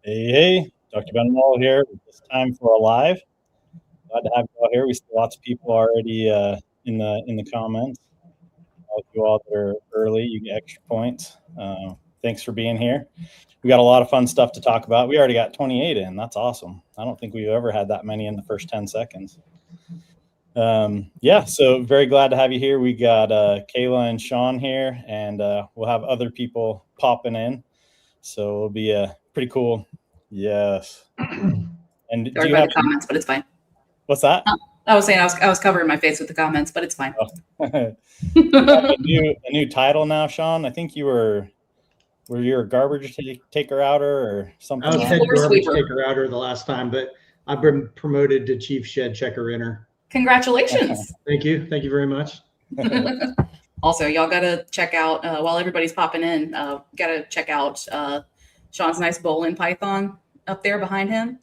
Hey, Dr. Benwall here. It's time for a live. Glad to have you all here. We see lots of people already in the comments. All of you all that are early, you get extra points. Thanks for being here. We got a lot of fun stuff to talk about. We already got 28 in. That's awesome. I don't think we've ever had that many in the first 10 seconds. So very glad to have you here. We got Kayla and Sean here, and we'll have other people popping in. So it'll be pretty cool. Yes. And sorry about the comments, but it's fine. What's that? I was saying I was covering my face with the comments, but it's fine. Oh. a new title now, Sean. I think you were you a garbage taker outer or something? I was head garbage taker outer the last time, but I've been promoted to chief shed checker inner. Congratulations. Thank you very much. Also, y'all gotta check out while everybody's popping in. Gotta check out Sean's nice bowling python up there behind him.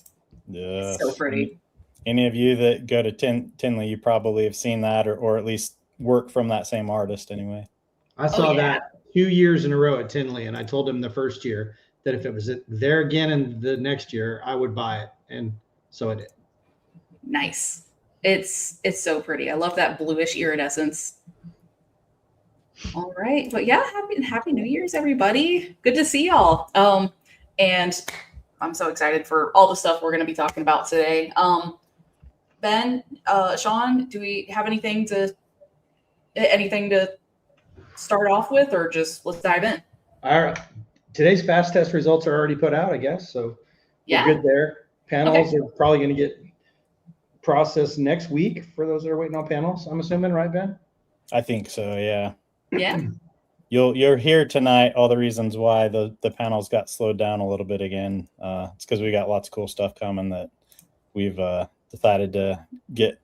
Yeah, so pretty. Any of you that go to Tinley, you probably have seen that or at least work from that same artist anyway. I saw that 2 years in a row at Tinley, and I told him the first year that if it was there again in the next year, I would buy it, and so I did. Nice. It's so pretty. I love that bluish iridescence. All right, but yeah, happy New Year's, everybody. Good to see y'all. And I'm so excited for all the stuff we're going to be talking about today. Ben, Sean, do we have anything to start off with, or just let's dive in? All right. Today's fast test results are already put out, I guess. So we're good there. Panels are probably going to get processed next week for those that are waiting on panels, I'm assuming, right, Ben? I think so, yeah. Yeah. You'll hear tonight all the reasons why the panels got slowed down a little bit again. It's because we got lots of cool stuff coming that we've decided to get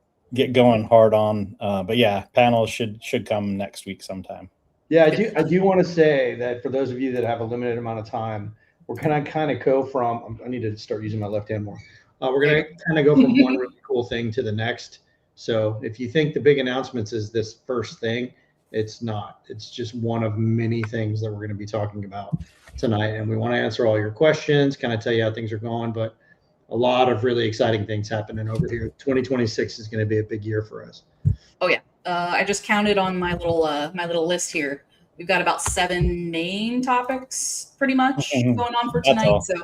going hard on. But yeah, panels should come next week sometime. Yeah, I do want to say that for those of you that have a limited amount of time, we're going to kind of go from, I need to start using my left hand more. We're going to kind of go from one really cool thing to the next. So if you think the big announcements is this first thing, it's not. It's just one of many things that we're going to be talking about tonight. And we want to answer all your questions, kind of tell you how things are going, but a lot of really exciting things happening over here. 2026 is going to be a big year for us. Oh yeah. I just counted on my little list here. We've got about 7 main topics pretty much going on for tonight. So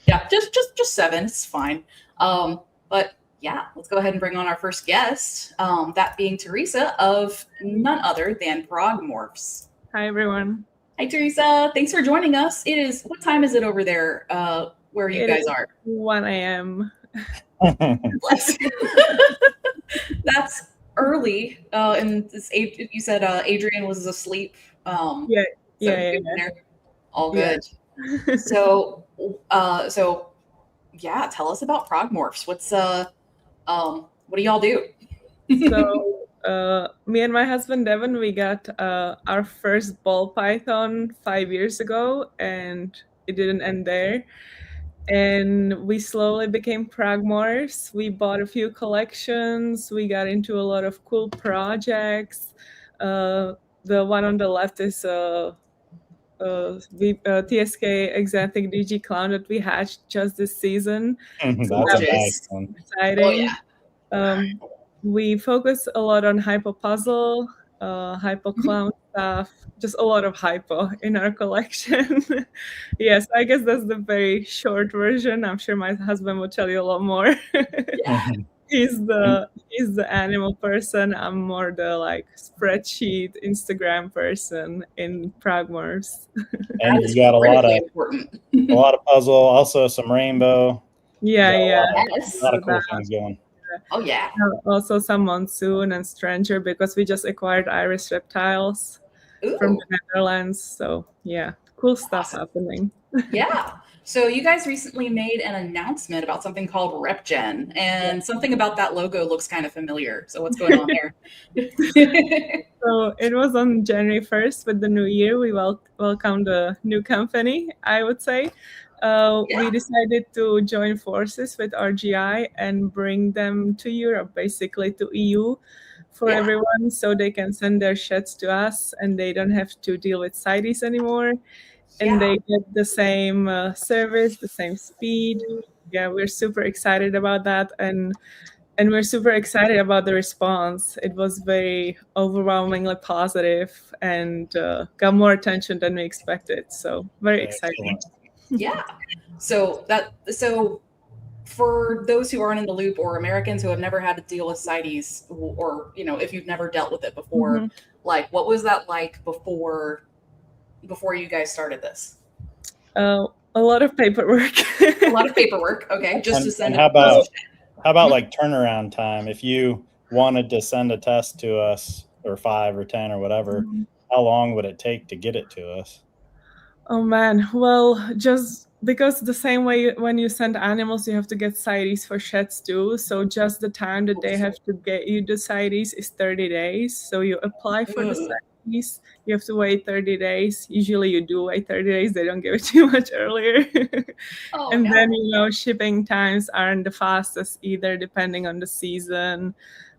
yeah, just 7. It's fine. But yeah, let's go ahead and bring on our first guest, that being Teresa of none other than Prague Morphs. Hi, everyone. Hi, Teresa. Thanks for joining us. What time is it over there where you guys are? 1 a.m. That's early. And you said Adrian was asleep. Yeah. All good. Yeah. So yeah, tell us about Prague Morphs. What do y'all do? So me and my husband Devin, we got our first ball python 5 years ago, and it didn't end there. And we slowly became Prague Morphs. We bought a few collections. We got into a lot of cool projects. The one on the left is TSK Exotic DG Clown that we hatched just this season. That's nice. Exciting. Oh, yeah. We focus a lot on hypo puzzle, hypo clown stuff, just a lot of hypo in our collection. Yes, I guess that's the very short version. I'm sure my husband will tell you a lot more. Yeah. He's the animal person. I'm more the spreadsheet Instagram person in Prague Morphs. And you got a lot of puzzle, also some rainbow. Yeah. A lot of cool things going. Oh yeah. Also some Monsoon and Stranger, because we just acquired Iris reptiles from the Netherlands. So yeah, cool stuff happening. Yeah. So you guys recently made an announcement about something called RepGen, and something about that logo looks kind of familiar. So what's going on there? So it was on January 1st with the new year. We welcomed a new company, I would say. We decided to join forces with RGI and bring them to Europe, basically to EU for everyone, so they can send their sheds to us and they don't have to deal with CITES anymore. and they get the same service, the same speed. Yeah, we're super excited about that, and we're super excited about the response. It was very overwhelmingly positive and got more attention than we expected. So very exciting. Yeah. So for those who aren't in the loop, or Americans who have never had to deal with CITES, or if you've never dealt with it before, like what was that like before you guys started this? A lot of paperwork. A lot of paperwork. Okay, just to send. And how about like turnaround time? If you wanted to send a test to us, or 5 or 10 or whatever, how long would it take to get it to us? Oh man, well, just because the same way when you send animals, you have to get CITES for sheds too. So just the time that they have to get you the CITES is 30 days. So you apply for the CITES, you have to wait 30 days. Usually you do wait 30 days. They don't give it too much earlier. Then, shipping times aren't the fastest either, depending on the season.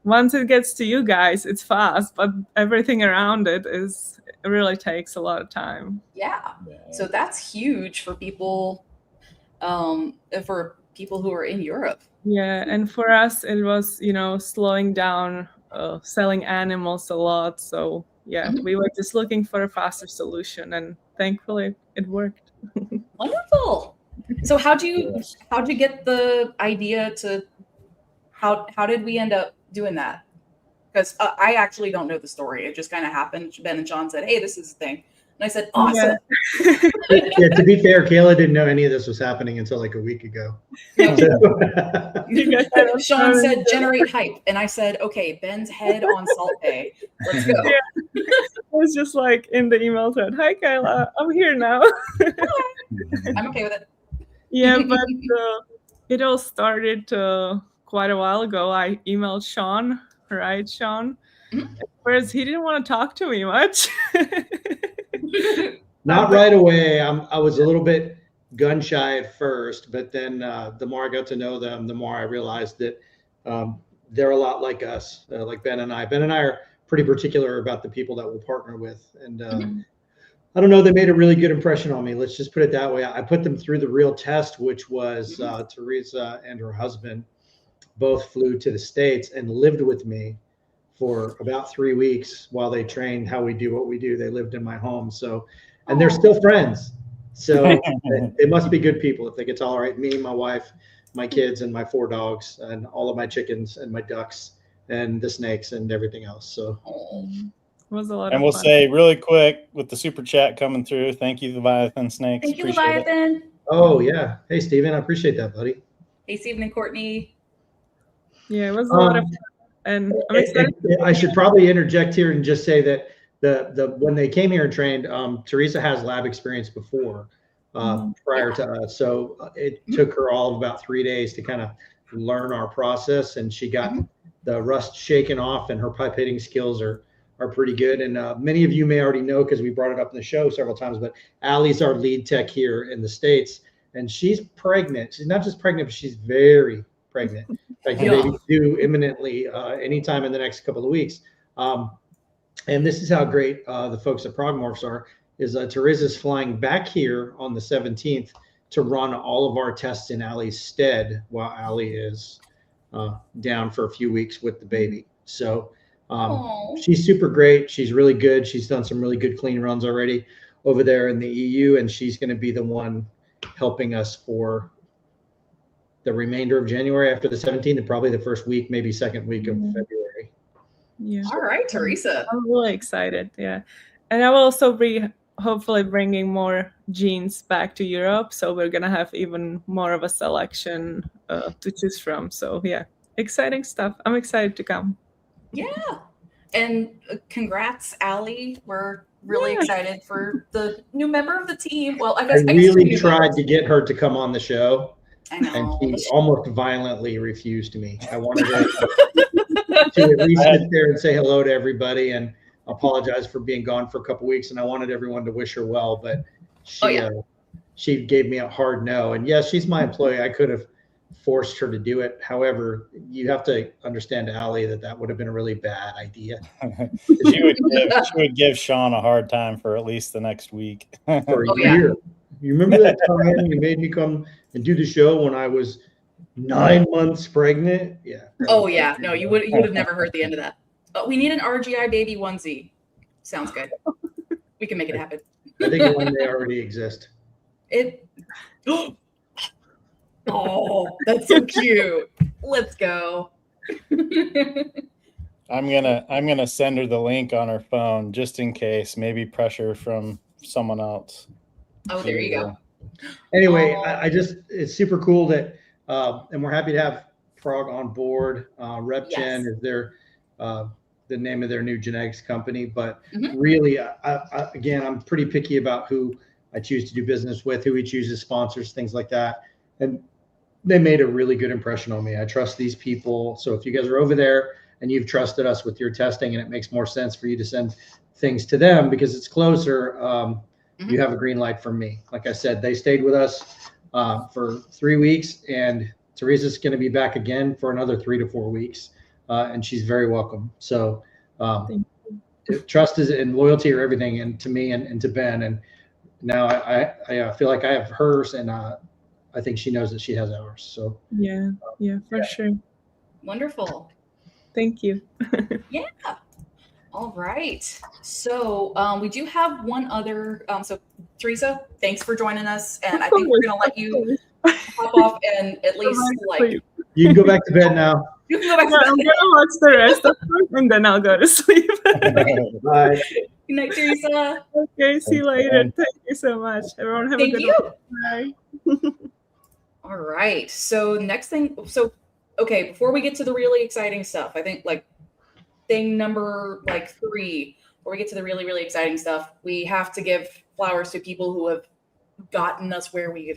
Once it gets to you guys, it's fast, but everything around it really takes a lot of time. Yeah. So that's huge for people, who are in Europe. Yeah, and for us, it was slowing down selling animals a lot. So yeah, we were just looking for a faster solution, and thankfully it worked. Wonderful. So how'd you get the idea to how did we end up doing that? Because I actually don't know the story. It just kind of happened. Ben and John said, "Hey, this is the thing." And I said, "Awesome." Yeah, to be fair, Kayla didn't know any of this was happening until like a week ago. Sean said, "Generate hype." And I said, "Okay, Ben's head on Salt Bay. Let's go." Yeah. It was just like in the email thread, "Hi, Kayla. I'm here now." I'm okay with it. Yeah, but it all started quite a while ago. I emailed Sean. Right, Sean? Whereas he didn't want to talk to me much. Not right away. I was a little bit gun shy at first, but then the more I got to know them, the more I realized that they're a lot like us, like Ben and I. Ben and I are pretty particular about the people that we'll partner with. And I don't know, they made a really good impression on me. Let's just put it that way. I put them through the real test, which was Teresa and her husband both flew to the States and lived with me for about 3 weeks while they trained how we do what we do. They lived in my home. So, and they're still friends. So they must be good people if they could tolerate me, my wife, my kids, and my 4 dogs, and all of my chickens and my ducks and the snakes and everything else. So it was a lot and of we'll fun. say really quick with the super chat coming through, thank you, Leviathan Snakes. Thank you, Appreciate Leviathan. it. Oh yeah. Hey Steven, I appreciate that, buddy. Hey Steven and Courtney. Yeah, it was a lot of fun. And I'm excited. I should probably interject here and just say that the when they came here and trained, Teresa has lab experience before prior to us. So it took her all of about 3 days to kind of learn our process, and she got the rust shaken off, and her pipetting skills are pretty good. And many of you may already know because we brought it up in the show several times, but Allie's our lead tech here in the States, and she's pregnant. She's not just pregnant, but she's very pregnant. Like the baby due imminently anytime in the next couple of weeks. And this is how great the folks at Prague Morphs are, is Teresa's flying back here on the 17th to run all of our tests in Allie's stead while Allie is down for a few weeks with the baby. So she's super great. She's really good. She's done some really good clean runs already over there in the EU, and she's going to be the one helping us for the remainder of January after the 17th, and probably the first week, maybe second week of February. Yeah. All right, Teresa. I'm really excited. Yeah. And I will also be hopefully bringing more genes back to Europe. So we're going to have even more of a selection to choose from. So yeah, exciting stuff. I'm excited to come. Yeah. And congrats, Allie. We're really excited for the new member of the team. Well, I guess I really tried to get her to come on the show. I know. And she almost violently refused me. I wanted her to at least sit there and say hello to everybody and apologize for being gone for a couple of weeks. And I wanted everyone to wish her well, but she gave me a hard no. And yes, she's my employee. I could have forced her to do it. However, you have to understand, Allie, that would have been a really bad idea. She would give Sean a hard time for at least the next week. For a Oh, year. yeah. You remember that time you made me come and do the show when I was 9 months pregnant? Yeah. Oh yeah, no, you would have never heard the end of that. We need an RGI baby onesie. Sounds good. We can make it happen. I think one may already exist. It. Oh, that's so cute. Let's go. I'm gonna send her the link on her phone just in case. Maybe pressure from someone else. Oh, there you go. Anyway, it's super cool that, and we're happy to have Prague on board. RepGen is their the name of their new genetics company. But really, again, I'm pretty picky about who I choose to do business with, who we choose as sponsors, things like that. And they made a really good impression on me. I trust these people. So if you guys are over there and you've trusted us with your testing, and it makes more sense for you to send things to them because it's closer, you have a green light from me. Like I said, they stayed with us for 3 weeks, and Teresa's going to be back again for another 3 to 4 weeks, and she's very welcome. So trust is and loyalty are everything, and to me and to Ben. And now I feel like I have hers, and I think she knows that she has ours. So yeah, for sure. Wonderful. Thank you. Yeah. All right. So we do have one other. So Teresa, thanks for joining us, and I think we're gonna let you hop off and at least you can go back to bed now. You can go back to bed. I'm gonna watch the rest of it and then I'll go to sleep. Bye. Good night, Teresa. Okay, see you later. Thank you so much. Everyone have a good one. Bye. All right. So next thing. So okay, before we get to the really exciting stuff, I think thing number 3, before we get to the really, really exciting stuff, we have to give flowers to people who have gotten us where we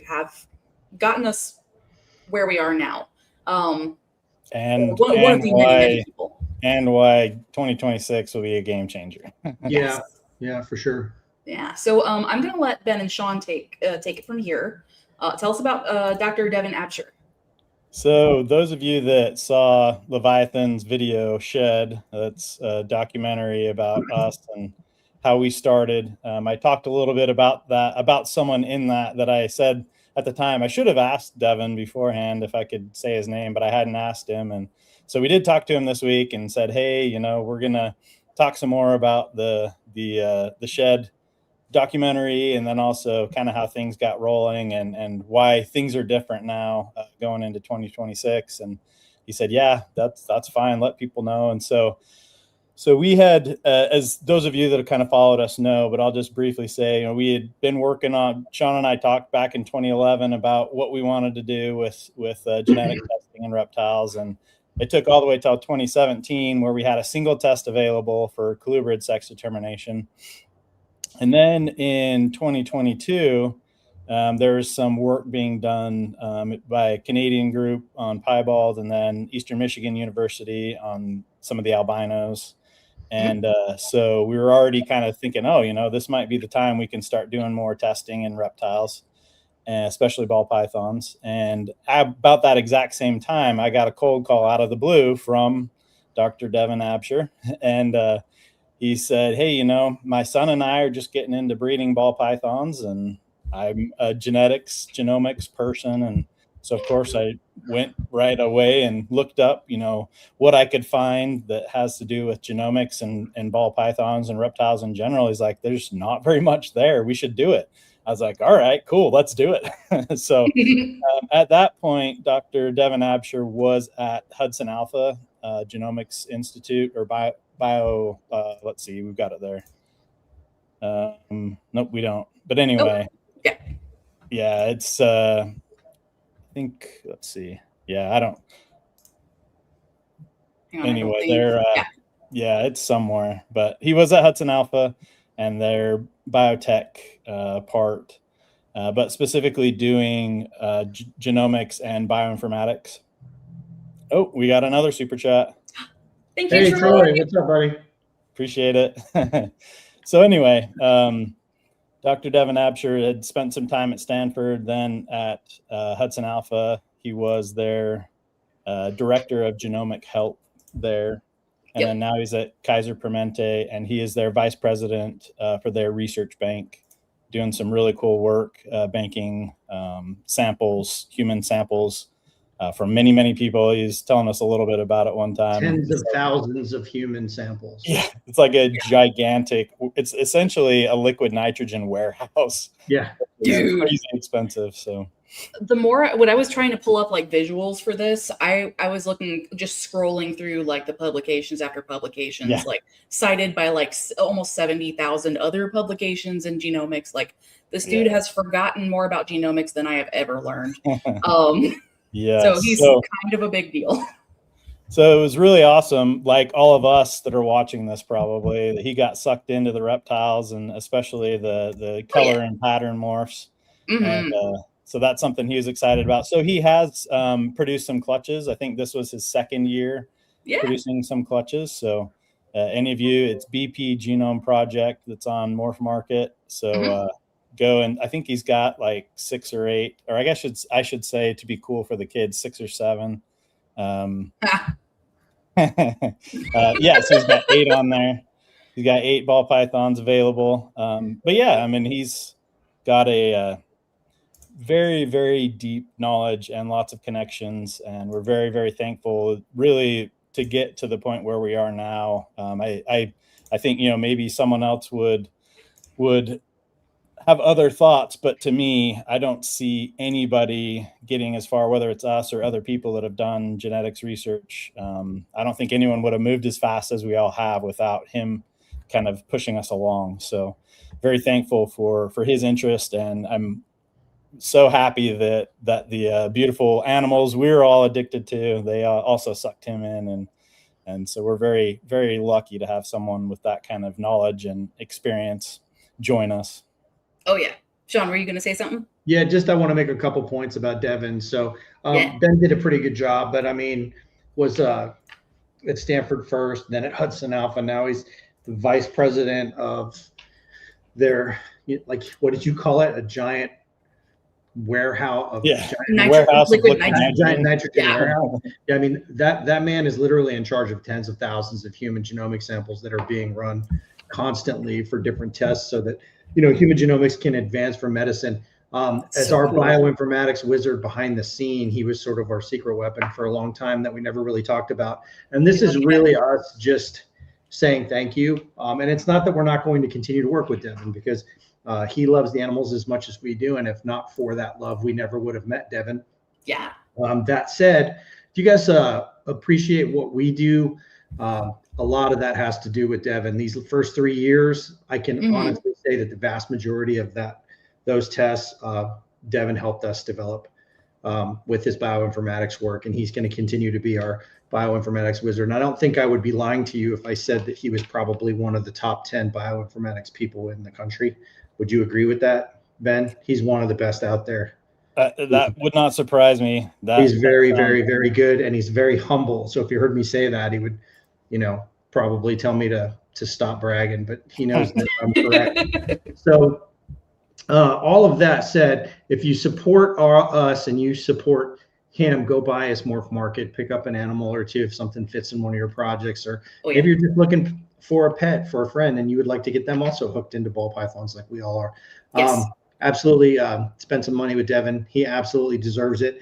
are now. And one of the many people. And why 2026 will be a game changer. Yeah, for sure. Yeah. So I'm going to let Ben and Sean take it from here. Tell us about Dr. Devin Absher. So those of you that saw Leviathan's video Shed, that's a documentary about us and how we started. I talked a little bit about that, about someone in that I said at the time. I should have asked Devin beforehand if I could say his name, but I hadn't asked him. And so we did talk to him this week and said, hey, we're going to talk some more about the Shed documentary, and then also kind of how things got rolling and why things are different now going into 2026. And he said, yeah, that's fine. Let people know. And so we had, as those of you that have kind of followed us know, but I'll just briefly say, we had been working on, Sean and I talked back in 2011 about what we wanted to do with genetic testing in reptiles. And it took all the way till 2017 where we had a single test available for colubrid sex determination. And then in 2022, there's some work being done by a Canadian group on piebald, and then Eastern Michigan University on some of the albinos. And so we were already kind of thinking, this might be the time we can start doing more testing in reptiles, especially ball pythons. And about that exact same time, I got a cold call out of the blue from Dr. Devin Absher. And he said, hey, my son and I are just getting into breeding ball pythons, and I'm a genomics person. And so, of course, I went right away and looked up, what I could find that has to do with genomics and ball pythons and reptiles in general. He's like, there's not very much there. We should do it. I was like, all right, cool, let's do it. So at that point, Dr. Devin Absher was at Hudson Alpha Genomics Institute or bio, let's see, we've got it there. Nope, we don't. But anyway, yeah, it's, I think, let's see. Yeah, I don't. Anyway, they're, it's somewhere. But he was at Hudson Alpha and their biotech part, but specifically doing genomics and bioinformatics. Oh, we got another super chat. Thank you, Hey, Troy. What's up, buddy? Appreciate it. So anyway, Dr. Devin Absher had spent some time at Stanford, then at Hudson Alpha. He was their director of genomic health there. And then now he's at Kaiser Permanente, and he is their vice president for their research bank, doing some really cool work, banking samples, human samples from many, many people. He's telling us a little bit about it one time. Tens of thousands of human samples. Yeah, it's like a gigantic, it's essentially a liquid nitrogen warehouse. Yeah. Dude. Crazy expensive. So when I was trying to pull up like visuals for this, I was looking, just scrolling through like the publications after publications, like cited by like almost 70,000 other publications in genomics. Like this dude has forgotten more about genomics than I have ever learned. So he's kind of a big deal. So it was really awesome. Like all of us that are watching this, probably that he got sucked into the reptiles, and especially the color and pattern morphs. And so that's something he was excited about. So he has produced some clutches. I think this was his second year producing some clutches. So any of you, it's BP Genome Project that's on Morph Market. So go, and I think he's got like 6 or 8, or I guess I should say, to be cool for the kids, 6 or 7. So he's got 8 on there. He's got 8 ball pythons available. But yeah, I mean, he's got a very, very deep knowledge and lots of connections, and we're very, very thankful really to get to the point where we are now. I think, maybe someone else would have other thoughts, but to me, I don't see anybody getting as far, whether it's us or other people that have done genetics research. I don't think anyone would have moved as fast as we all have without him kind of pushing us along. So very thankful for his interest, and I'm so happy that the beautiful animals we were all addicted to, they also sucked him in, and so we're very, very lucky to have someone with that kind of knowledge and experience join us. Oh yeah, Sean, were you going to say something? Yeah, I want to make a couple points about Devin. So Ben did a pretty good job, but I mean, was at Stanford first, then at Hudson Alpha. Now he's the vice president of their, like, what did you call it? A giant warehouse of liquid nitrogen. Giant nitrogen warehouse. Yeah, I mean that man is literally in charge of tens of thousands of human genomic samples that are being run constantly for different tests, so that human genomics can advance for medicine. As our bioinformatics wizard behind the scene, he was sort of our secret weapon for a long time that we never really talked about. And this is really us just saying thank you. And it's not that we're not going to continue to work with Devin, because he loves the animals as much as we do. And if not for that love, we never would have met Devin. Yeah. That said, if you guys appreciate what we do, a lot of that has to do with Devin. These first 3 years, I can honestly say that the vast majority of those tests, Devin helped us develop with his bioinformatics work, and he's going to continue to be our bioinformatics wizard. And I don't think I would be lying to you if I said that he was probably one of the top 10 bioinformatics people in the country. Would you agree with that, Ben? He's one of the best out there. That would not surprise me. He's very, very, very good, and he's very humble. So if you heard me say that, he would, probably tell me to stop bragging, but he knows that I'm correct. So all of that said, if you support us and you support him, go buy his Morph Market, pick up an animal or two if something fits in one of your projects, or maybe you're just looking for a pet for a friend and you would like to get them also hooked into ball pythons like we all are. Yes. Absolutely spend some money with Devin. He absolutely deserves it.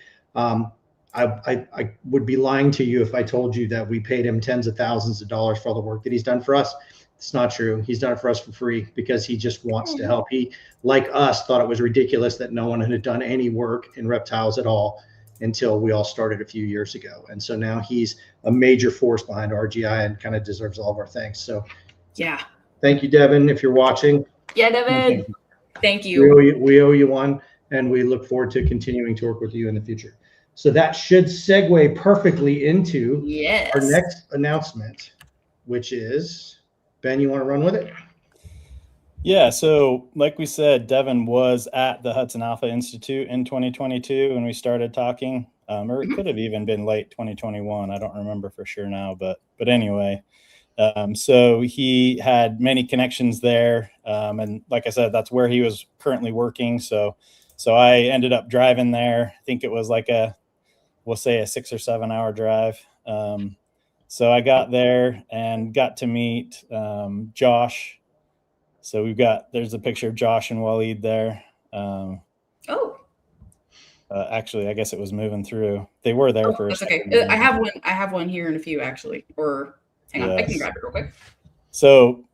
I would be lying to you if I told you that we paid him tens of thousands of dollars for all the work that he's done for us. It's not true. He's done it for us for free because he just wants to help. He, like us, thought it was ridiculous that no one had done any work in reptiles at all until we all started a few years ago. And so now he's a major force behind RGI and kind of deserves all of our thanks. So yeah. Thank you, Devin, if you're watching. Yeah, Devin. Thank you. We owe you one, and we look forward to continuing to work with you in the future. So that should segue perfectly into our next announcement, which is, Ben, you want to run with it? Yeah, so like we said, Devin was at the Hudson Alpha Institute in 2022 when we started talking, or it could have even been late 2021. I don't remember for sure now, but anyway. So he had many connections there, and like I said, that's where he was currently working. So I ended up driving there. I think it was like a we'll say a 6 or 7 hour drive. So I got there and got to meet Josh. So there's a picture of Josh and Waleed there. Actually, I guess it was moving through. They were there for that's okay. I have one here in a few, actually. Or hang on, I can grab it real quick. So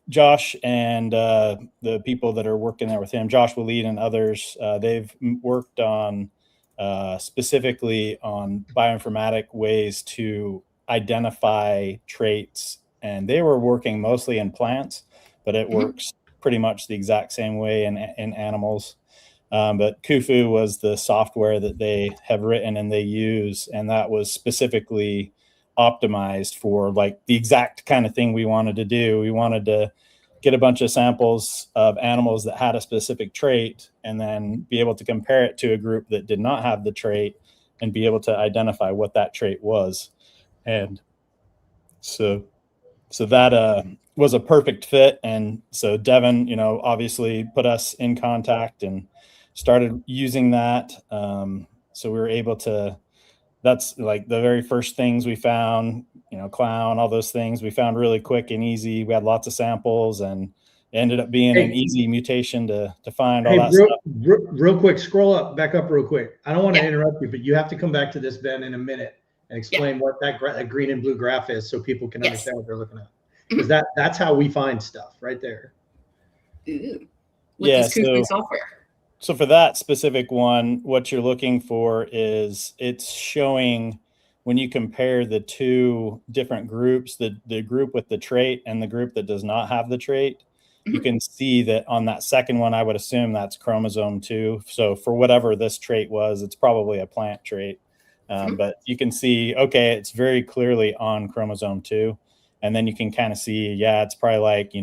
Josh and the people that are working there with him, Josh Waleed and others, they've worked on specifically on bioinformatic ways to identify traits, and they were working mostly in plants, but it works pretty much the exact same way in animals. But Kufu was the software that they have written and they use, and that was specifically optimized for like the exact kind of thing we wanted to do. We wanted to get a bunch of samples of animals that had a specific trait and then be able to compare it to a group that did not have the trait and be able to identify what that trait was. And so that was a perfect fit. And so Devin, obviously put us in contact and started using that. So we were able to, that's like the very first things we found, clown, all those things we found really quick and easy. We had lots of samples and it ended up being an easy mutation to find all that stuff. Real quick, back up real quick. I don't want to interrupt you, but you have to come back to this, Ben, in a minute and explain what that green and blue graph is so people can understand what they're looking at. Because that's how we find stuff right there. Ooh. With this Kufu software. So for that specific one, what you're looking for is it's showing when you compare the two different groups, the group with the trait and the group that does not have the trait, you can see that on that second one, I would assume that's chromosome 2. So for whatever this trait was, it's probably a plant trait. But you can see, okay, it's very clearly on chromosome 2. And then you can kind of see, it's probably like,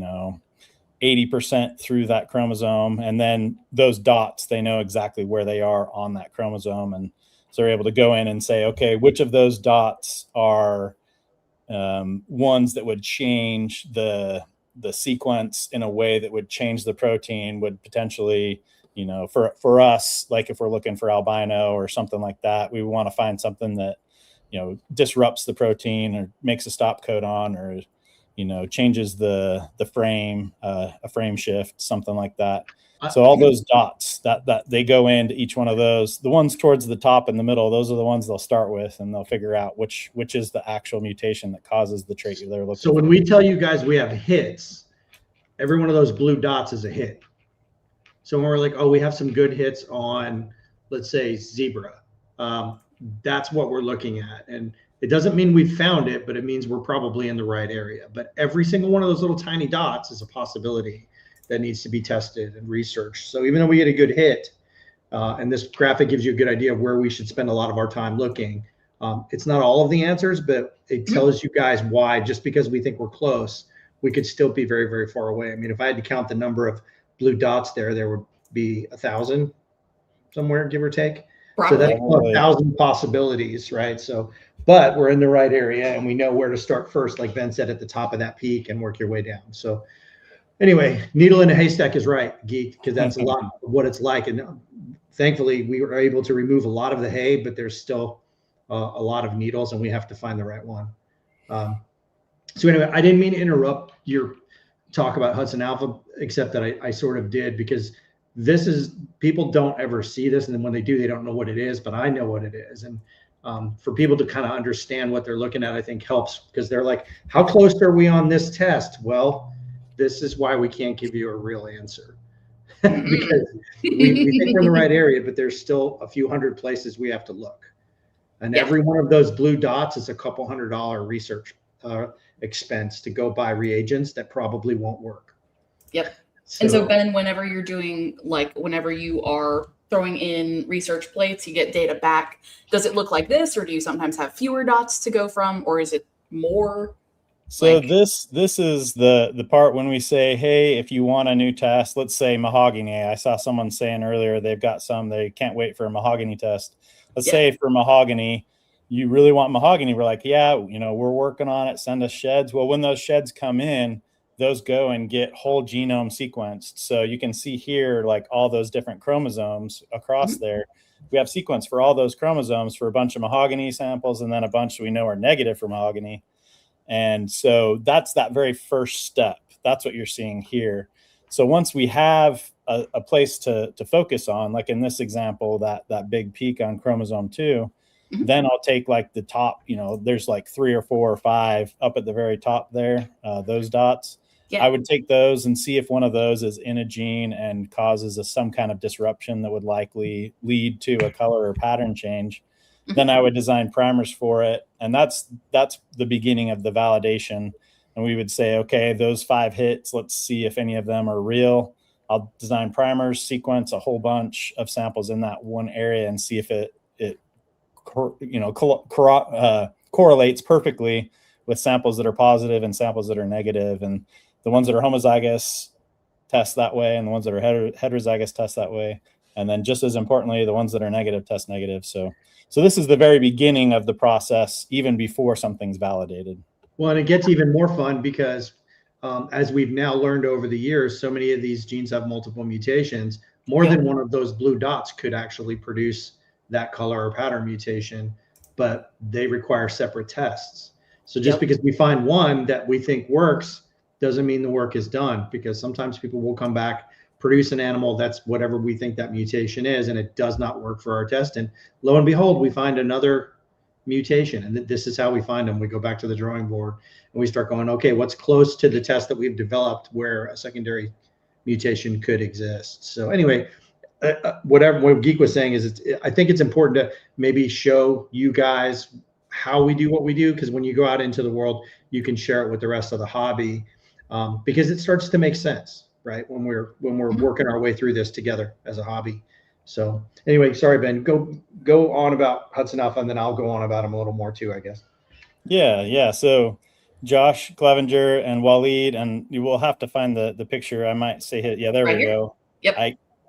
80% through that chromosome. And then those dots, they know exactly where they are on that chromosome. And so they're able to go in and say, okay, which of those dots are ones that would change the sequence in a way that would change the protein, would potentially, for us, like if we're looking for albino or something like that, we want to find something that, disrupts the protein or makes a stop codon or, changes the frame, a frame shift, something like that. So all those dots that they go into each one of those, the ones towards the top and the middle, those are the ones they'll start with, and they'll figure out which is the actual mutation that causes the trait they're looking for. So when we tell you guys we have hits, every one of those blue dots is a hit. So when we're like, oh, we have some good hits on, let's say, zebra, that's what we're looking at. And it doesn't mean we found it, but it means we're probably in the right area. But every single one of those little tiny dots is a possibility that needs to be tested and researched. So even though we get a good hit, and this graphic gives you a good idea of where we should spend a lot of our time looking, it's not all of the answers, but it tells you guys why, just because we think we're close, we could still be very, very far away. I mean, if I had to count the number of blue dots there would be 1,000 somewhere, give or take. Probably. So that's 1,000 possibilities, right? So, but we're in the right area and we know where to start first, like Ben said, at the top of that peak and work your way down. So anyway, needle in a haystack is right, Geek, because that's a lot of what it's like. And thankfully, we were able to remove a lot of the hay, but there's still a lot of needles and we have to find the right one. So anyway, I didn't mean to interrupt your talk about Hudson Alpha, except that I sort of did, because this is, people don't ever see this. And then when they do, they don't know what it is, but I know what it is. And for people to kind of understand what they're looking at, I think helps, because they're like, how close are we on this test? Well, this is why we can't give you a real answer because we think we're in the right area, but there's still a few hundred places we have to look. And every one of those blue dots is a couple $100 research expense to go buy reagents that probably won't work. Yep. And so Ben, whenever you're doing, like, whenever you are throwing in research plates, you get data back. Does it look like this, or do you sometimes have fewer dots to go from, or is it more? So this is the part when we say, hey, if you want a new test, let's say mahogany. I saw someone saying earlier they've got some, they can't wait for a mahogany test. Let's say for mahogany, you really want mahogany. We're like, yeah, we're working on it. Send us sheds. Well, when those sheds come in, those go and get whole genome sequenced. So you can see here, like all those different chromosomes across there. we have sequence for all those chromosomes for a bunch of mahogany samples, and then a bunch we know are negative for mahogany. And so that's that very first step. That's what you're seeing here. So once we have a place to focus on, like in this example, that big peak on chromosome 2, then I'll take like the top, there's like 3 or 4 or 5 up at the very top there, those dots. Yeah. I would take those and see if one of those is in a gene and causes some kind of disruption that would likely lead to a color or pattern change. Then I would design primers for it. And that's the beginning of the validation. And we would say, okay, those 5 hits, let's see if any of them are real. I'll design primers, sequence a whole bunch of samples in that one area and see if it correlates perfectly with samples that are positive and samples that are negative. And the ones that are homozygous test that way, and the ones that are heterozygous test that way. And then just as importantly, the ones that are negative test negative. So this is the very beginning of the process, even before something's validated. Well, and it gets even more fun because as we've now learned over the years, so many of these genes have multiple mutations. More than one of those blue dots could actually produce that color or pattern mutation, but they require separate tests. So just because we find one that we think works doesn't mean the work is done, because sometimes people will come back, produce an animal that's whatever we think that mutation is, and it does not work for our test. And lo and behold, we find another mutation. And this is how we find them. We go back to the drawing board and we start going, okay, what's close to the test that we've developed where a secondary mutation could exist? So anyway, what Geek was saying is, I think it's important to maybe show you guys how we do what we do, because when you go out into the world, you can share it with the rest of the hobby, because it starts to make sense, right? When we're working our way through this together as a hobby. So anyway, sorry, Ben, go on about Hudson Alpha, and then I'll go on about him a little more too, I guess. Yeah. So Josh Clevenger and Waleed, and you will have to find the picture. I might say it. Yeah, there we go. Yep.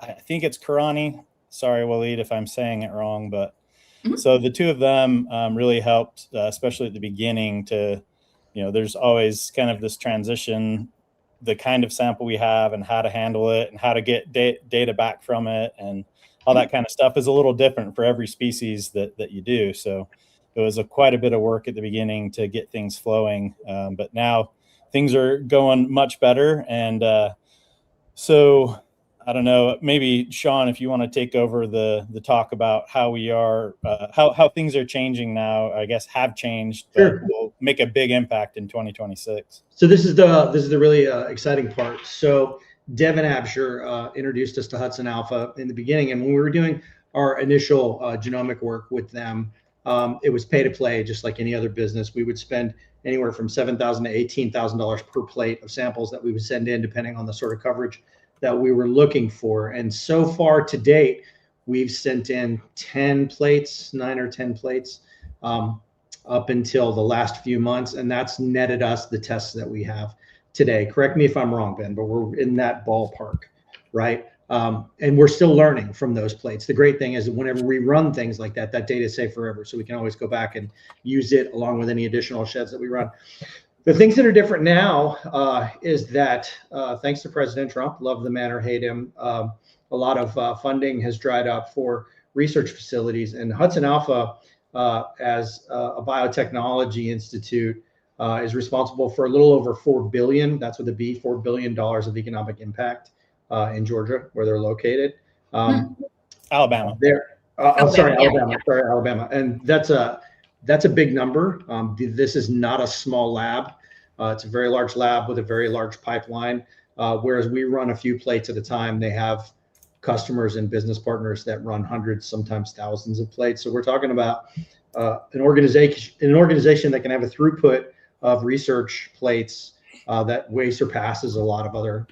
I think it's Karani. Sorry, Waleed, if I'm saying it wrong, but so the two of them really helped, especially at the beginning, to, there's always kind of this transition, the kind of sample we have and how to handle it and how to get data back from it, and all that kind of stuff is a little different for every species that you do. So it was quite a bit of work at the beginning to get things flowing, but now things are going much better. And so I don't know, maybe Sean, if you want to take over the talk about how we are, how things are changing now, I guess have changed, but will make a big impact in 2026. So this is the really exciting part. So Devin Absher introduced us to Hudson Alpha in the beginning, and when we were doing our initial genomic work with them, it was pay to play, just like any other business. We would spend anywhere from $7,000 to $18,000 per plate of samples that we would send in, depending on the sort of coverage that we were looking for. And so far to date, we've sent in 9 or 10 plates up until the last few months, and that's netted us the tests that we have today. Correct me if I'm wrong, Ben, but we're in that ballpark, right? And we're still learning from those plates. The great thing is that whenever we run things like that data is safe forever, so we can always go back and use it along with any additional sheds that we run. The things that are different now is that thanks to President Trump, love the man or hate him, a lot of funding has dried up for research facilities. And Hudson Alpha, as a biotechnology institute, is responsible for a little over $4 billion. That's with a B, $4 billion of economic impact in Georgia, where they're located. Alabama. Alabama. And that's a big number. This is not a small lab. It's a very large lab with a very large pipeline. Whereas we run a few plates at a time, they have customers and business partners that run hundreds, sometimes thousands of plates. So we're talking about an organization that can have a throughput of research plates that way surpasses a lot of other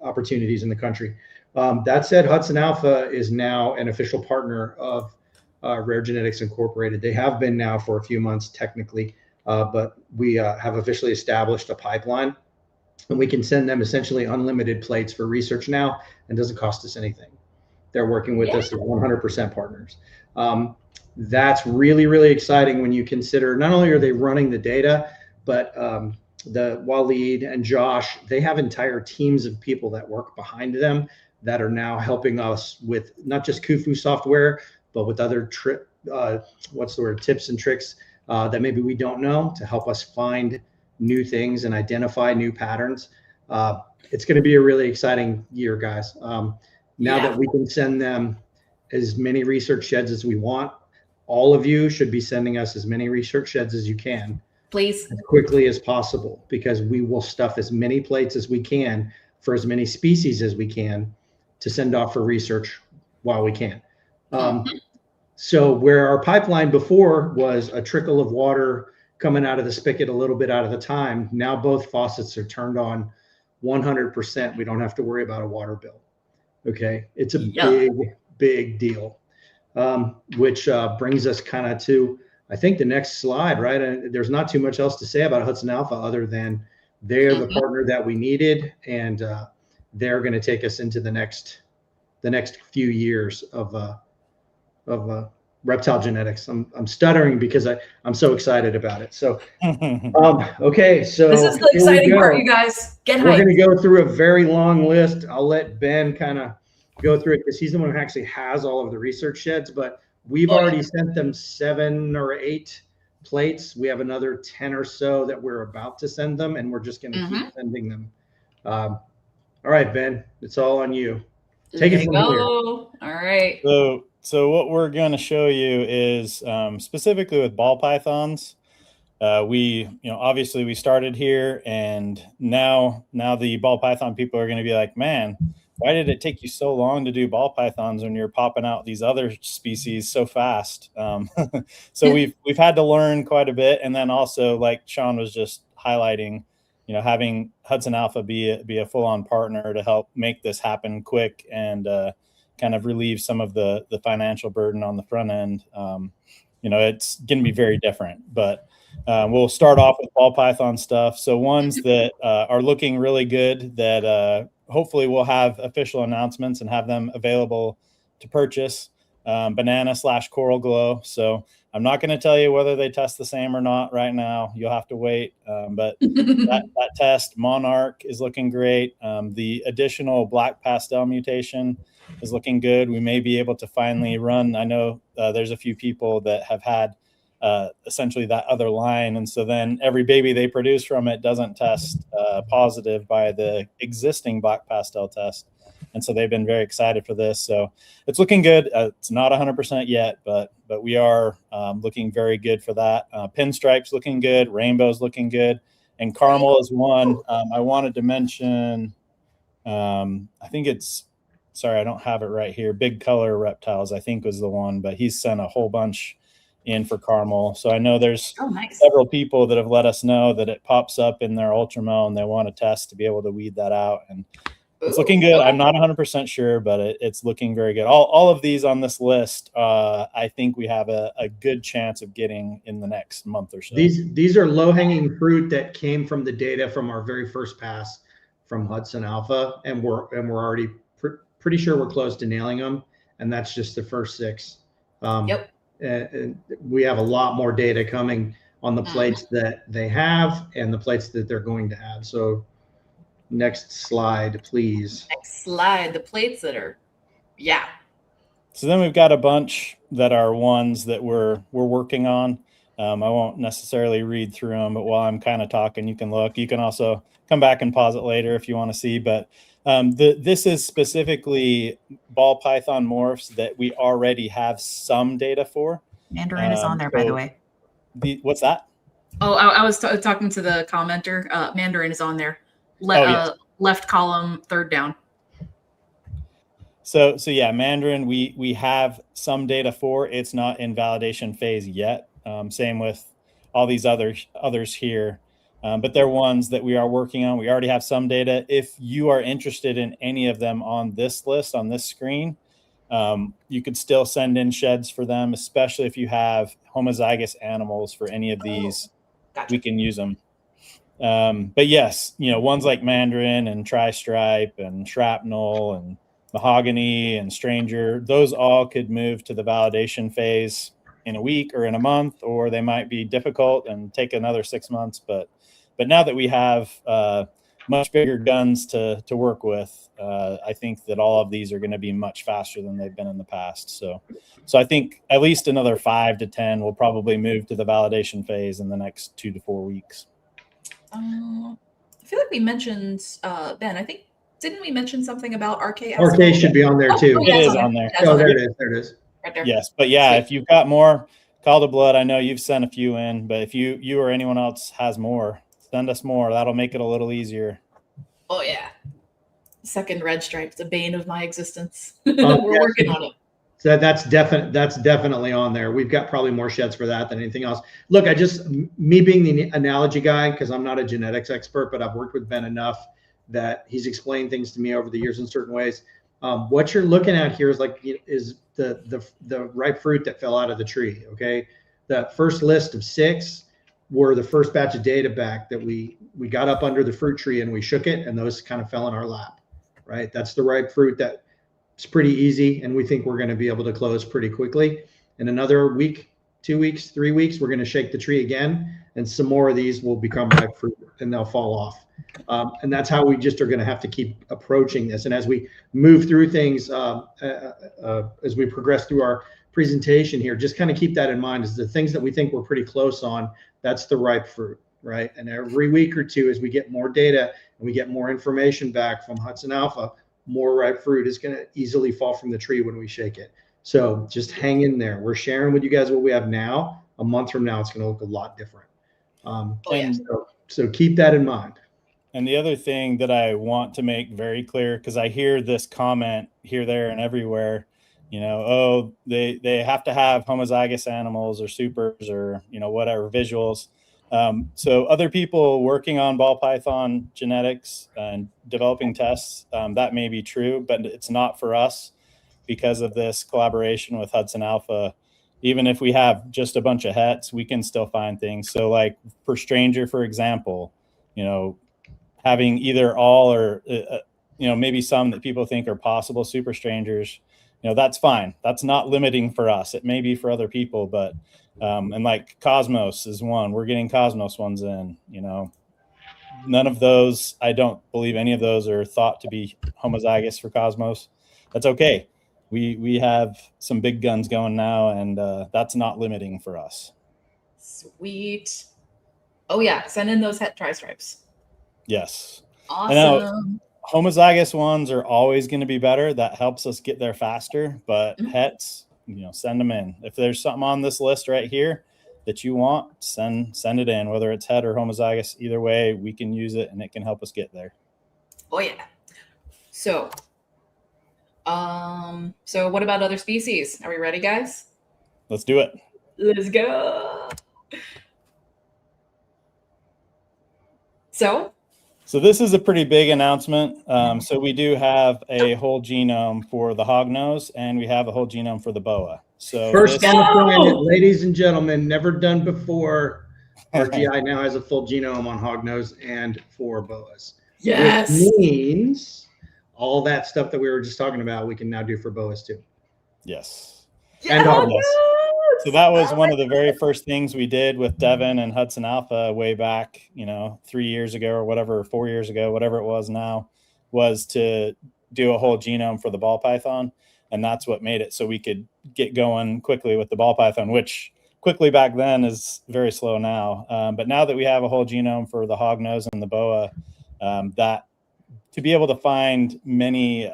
opportunities in the country. That said, Hudson Alpha is now an official partner of Rare Genetics Incorporated. They have been now for a few months technically, but we have officially established a pipeline, and we can send them essentially unlimited plates for research now, and doesn't cost us anything. They're working with us as 100% partners. That's really, really exciting when you consider not only are they running the data, but the Waleed and Josh, they have entire teams of people that work behind them that are now helping us with not just Kufu software, but with other tips and tricks that maybe we don't know to help us find new things and identify new patterns. It's going to be a really exciting year, guys. Now that we can send them as many research sheds as we want, all of you should be sending us as many research sheds as you can, please, as quickly as possible, because we will stuff as many plates as we can for as many species as we can to send off for research while we can. So where our pipeline before was a trickle of water coming out of the spigot a little bit out of the time, now both faucets are turned on 100%. We don't have to worry about a water bill. Okay, it's a big deal, which brings us kind of to, I think, the next slide, right? And there's not too much else to say about Hudson Alpha other than they're the partner that we needed, and they're going to take us into the next few years of reptile genetics. I'm stuttering because I'm so excited about it. So, okay, so this is the exciting part, you guys. Get hyped. We're going to go through a very long list. I'll let Ben kind of go through it because he's the one who actually has all of the research sheds, but we've already sent them 7 or 8 plates. We have another 10 or so that we're about to send them, and we're just going to keep sending them. All right, Ben, it's all on you. Take it from here. All right. So what we're going to show you is specifically with ball pythons. Obviously we started here, and now the ball python people are going to be like, man, why did it take you so long to do ball pythons when you're popping out these other species so fast? So we've had to learn quite a bit, and then also, like Sean was just highlighting, having Hudson Alpha be a full-on partner to help make this happen quick and kind of relieve some of the financial burden on the front end. It's going to be very different, but we'll start off with ball python stuff. So ones that are looking really good that hopefully we'll have official announcements and have them available to purchase. Banana/coral glow. So I'm not going to tell you whether they test the same or not right now. You'll have to wait. But that test, Monarch, is looking great. The additional black pastel mutation is looking good. We may be able to finally run. I know there's a few people that have had essentially that other line, and so then every baby they produce from it doesn't test positive by the existing black pastel test, and so they've been very excited for this. So it's looking good. It's not 100% yet, but we are looking very good for that. Pinstripe's looking good, rainbow's looking good, and caramel is one. I wanted to mention, I think it's, sorry, I don't have it right here, Big Color Reptiles I think was the one, but he's sent a whole bunch in for caramel. So I know there's several people that have let us know that it pops up in their Ultramel and they want to test to be able to weed that out, and it's looking good. I'm not 100% sure, but it's looking very good. All of these on this list, I think we have a good chance of getting in the next month or so. These are low-hanging fruit that came from the data from our very first pass from Hudson Alpha, and we're already pretty sure we're close to nailing them, and that's just the first 6. And we have a lot more data coming on the plates that they have and the plates that they're going to add. So next slide, please. Next slide, the plates that are, So then we've got a bunch that are ones that we're working on. I won't necessarily read through them, but while I'm kind of talking, you can look. You can also come back and pause it later if you want to see. But this is specifically ball python morphs that we already have some data for. Mandarin is on there, by the way. What's that? Oh, I was talking to the commenter. Mandarin is on there. Left column, third down. So yeah, Mandarin, we have some data for. It's not in validation phase yet. Same with all these others here. But they're ones that we are working on. We already have some data. If you are interested in any of them on this list, on this screen, you could still send in sheds for them, especially if you have homozygous animals for any of these. Gotcha. We can use them. But yes, ones like Mandarin and Tri-Stripe and Shrapnel and Mahogany and Stranger, those all could move to the validation phase in a week or in a month, or they might be difficult and take another 6 months. But now that we have much bigger guns to work with. I think that all of these are going to be much faster than they've been in the past. So I think at least another 5 to 10 will probably move to the validation phase in the next 2 to 4 weeks. I feel like we mentioned Ben. Didn't we mention something about RK? RK should be on there too. It is on there. Oh, there it is. There it is. Right there. Yes, but yeah, if you've got more Call to Blood, I know you've sent a few in, but if you or anyone else has more, send us more. That'll make it a little easier. Oh yeah. Second red stripe, the bane of my existence. We're working on it. So that's definitely on there. We've got probably more sheds for that than anything else. Look, me being the analogy guy, because I'm not a genetics expert, but I've worked with Ben enough that he's explained things to me over the years in certain ways. What you're looking at here is the ripe fruit that fell out of the tree. Okay, the first list of 6 were the first batch of data back that we got up under the fruit tree and we shook it, and those kind of fell in our lap. Right, that's the ripe fruit that it's pretty easy, and we think we're going to be able to close pretty quickly. In another week, 2 weeks, 3 weeks, we're going to shake the tree again, and some more of these will become ripe fruit, and they'll fall off. And that's how we just are going to have to keep approaching this. And as we move through things, as we progress through our presentation here, just kind of keep that in mind. Is the things that we think we're pretty close on, that's the ripe fruit, right? And every week or two, as we get more data and we get more information back from Hudson Alpha, more ripe fruit is going to easily fall from the tree when we shake it. So just hang in there. We're sharing with you guys what we have now. A month from now, it's going to look a lot different. So keep that in mind. And the other thing that I want to make very clear, because I hear this comment here, there, and everywhere, they have to have homozygous animals or supers or, whatever, visuals. So other people working on ball python genetics and developing tests, that may be true, but it's not for us because of this collaboration with Hudson Alpha. Even if we have just a bunch of hets, we can still find things. So like for Stranger, for example, having either all or, maybe some that people think are possible super strangers, that's fine. That's not limiting for us. It may be for other people, but and like Cosmos is one. We're getting Cosmos ones in, None of those, I don't believe any of those are thought to be homozygous for Cosmos. That's okay. We have some big guns going now, and that's not limiting for us. Sweet. Oh yeah, send in those het tri-stripes. Yes. Awesome. Now, homozygous ones are always going to be better. That helps us get there faster, but hets, send them in. If there's something on this list right here that you want, send it in, whether it's het or homozygous. Either way, we can use it and it can help us get there. Oh yeah. So what about other species? Are we ready, guys? Let's do it. Let's go. So this is a pretty big announcement. So we do have a whole genome for the hognose, and we have a whole genome for the boa. So first on the planet, ladies and gentlemen, never done before. RGI now has a full genome on hognose and for boas. Yes. Which means all that stuff that we were just talking about, we can now do for boas too. Yes. And hognose. So that was one of the very first things we did with Devin and Hudson Alpha way back, 3 years ago or whatever, 4 years ago, whatever it was now, was to do a whole genome for the ball python. And that's what made it so we could get going quickly with the ball python, which quickly back then is very slow now. But now that we have a whole genome for the hognose and the boa, that to be able to find many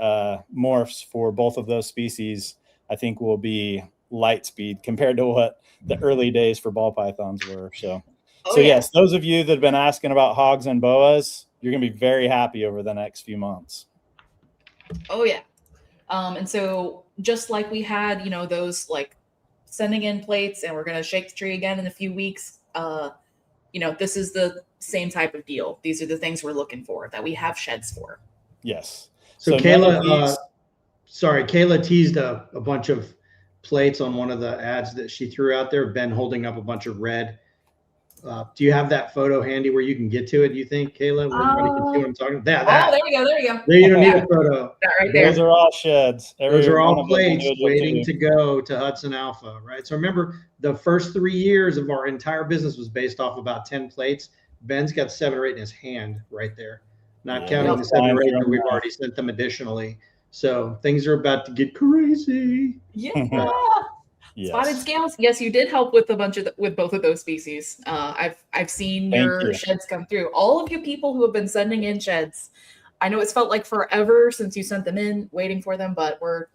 morphs for both of those species, I think will be light speed compared to what the early days for ball pythons were. So yes, those of you that have been asking about hogs and boas, you're going to be very happy over the next few months. Oh yeah. And so just like we had, those like sending in plates and we're going to shake the tree again in a few weeks. This is the same type of deal. These are the things we're looking for that we have sheds for. Yes. So Kayla, Kayla teased a bunch of plates on one of the ads that she threw out there. Ben holding up a bunch of red. Do you have that photo handy where you can get to it? Do you think, Kayla? Everybody can see what I'm talking about. That. Oh, there you go. There you don't need a photo. That right there. Those are all sheds. Those are all plates waiting to go to Hudson Alpha, right? So remember, the first 3 years of our entire business was based off about 10 plates. Ben's got 7 or 8 in his hand right there. not Yeah. counting the 7 or 8 that we've already sent them additionally. So things are about to get crazy. Yeah. Yes. Spotted scales. Yes, you did help with a bunch of with both of those species. I've seen your sheds come through. All of you people who have been sending in sheds. I know it's felt like forever since you sent them in, waiting for them, but we're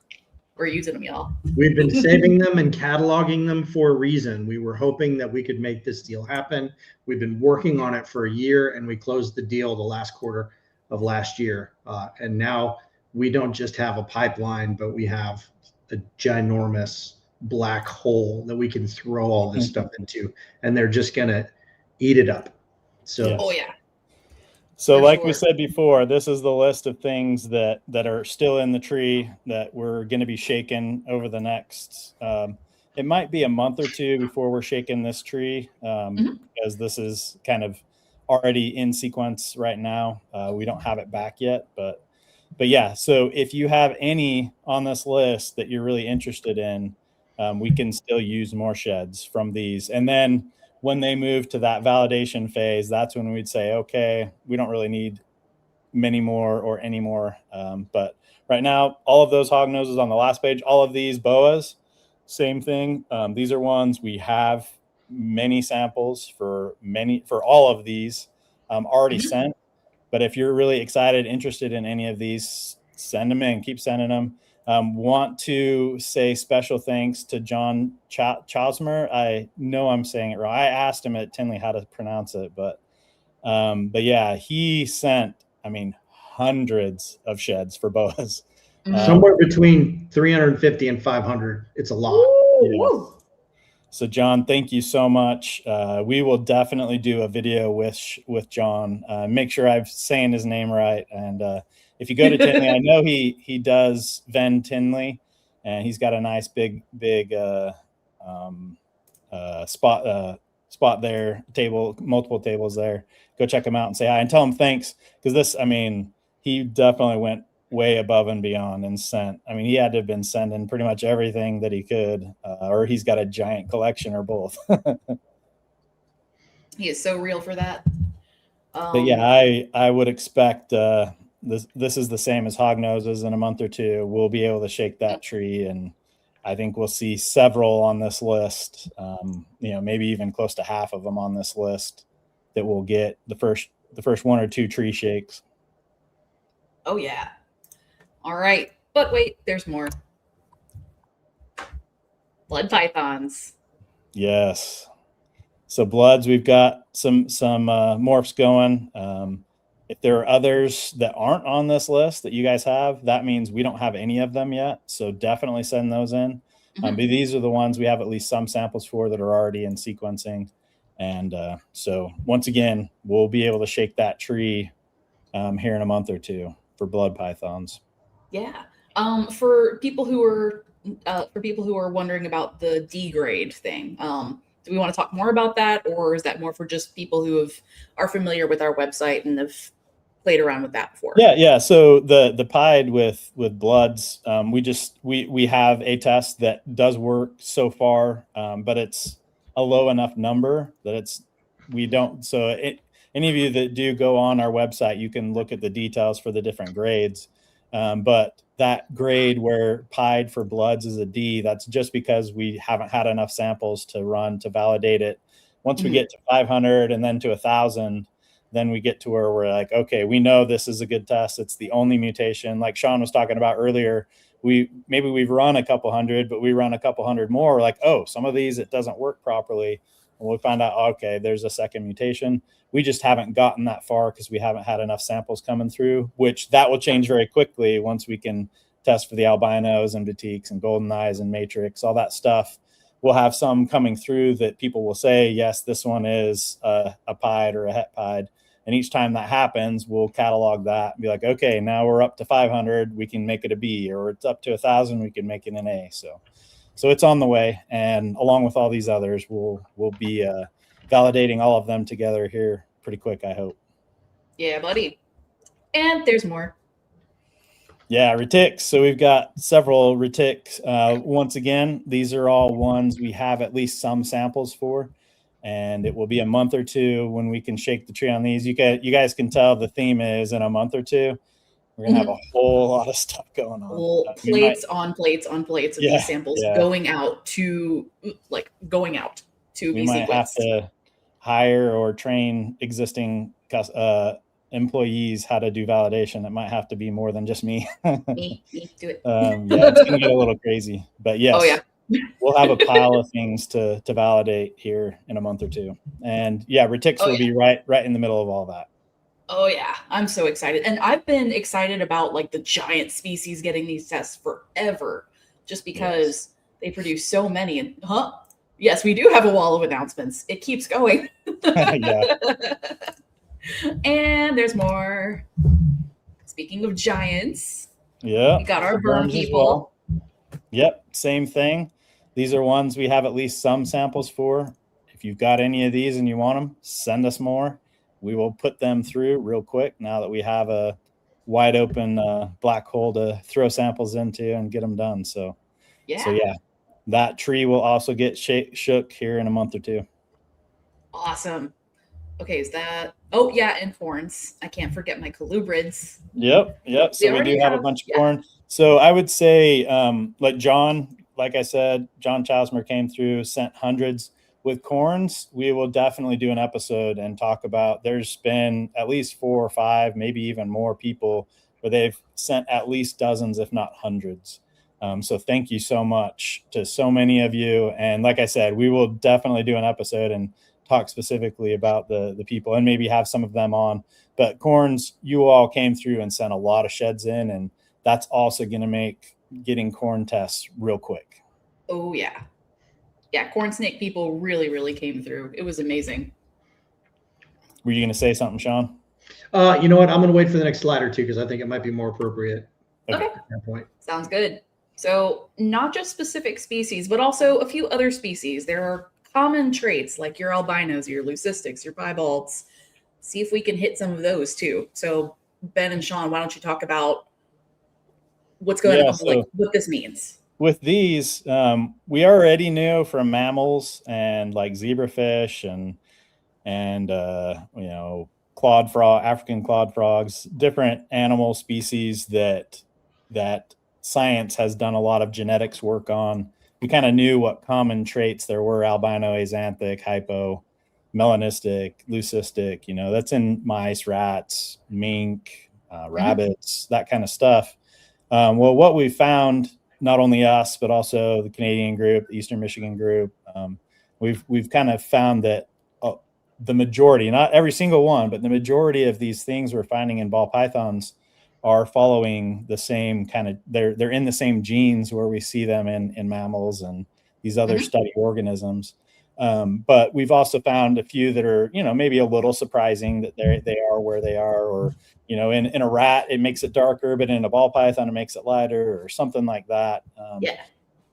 using them, y'all. We've been saving them and cataloging them for a reason. We were hoping that we could make this deal happen. We've been working on it for a year, and we closed the deal the last quarter of last year. And now we don't just have a pipeline, but we have a ginormous black hole that we can throw all this stuff into, and they're just gonna eat it up. So oh yeah. So like we said before, this is the list of things that are still in the tree that we're going to be shaking over the next it might be a month or two before we're shaking this tree, because this is kind of already in sequence right now. We don't have it back yet, but yeah, so if you have any on this list that you're really interested in, we can still use more sheds from these. And then when they move to that validation phase, that's when we'd say, okay, we don't really need many more or any more. But right now, all of those hog noses on the last page, all of these boas, same thing. These are ones we have many samples for all of these already sent. But if you're really excited, interested in any of these, send them in. Keep sending them. Want to say special thanks to John Chosmer. I know I'm saying it wrong. I asked him at Tinley how to pronounce it, but yeah, he sent, hundreds of sheds for boas. Somewhere between 350 and 500. It's a lot. Yeah. So John, thank you so much. We will definitely do a video with John. Make sure I'm saying his name right. And if you go to Tinley, I know he does Ven Tinley, and he's got a nice big spot there, multiple tables there. Go check him out and say hi and tell him thanks, because this, he definitely went way above and beyond and sent. He had to have been sending pretty much everything that he could, or he's got a giant collection or both. He is so real for that. But yeah, I would expect this is the same as hog noses. In a month or two, we'll be able to shake that tree, and I think we'll see several on this list. Maybe even close to half of them on this list that will get the first 1 or 2 tree shakes. Oh yeah. All right, but wait, there's more. Blood pythons. Yes. So bloods, we've got some morphs going. If there are others that aren't on this list that you guys have, that means we don't have any of them yet. So definitely send those in. But these are the ones we have at least some samples for that are already in sequencing. And so once again, we'll be able to shake that tree here in a month or two for blood pythons. Yeah. For people who are wondering about the D grade thing, do we want to talk more about that, or is that more for just people who are familiar with our website and have played around with that before? Yeah. So the pied with bloods, we have a test that does work so far, but it's a low enough number that any of you that do go on our website, you can look at the details for the different grades. But that grade where pied for bloods is a D, that's just because we haven't had enough samples to run to validate it. Once we get to 500 and then to 1,000, then we get to where we're like, okay, we know this is a good test. It's the only mutation. Like Sean was talking about earlier, we've run a couple hundred, but we run a couple hundred more. We're like, oh, some of these, it doesn't work properly. And we find out, okay, there's a second mutation. We just haven't gotten that far because we haven't had enough samples coming through, which that will change very quickly once we can test for the albinos and batiks and golden eyes and matrix, all that stuff. We'll have some coming through that people will say, yes, this one is a pied or a het pied. And each time that happens, we'll catalog that and be like, okay, now we're up to 500, we can make it a B, or it's up to 1,000, we can make it an A. So it's on the way. And along with all these others, we'll be validating all of them together here pretty quick, I hope. Yeah, buddy. And there's more. Yeah, retics. So we've got several retics. Once again, these are all ones we have at least some samples for. and it will be a month or two when we can shake the tree on these. You guys can tell the theme is in a month or two, we're going to have a whole lot of stuff going on. Well, plates on plates on plates of these samples going out to be we might have to hire or train existing employees how to do validation. It might have to be more than just me. me, do it. It's going to get a little crazy, but yes. Oh, yeah. We'll have a pile of things to validate here in a month or two. And Retix will be right in the middle of all that. Oh yeah, I'm so excited. And I've been excited about like the giant species getting these tests forever, just because they produce so many. And yes, we do have a wall of announcements. It keeps going. And there's more. Speaking of giants, we got our burn people. Yep, same thing. These are ones we have at least some samples for. If you've got any of these and you want them, send us more. We will put them through real quick now that we have a wide open black hole to throw samples into and get them done. So that tree will also get shook here in a month or two. Awesome. Okay, is that? Oh yeah, and horns. I can't forget my colubrids. Yep. So we do have a bunch of corn. So I would say, like I said, John Chasmer came through, sent hundreds. With corns, we will definitely do an episode and talk about, there's been at least 4 or 5, maybe even more people where they've sent at least dozens, if not hundreds. So thank you so much to so many of you. And like I said, we will definitely do an episode and talk specifically about the people and maybe have some of them on. But corns, you all came through and sent a lot of sheds in, and that's also going to make getting corn tests real quick. Oh, yeah. Yeah, corn snake people really, really came through. It was amazing. Were you going to say something, Sean? You know what? I'm going to wait for the next slide or two because I think it might be more appropriate. Okay. At that point. Sounds good. So not just specific species, but also a few other species. There are common traits like your albinos, your leucistics, your piebalds. See if we can hit some of those too. So Ben and Sean, why don't you talk about what's going on, like what this means? With these, we already knew from mammals and like zebrafish and African clawed frogs, different animal species that science has done a lot of genetics work on. We kind of knew what common traits there were: albino, axanthic, hypo, melanistic, leucistic. That's in mice, rats, mink, rabbits, that kind of stuff. Well, what we found, not only us, but also the Canadian group, the Eastern Michigan group, we've kind of found that the majority, not every single one, but the majority of these things we're finding in ball pythons are following the same kind of, they're in the same genes where we see them in mammals and these other study organisms. But we've also found a few that are, maybe a little surprising that they are where they are, or, in a rat, it makes it darker, but in a ball python, it makes it lighter or something like that.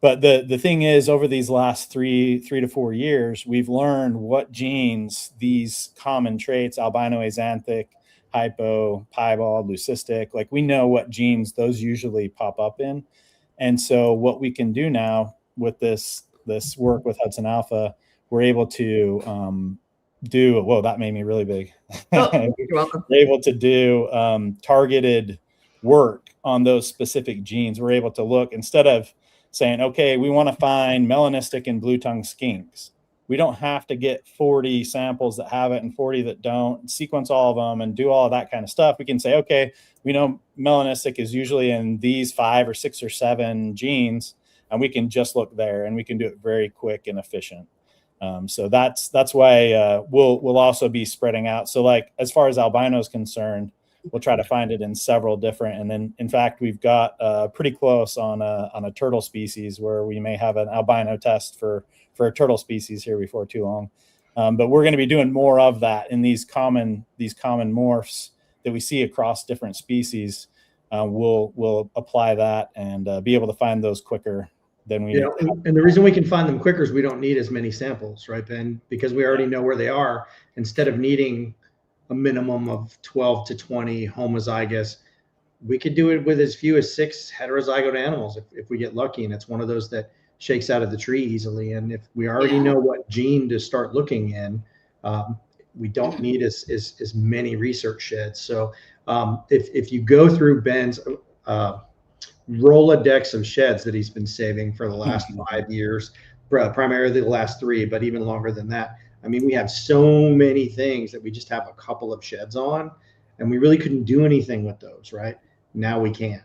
But the thing is, over these last 3 to 4 years, we've learned what genes these common traits, albino, axanthic, hypo, piebald, leucistic, like we know what genes those usually pop up in. And so what we can do now with this work with Hudson Alpha, we're able to that made me really big. Oh, you're welcome. We're able to do targeted work on those specific genes. We're able to look, instead of saying, okay, we want to find melanistic and blue-tongue skinks. We don't have to get 40 samples that have it and 40 that don't, sequence all of them and do all of that kind of stuff. We can say, okay, we know melanistic is usually in these 5 or 6 or 7 genes, and we can just look there, and we can do it very quick and efficient. So that's why we'll also be spreading out. So like, as far as albino is concerned, we'll try to find it in several different, and then in fact, we've got pretty close on a turtle species where we may have an albino test for a turtle species here before too long. But we're going to be doing more of that in these common morphs that we see across different species. We'll apply that and be able to find those quicker than we. And the reason we can find them quicker is we don't need as many samples, right, Ben? Because we already know where they are. Instead of needing a minimum of 12 to 20 homozygous, we could do it with as few as 6 heterozygote animals if we get lucky, and it's one of those that shakes out of the tree easily. And if we already know what gene to start looking in, we don't need as many research sheds. So if you go through Ben's Rolodex of sheds that he's been saving for the last 5 years, primarily the last 3, but even longer than that. I mean, we have so many things that we just have a couple of sheds on, and we really couldn't do anything with those, right? Now we can.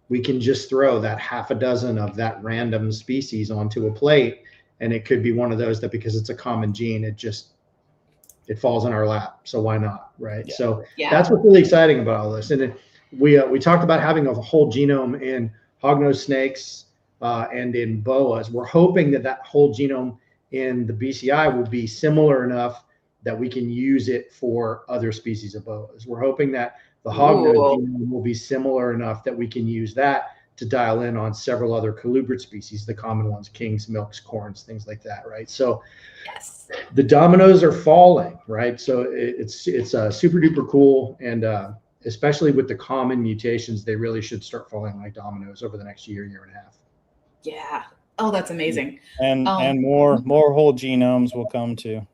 We can just throw that half a dozen of that random species onto a plate, and it could be one of those that, because it's a common gene, it falls in our lap. So why not, right? Yeah. So that's what's really exciting about all this. And then we talked about having a whole genome in hognose snakes and in boas. We're hoping that whole genome in the BCI will be similar enough that we can use it for other species of boas. We're hoping that the hognose genome will be similar enough that we can use that to dial in on several other colubrid species, the common ones, kings, milks, corns, things like that, right? So the dominoes are falling, right? So it's super duper cool. And especially with the common mutations, they really should start falling like dominoes over the next year and a half. Yeah. Oh, that's amazing. And more whole genomes will come too.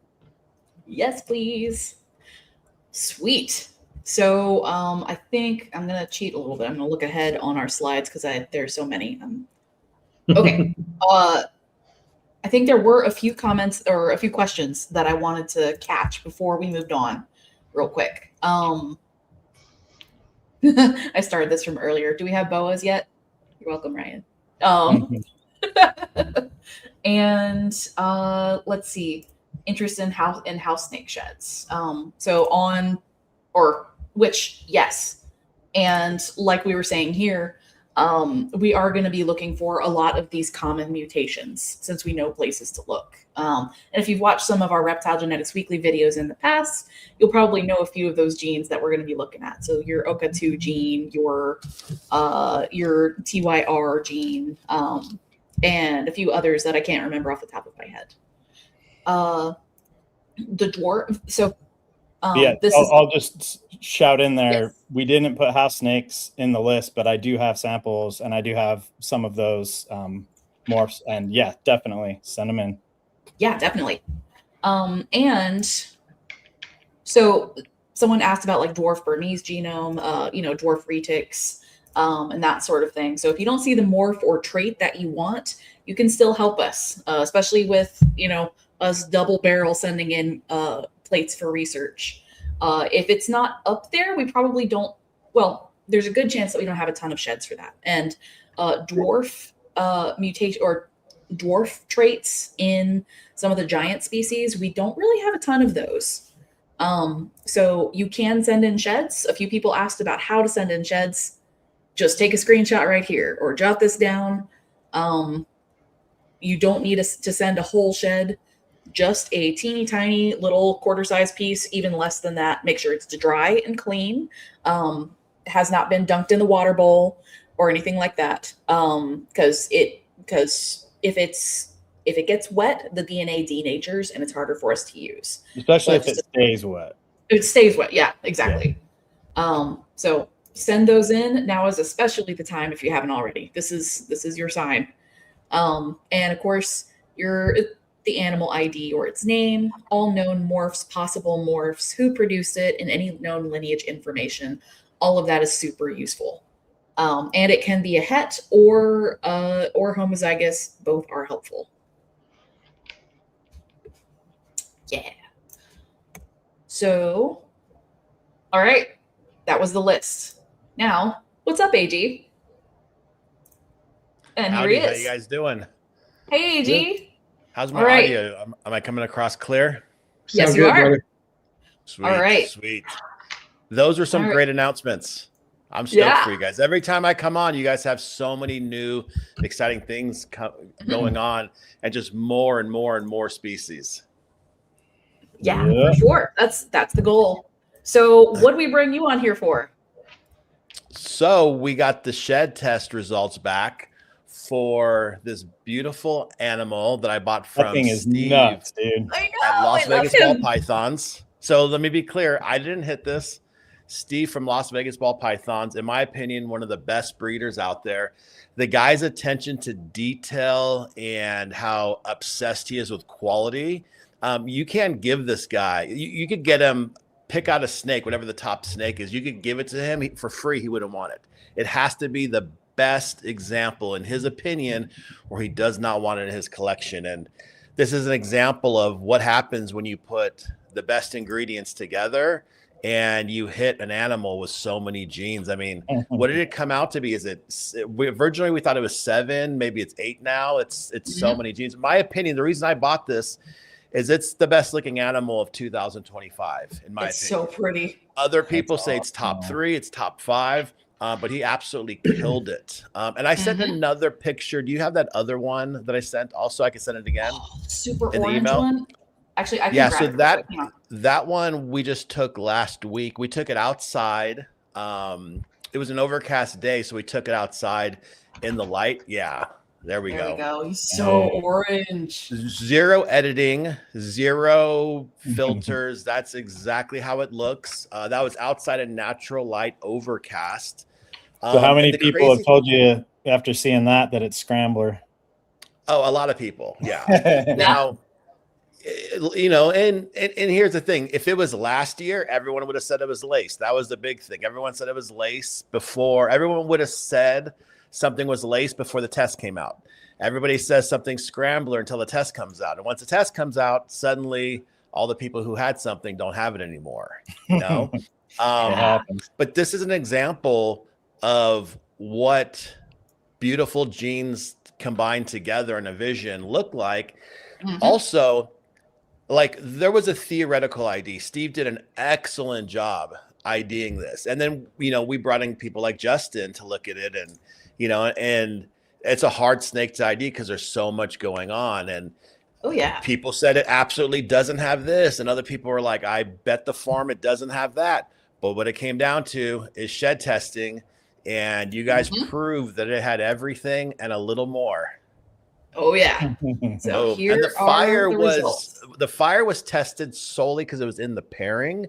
Yes, please. Sweet. So I think I'm going to cheat a little bit. I'm going to look ahead on our slides because there's so many. Okay. I think there were a few comments or a few questions that I wanted to catch before we moved on real quick. I started this from earlier. Do we have boas yet? You're welcome, Ryan. And let's see, interest in house snake sheds. Yes. And like we were saying here, we are going to be looking for a lot of these common mutations since we know places to look. And if you've watched some of our Reptile Genetics Weekly videos in the past, you'll probably know a few of those genes that we're going to be looking at. So your OCA2 gene, your TYR gene, and a few others that I can't remember off the top of my head. The dwarf. So I'll just shout in there. Yes. We didn't put house snakes in the list, but I do have samples and I do have some of those morphs. And yeah, definitely send them in. Yeah, definitely. And so someone asked about like dwarf Burmese genome, dwarf retics, and that sort of thing. So if you don't see the morph or trait that you want, you can still help us, especially with, us double barrel sending in plates for research. If it's not up there, we probably don't, there's a good chance that we don't have a ton of sheds for that. And dwarf mutation or dwarf traits in some of the giant species, we don't really have a ton of those. So you can send in sheds. A few people asked about how to send in sheds. Just take a screenshot right here or jot this down. You don't need to send a whole shed, just a teeny tiny little quarter-size piece, even less than that. Make sure it's dry and clean. Has not been dunked in the water bowl or anything like that. Because if it gets wet, the DNA denatures and it's harder for us to use. Especially if it stays wet. It stays wet. Yeah, exactly. Yeah. So send those in. Now is especially the time if you haven't already. This is your sign. And of course, the animal ID or its name, all known morphs, possible morphs, who produced it, and any known lineage information. All of that is super useful. And it can be a het or homozygous. Both are helpful. Yeah. So, all right. That was the list. Now, what's up, AG? And Howdy, here he is. how you guys doing? Hey, AG. Good. How's my audio? Am I coming across clear? Yes, you are. Brother. Sweet, All right. Sweet. Those are some great announcements. I'm stoked for you guys. Every time I come on, you guys have so many new, exciting things going on, and just more and more and more species. Yeah, for sure. That's the goal. So, what do we bring you on here for? So we got the shed test results back for this beautiful animal that I bought from Steve nuts, dude. I know, at Las I love Vegas Ball him. Pythons. So let me be clear. I didn't hit this. Steve from Las Vegas Ball Pythons, in my opinion, one of the best breeders out there. The guy's attention to detail and how obsessed he is with quality. You can't give this guy, you could get him, pick out a snake, whatever the top snake is, you could give it to him for free. He wouldn't want it. It has to be the best example, in his opinion, or he does not want it in his collection. And this is an example of what happens when you put the best ingredients together and you hit an animal with so many genes. I mean, what did it come out to be? Originally we thought it was 7, maybe it's 8 now. It's so many genes. In my opinion, the reason I bought this is it's the best looking animal of 2025, in my opinion. It's so pretty. Other people say it's top 3, it's top 5, but he absolutely killed it. And I sent another picture. Do you have that other one that I sent? Also, I can send it again. Super in the orange email. one. Actually, I can yeah. grab So it. that one we just took last week. We took it outside. It was an overcast day, so we took it outside in the light. Yeah. There we go. He's so orange. 0 editing, 0 filters. That's exactly how it looks. That was outside in natural light, overcast. So how many people have told you after seeing that it's Scrambler? Oh, a lot of people. Yeah. Now, you know, and here's the thing. If it was last year, everyone would have said it was lace. That was the big thing. Everyone said it was lace before. Everyone would have said something was lace before the test came out. Everybody says something Scrambler until the test comes out. And once the test comes out, suddenly all the people who had something don't have it anymore. You know? But this is an example of what beautiful genes combined together in a vision look like. Also, like, there was a theoretical ID. Steve did an excellent job IDing this. And then, you know, we brought in people like Justin to look at it, and, you know, and it's a hard snake to ID because there's so much going on. And people said it absolutely doesn't have this. And other people were like, I bet the farm it doesn't have that. But what it came down to is shed testing. And you guys proved that it had everything and a little more. Oh yeah. So here and results. The fire was tested solely because it was in the pairing.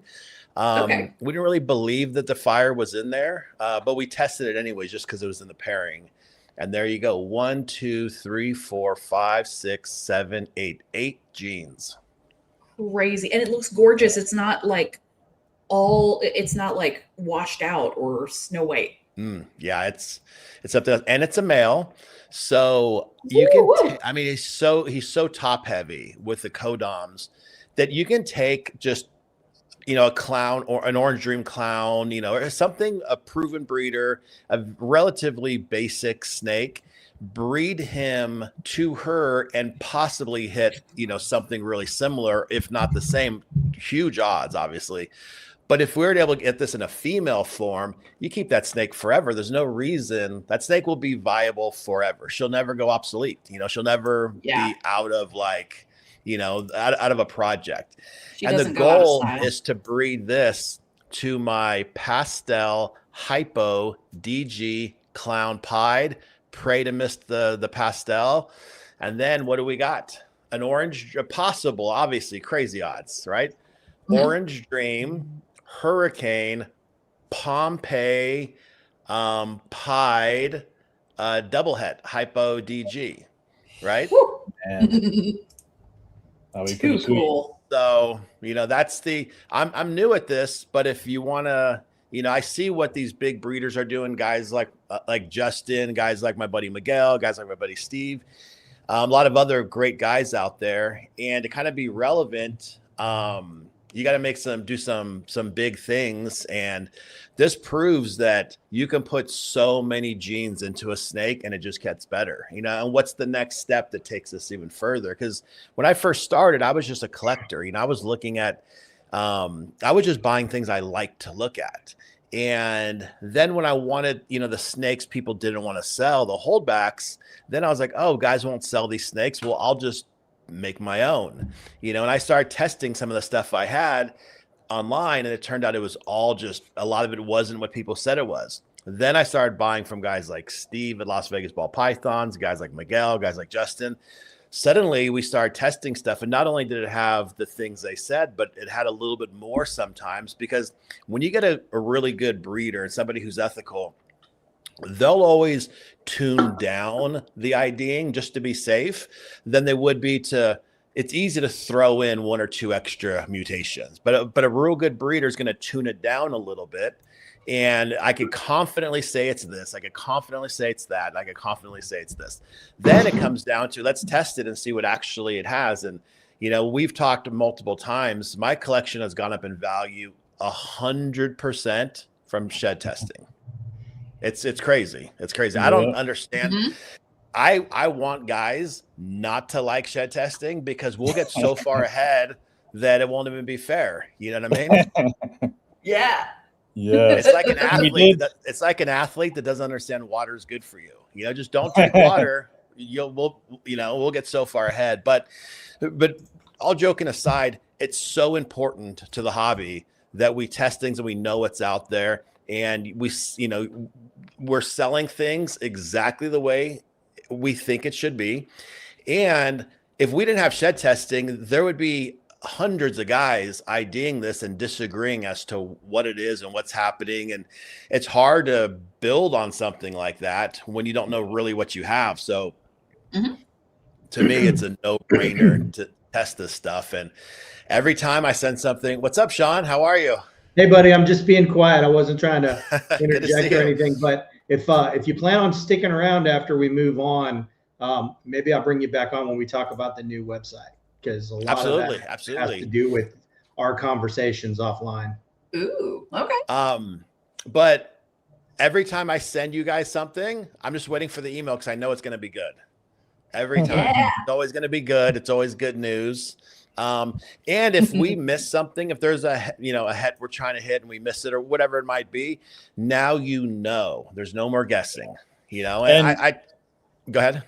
We didn't really believe that the fire was in there, but we tested it anyways just because it was in the pairing. And there you go. 1, 2, 3, 4, 5, 6, 7, 8. 8 genes. Crazy. And it looks gorgeous. It's not like washed out or Snow White. Yeah, it's up there, and it's a male. So you can, I mean, he's so top heavy with the codoms that you can take just, you know, a clown or an Orange Dream clown, you know, or something, a proven breeder, a relatively basic snake, breed him to her and possibly hit, you know, something really similar, if not the same. Huge odds, obviously. But if we were able to get this in a female form, you keep that snake forever. There's no reason that snake will be viable forever. She'll never go obsolete. You know, she'll never be out of, like, you know, out of a project. And the goal is to breed this to my pastel hypo DG clown pied. Pray to miss the pastel. And then what do we got? An orange, possible, obviously crazy odds, right? Orange Dream, Hurricane, Pompeii, pied, doublehead, hypo DG, right? Too cool. So, you know, that's I'm new at this, but if you want to, you know, I see what these big breeders are doing, guys like Justin, guys like my buddy Miguel, guys like my buddy Steve, a lot of other great guys out there. And to kind of be relevant, you got to do some big things. And this proves that you can put so many genes into a snake and it just gets better, you know. And what's the next step that takes us even further? Because when I first started, I was just a collector. You know, I was looking at, I was just buying things I liked to look at. And then when I wanted, you know, the snakes people didn't want to sell, the holdbacks, then I was like, oh, guys won't sell these snakes. Well, I'll just make my own, you know. And I started testing some of the stuff I had online, and it turned out it was all just, a lot of it wasn't what people said it was. Then I started buying from guys like Steve at Las Vegas Ball Pythons, guys like Miguel, guys like Justin. suddenly we started testing stuff, and not only did it have the things they said, but it had a little bit more sometimes, because when you get a really good breeder and somebody who's ethical, they'll always tune down the IDing just to be safe than they would be to. It's easy to throw in 1 or 2 extra mutations, but a real good breeder is going to tune it down a little bit. And I could confidently say it's this. I could confidently say it's that. I could confidently say it's this. Then it comes down to, let's test it and see what actually it has. And, we've talked multiple times. My collection has gone up in value 100% from shed testing. It's crazy. It's crazy. Yeah. I don't understand. Mm-hmm. I want guys not to like shed testing, because we'll get so far ahead that it won't even be fair. You know what I mean? Yeah. Yeah. It's like an athlete. It's like an athlete that doesn't understand water is good for you. Just don't drink water. We'll get so far ahead. But all joking aside, it's so important to the hobby that we test things and we know what's out there, and we're selling things exactly the way we think it should be. And if we didn't have shed testing, there would be hundreds of guys IDing this and disagreeing as to what it is and what's happening. And it's hard to build on something like that when you don't know really what you have. So to me, it's a no-brainer to test this stuff. And every time I send something, what's up, Sean? How are you? Hey, buddy, I'm just being quiet. I wasn't trying to interject or anything, but if you plan on sticking around after we move on, maybe I'll bring you back on when we talk about the new website, because a lot of that has to do with our conversations offline. Ooh, okay. But every time I send you guys something, I'm just waiting for the email, because I know it's going to be good. Every time. Yeah. It's always going to be good. It's always good news. And if we miss something, if there's a head we're trying to hit and we miss it or whatever it might be, now there's no more guessing, and I go ahead.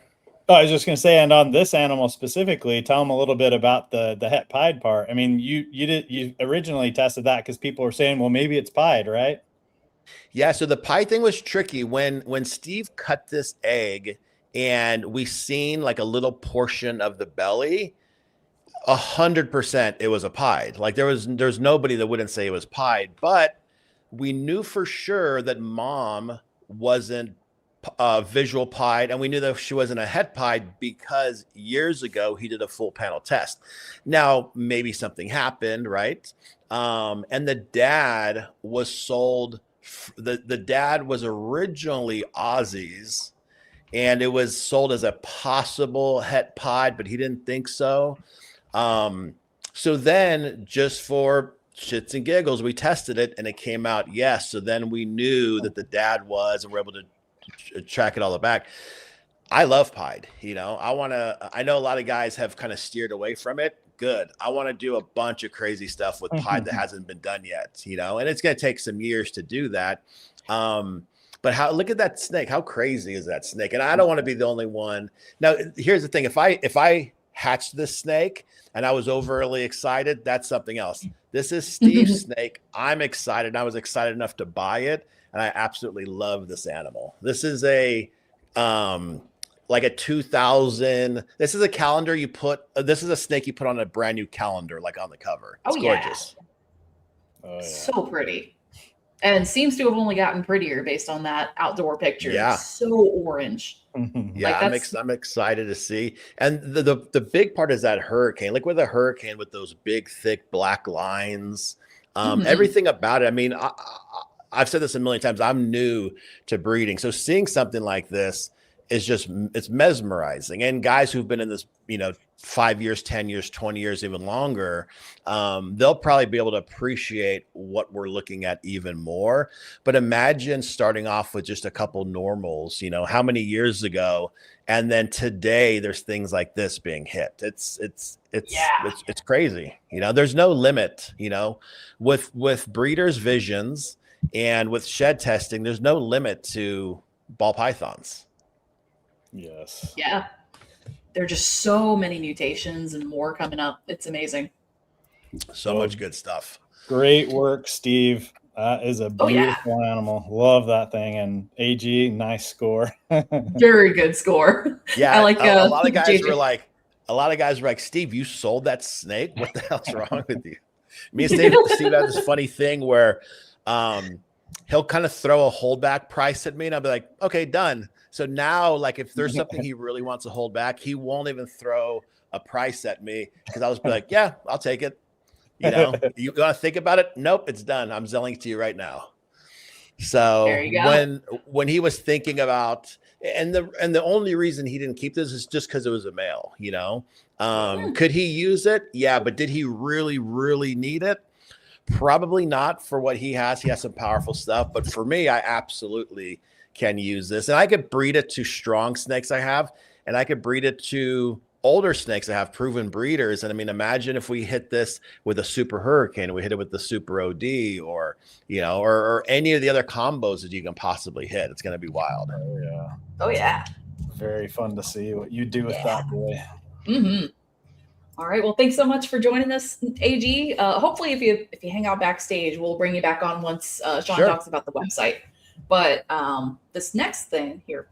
Oh, I was just going to say, and on this animal specifically, tell them a little bit about the het pied part. I mean, you originally tested that because people were saying, well, maybe it's pied, right? Yeah. So the pied thing was tricky when Steve cut this egg and we seen like a little portion of the belly. 100% it was a pied. Like there's nobody that wouldn't say it was pied, but we knew for sure that mom wasn't visual pied, and we knew that she wasn't a het pied because years ago he did a full panel test. Now maybe something happened, right? And the dad was sold. The dad was originally Aussies, and it was sold as a possible het pied, but he didn't think so. So then, just for shits and giggles, we tested it and it came out yes. So then we knew that the dad was, and we're able to track it all back. I love pied. I know a lot of guys have kind of steered away from it. Good. I want to do a bunch of crazy stuff with pied that hasn't been done yet. And it's going to take some years to do that. But look at that snake. How crazy is that snake? And I don't want to be the only one. Now, here's the thing. If I hatched this snake and I was overly excited, that's something else. This is Steve's snake. I'm excited. I was excited enough to buy it, and I absolutely love this animal. This is a like a 2000. This is a calendar you put. This is a snake you put on a brand new calendar, like on the cover. It's gorgeous. Oh, yeah. So pretty, and seems to have only gotten prettier based on that outdoor picture. Yeah, it's so orange. Yeah, I'm excited to see. And the big part is that hurricane. Like with a hurricane with those big, thick black lines, everything about it. I mean, I've said this a million times. I'm new to breeding, so seeing something like this is it's mesmerizing. And guys who've been in this, 5 years, 10 years, 20 years, even longer, they'll probably be able to appreciate what we're looking at even more. But imagine starting off with just a couple normals, how many years ago, and then today there's things like this being hit. It's crazy. There's no limit, with breeders' visions and with shed testing, there's no limit to ball pythons. Yes. Yeah. There are just so many mutations and more coming up. It's amazing. So much good stuff. Great work, Steve. That is a beautiful animal. Love that thing. And AG, nice score. Very good score. Yeah. I like a lot of guys JJ. were like, a lot of guys were like, Steve, you sold that snake? What the hell's wrong with you? Me and Steve have this funny thing where he'll kind of throw a holdback price at me, and I'll be like, okay, done. So now, like, if there's something he really wants to hold back, he won't even throw a price at me, because I'll just be like, yeah, I'll take it. You know, you want to think about it? Nope, it's done. I'm selling it to you right now. So when he was thinking about, and the only reason he didn't keep this is just because it was a male, you know. Could he use it? Yeah, but did he really, really need it? Probably not for what he has. He has some powerful stuff, but for me, I absolutely can use this. And I could breed it to strong snakes I have, and I could breed it to older snakes that have proven breeders. And I mean, imagine if we hit this with a super hurricane, we hit it with the super OD, or, you know, or any of the other combos that you can possibly hit. It's going to be wild. Oh yeah. Oh yeah. Very fun to see what you do with that boy. Mm-hmm. All right. Well, thanks so much for joining us, AG. Hopefully, if you hang out backstage, we'll bring you back on once Sean talks about the website. But this next thing here.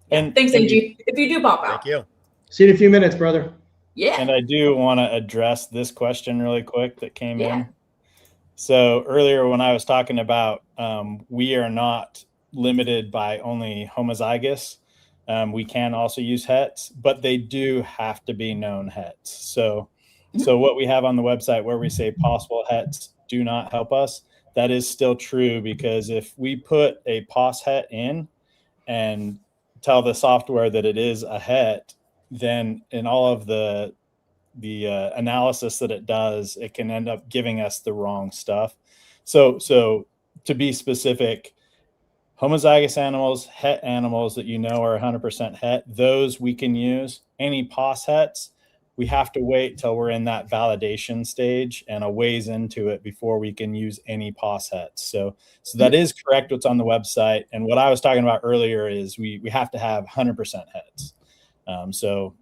And thanks, AG. If you do pop out. Thank you. See you in a few minutes, brother. Yeah. And I do want to address this question really quick that came in. So earlier when I was talking about we are not limited by only homozygous. We can also use hets, but they do have to be known hets. So what we have on the website where we say possible hets do not help us, that is still true, because if we put a pos het in and tell the software that it is a het, then in all of the analysis that it does, it can end up giving us the wrong stuff. So to be specific, homozygous animals, het animals that you know are 100% het, those we can use. Any pos hets, we have to wait till we're in that validation stage and a ways into it before we can use any pos hets. So that is correct what's on the website. And what I was talking about earlier is we have to have 100% hets. So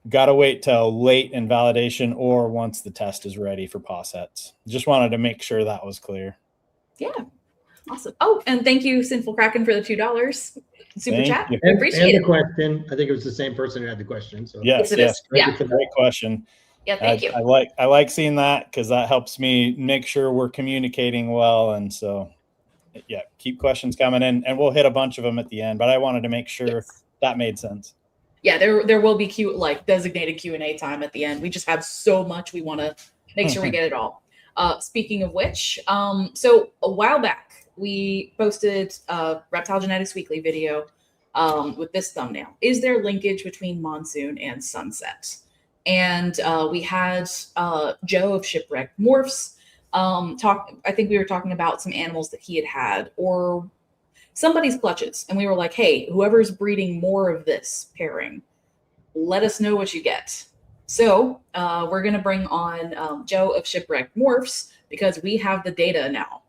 got to wait till late in validation or once the test is ready for pos hets. Just wanted to make sure that was clear. Yeah. Awesome. Oh, and thank you, Sinful Kraken, for the $2 super chat. And Appreciate the it. question. I think it was the same person who had the question. So Yes, it is. Yeah. Great question. Yeah, thank you. I like seeing that, because that helps me make sure we're communicating well. And so, yeah, keep questions coming in, and we'll hit a bunch of them at the end. But I wanted to make sure that made sense. Yeah, there will be designated Q&A time at the end. We just have so much we want to make sure we get it all. Speaking of which, so a while back we posted a Reptile Genetics Weekly video with this thumbnail. Is there linkage between Monsoon and Sunset? And we had Joe of Shipwrecked Morphs talk. I think we were talking about some animals that he had or somebody's clutches. And we were like, hey, whoever's breeding more of this pairing, let us know what you get. So we're going to bring on Joe of Shipwrecked Morphs, because we have the data now.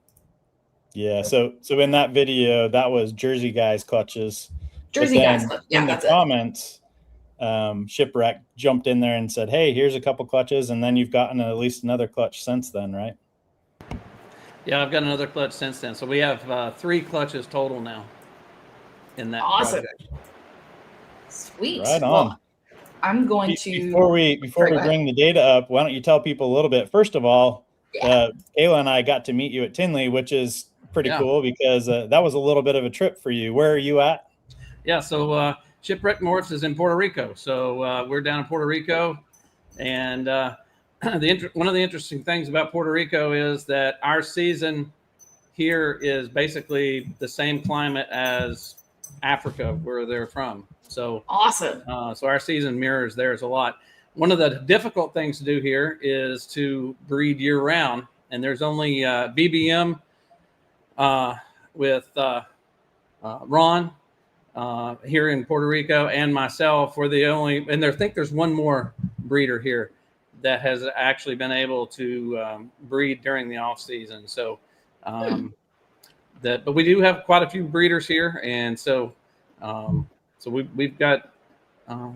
Yeah. So in that video, that was Jersey Guy's clutches. Jersey Guy's clutches. Yeah, in the comments, Shipwreck jumped in there and said, hey, here's a couple clutches. And then you've gotten at least another clutch since then, right? Yeah, I've got another clutch since then. So we have 3 clutches total now in that project. Sweet. Right on. Well, I'm going to before we bring the data up, why don't you tell people a little bit? First of all, Kayla and I got to meet you at Tinley, which is pretty cool, because that was a little bit of a trip for you. Where are you at? Yeah, so Shipwrecked Morphs is in Puerto Rico. So we're down in Puerto Rico, and one of the interesting things about Puerto Rico is that our season here is basically the same climate as Africa, where they're from. So awesome. So our season mirrors theirs a lot. One of the difficult things to do here is to breed year round, and there's only BBM with Ron here in Puerto Rico, and myself. We're the only, and I think there's one more breeder here that has actually been able to breed during the off season. So but we do have quite a few breeders here, and so we've got a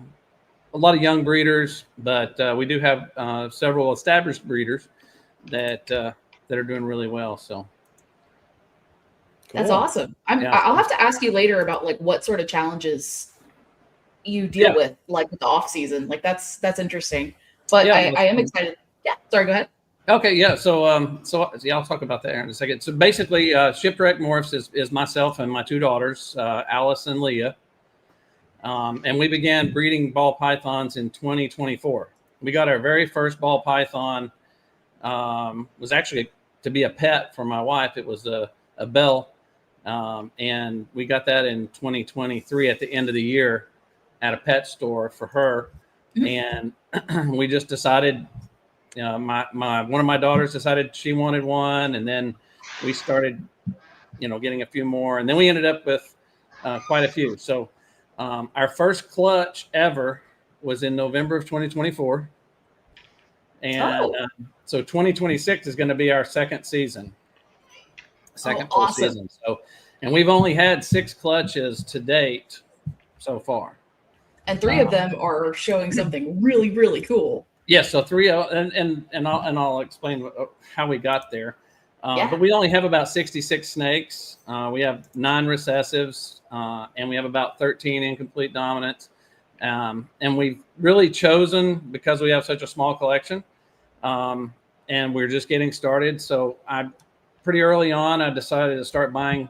lot of young breeders, but we do have several established breeders that are doing really well. So that's awesome. I'll have to ask you later about like what sort of challenges you deal Yeah. with, like with the off season. Like that's interesting. But Yeah, I am excited. Yeah, sorry, go ahead. Okay, yeah. So yeah, I'll talk about that here in a second. So basically, Shipwreck Morphs is myself and my two daughters, Alice and Leah, and we began breeding ball pythons in 2024. We got our very first ball python. Was actually to be a pet for my wife. It was a bell, and we got that in 2023 at the end of the year at a pet store for her, and we just decided. My one of my daughters decided she wanted one, and then we started, getting a few more, and then we ended up with quite a few. So our first clutch ever was in November of 2024, and so 2026 is going to be our second season, full awesome. season. So, and we've only had 6 clutches to date so far, and 3 of them are showing something really, really cool. Yes, so 3, and I'll explain how we got there. But we only have about 66 snakes. We have 9 recessives, and we have about 13 incomplete dominants. And we've really chosen, because we have such a small collection, and we're just getting started. So pretty early on, I decided to start buying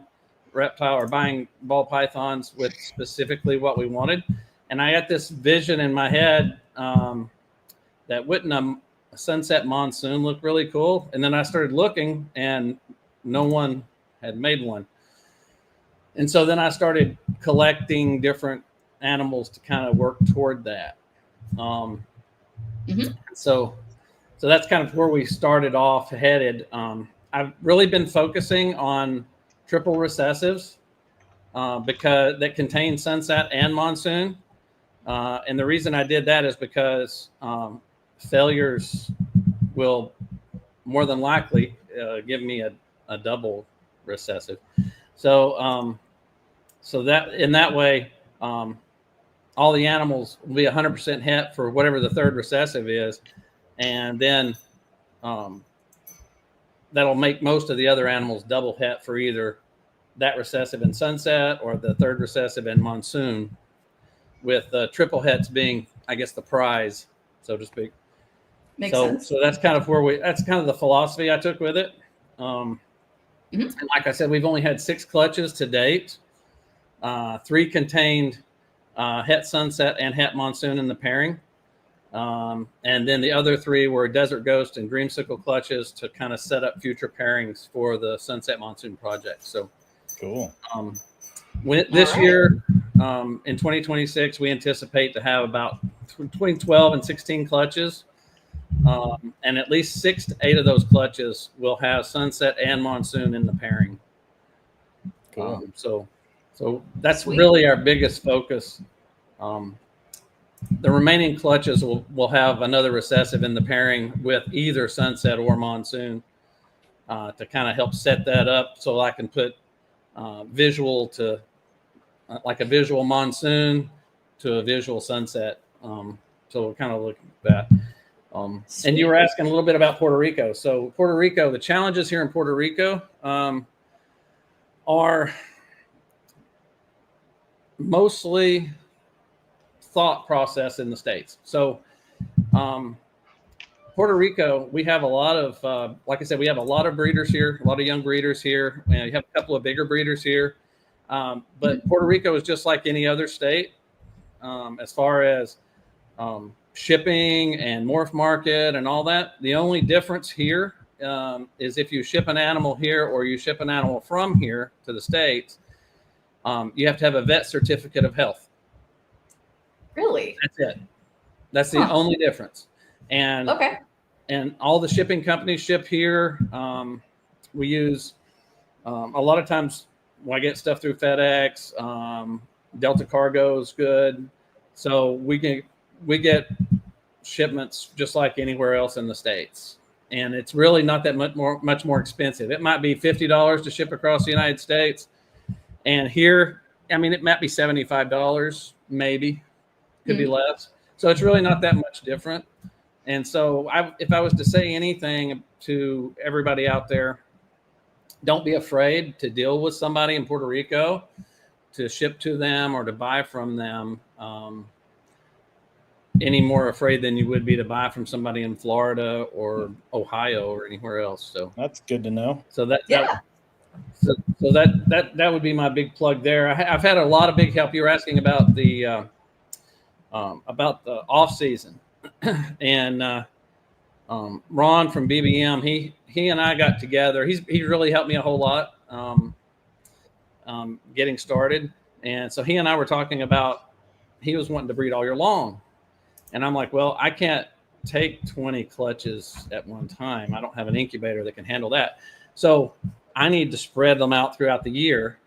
reptile or buying ball pythons with specifically what we wanted. And I had this vision in my head. That wouldn't a sunset monsoon look really cool? And then I started looking, and no one had made one. And so then I started collecting different animals to kind of work toward that. So that's kind of where we started off headed. I've really been focusing on triple recessives because that contain sunset and monsoon. And the reason I did that is because failures will more than likely give me a double recessive. So so that in that way, all the animals will be 100% het for whatever the third recessive is, and then that'll make most of the other animals double het for either that recessive in sunset or the third recessive in monsoon, with triple hets being, I guess, the prize, so to speak. Makes sense. So that's kind of that's kind of the philosophy I took with it. And like I said, we've only had 6 clutches to date. 3 contained het sunset and het monsoon in the pairing. And then the other 3 were desert ghost and dreamsicle clutches to kind of set up future pairings for the sunset monsoon project. So cool. This year, in 2026, we anticipate to have about between 12 and 16 clutches. And at least 6 to 8 of those clutches will have sunset and monsoon in the pairing. Cool. So that's really our biggest focus. The remaining clutches will have another recessive in the pairing with either sunset or monsoon to kind of help set that up, so I can put visual to like a visual monsoon to a visual sunset. So we'll kind of look at that. And you were asking a little bit about Puerto Rico. So Puerto Rico, the challenges here in Puerto Rico are mostly thought process in the States. So Puerto Rico, we have a lot of, like I said, we have a lot of breeders here, a lot of young breeders here. You have a couple of bigger breeders here. But Puerto Rico is just like any other state as far as shipping and morph market and all that. The only difference here is if you ship an animal here or you ship an animal from here to the States, you have to have a vet certificate of health. Really? That's it. That's the only difference. And and all the shipping companies ship here. We use a lot of times when I get stuff through FedEx, Delta Cargo is good. So we get shipments just like anywhere else in the States. And it's really not that much more expensive. It might be $50 to ship across the United States. And here, I mean, it might be $75, maybe. Could be less. So it's really not that much different. And so if I was to say anything to everybody out there, don't be afraid to deal with somebody in Puerto Rico. to ship to them or to buy from them any more afraid than you would be to buy from somebody in Florida or Ohio or anywhere else. So that's good to know. So that would be my big plug there. I've had a lot of big help. You were asking about the off season, and Ron from BBM. He and I got together. He's really helped me a whole lot getting started. And so he and I were talking about, he was wanting to breed all year long, and I'm like, well, I can't take 20 clutches at one time. I don't have an incubator that can handle that. So I need to spread them out throughout the year.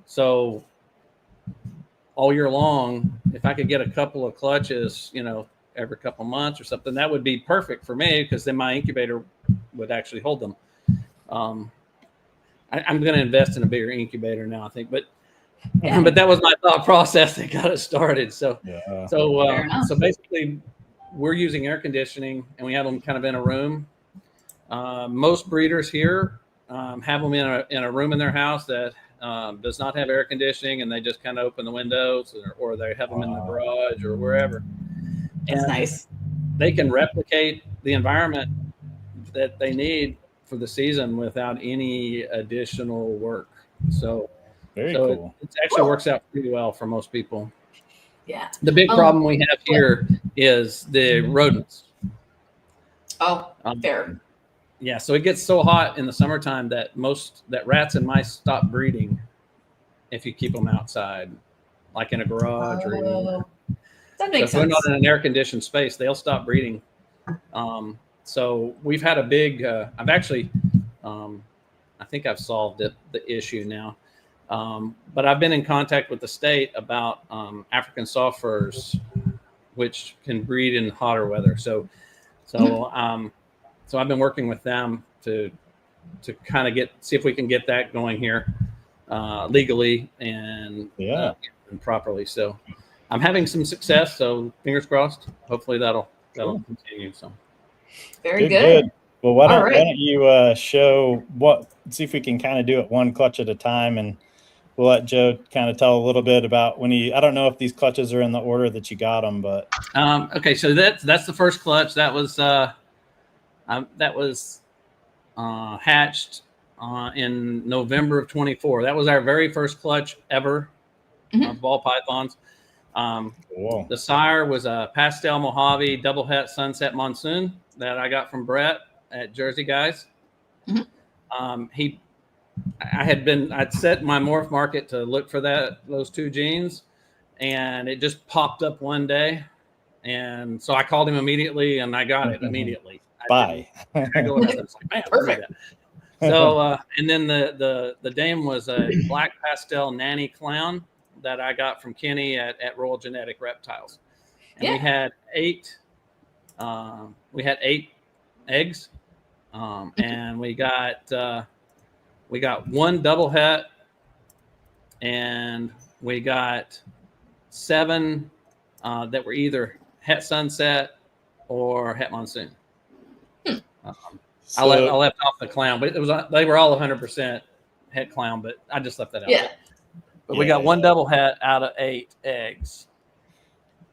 So all year long, if I could get a couple of clutches, every couple of months or something, that would be perfect for me, because then my incubator would actually hold them. I'm going to invest in a bigger incubator now, I think, but that was my thought process that got us started. So basically we're using air conditioning, and we have them kind of in a room. Most breeders here have them in a room in their house that does not have air conditioning, and they just kind of open the windows, or they have them in the garage or wherever. That's nice. They can replicate the environment that they need for the season without any additional work. So very cool. It actually works out pretty well for most people. Yeah. The big problem we have here is the rodents. Oh, fair. Yeah, so it gets so hot in the summertime that rats and mice stop breeding if you keep them outside, like in a garage or anywhere. That makes sense. If they're not in an air-conditioned space, they'll stop breeding. So we've had a big. I've actually, I think I've solved the issue now. But I've been in contact with the state about African soft furs, which can breed in hotter weather. So I've been working with them to kind of see if we can get that going here legally and properly. So I'm having some success. So fingers crossed. Hopefully that'll continue. So very good. Well, why don't you show see if we can kind of do it one clutch at a time, and we'll let Joe kind of tell a little bit about I don't know if these clutches are in the order that you got them, but okay. So that's the first clutch. That was hatched in November of 24. That was our very first clutch ever of ball pythons. The sire was a pastel Mojave double het sunset monsoon that I got from Brett at Jersey Guys. I'd set my morph market to look for those two genes, and it just popped up one day, and so I called him immediately, and I got it immediately. Bye. I go ahead, it's like, man, perfect. So and then the dame was a black pastel nanny clown that I got from Kenny at Royal Genetic Reptiles, and we had eight eggs, and we got one double het, and we got 7 that were either het sunset or het monsoon. I left off the clown, but they were all 100% het clown, but I just left that out. Yeah. But we got one double het out of 8 eggs.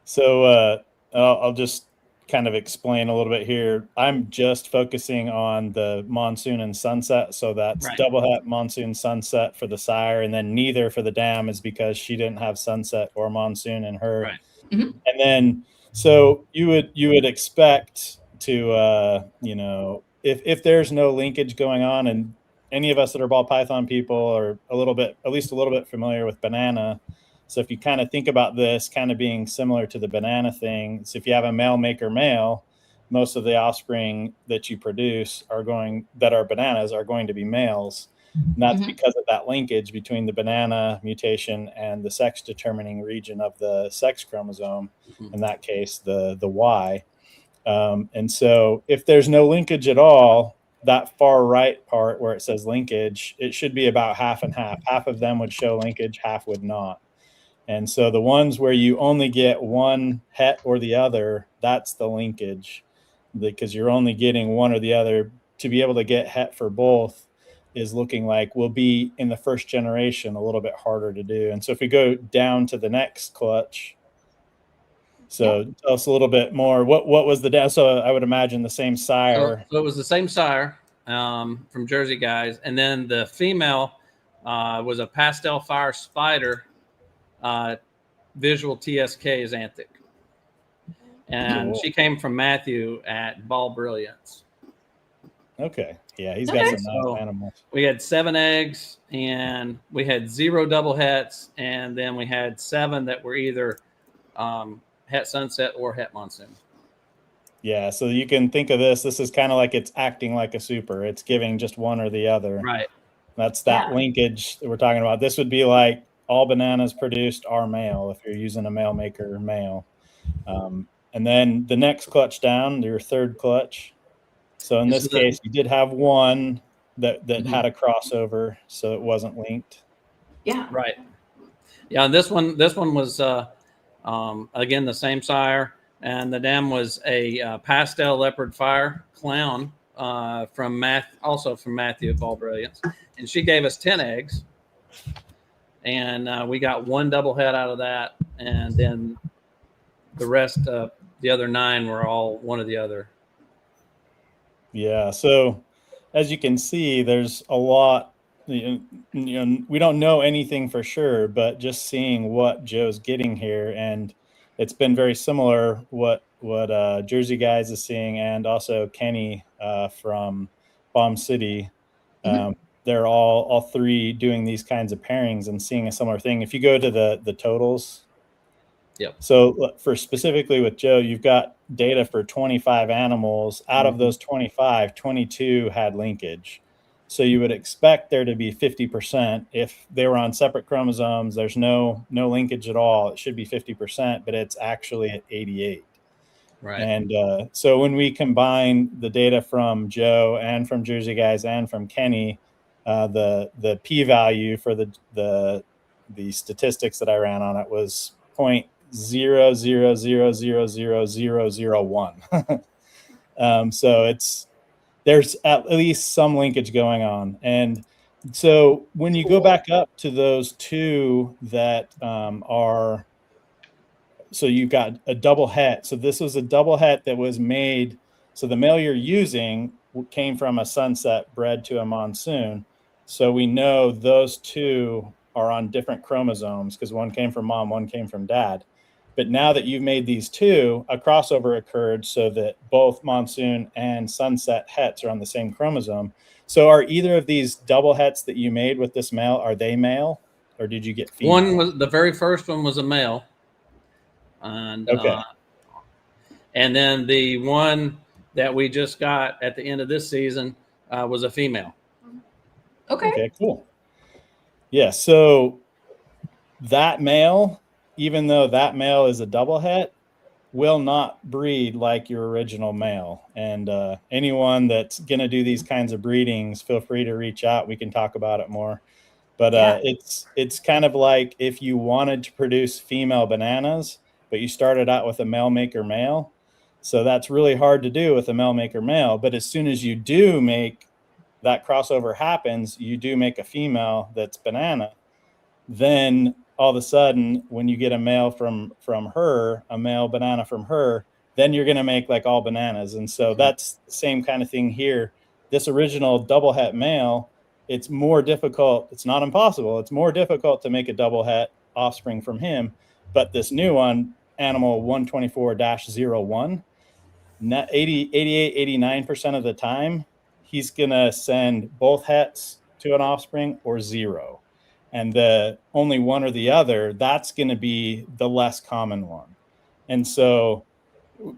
So I'll just kind of explain a little bit here. I'm just focusing on the Monsoon and Sunset. So that's double het, Monsoon, Sunset for the sire, and then neither for the dam is because she didn't have Sunset or Monsoon in her. Right. Mm-hmm. And then so you would expect to if there's no linkage going on, and any of us that are ball python people are at least a little bit familiar with banana. So if you kind of think about this kind of being similar to the banana thing, so if you have a male maker male, most of the offspring that you produce that are bananas are going to be males. And that's because of that linkage between the banana mutation and the sex determining region of the sex chromosome, in that case, the Y. And so if there's no linkage at all, that far right part where it says linkage, it should be about half and half. Half of them would show linkage, half would not. And so the ones where you only get one het or the other, that's the linkage, because you're only getting one or the other. To be able to get het for both, is looking like will be in the first generation a little bit harder to do. And so if we go down to the next clutch, so tell us a little bit more. What was the so I would imagine the same sire. So it was the same sire from Jersey Guys, and then the female was a pastel fire spider, visual TSK is Xanthic, and she came from Matthew at Ball Brilliance. Okay, yeah, he's got some nice animals. We had 7 eggs, and we had 0 double hets, and then we had 7 that were either het Sunset or het Monsoon. Yeah, so you can think of this is kind of like it's acting like a super. It's giving just one or the other. Right. That's that linkage that we're talking about. This would be like all bananas produced are male if you're using a male maker male. And then the next clutch down, your third clutch. So in this case, you did have one that had a crossover, so it wasn't linked. Yeah. Right. Yeah, and this one was again the same sire, and the dam was a pastel leopard fire clown from Matthew at Ball Brilliance, and she gave us 10 eggs, and we got 1 double head out of that, and then the rest, the other 9 were all one or the other. Yeah, so as you can see, there's a lot. We don't know anything for sure, but just seeing what Joe's getting here, and it's been very similar what Jersey Guys is seeing, and also Kenny from Bomb City. They're all 3 doing these kinds of pairings and seeing a similar thing. If you go to the totals. Yep. So for specifically with Joe, you've got data for 25 animals. Out of those 25, 22 had linkage. So you would expect there to be 50%. If they were on separate chromosomes, there's no linkage at all. It should be 50%, but it's actually at 88. Right. And so when we combine the data from Joe and from Jersey Guys and from Kenny, the p-value for the statistics that I ran on it was 0.00000001. So there's at least some linkage going on. And so when you go back up to those 2 that are, so you've got a double het. So this was a double het that was made. So the male you're using came from a Sunset bred to a Monsoon. So we know those 2 are on different chromosomes because one came from mom, one came from dad. But now that you've made these 2, a crossover occurred so that both Monsoon and Sunset hets are on the same chromosome. So are either of these double hets that you made with this male, are they male, or did you get female? One was the very first one was a male, and and then the one that we just got at the end of this season was a female. Okay, cool. Yeah, so that male, even though that male is a double het, will not breed like your original male. And anyone that's going to do these kinds of breedings, feel free to reach out. We can talk about it more. But it's kind of like if you wanted to produce female bananas, but you started out with a male maker male. So that's really hard to do with a male maker male. But as soon as you do make that crossover happens, you do make a female that's banana, then all of a sudden, when you get a male from her, a male banana from her, then you're going to make like all bananas. And so that's the same kind of thing here. This original double het male, it's more difficult. It's not impossible. It's more difficult to make a double het offspring from him. But this new one, animal 124-01, 88, 89% of the time, he's going to send both hets to an offspring or 0. And the only one or the other, that's going to be the less common one. And so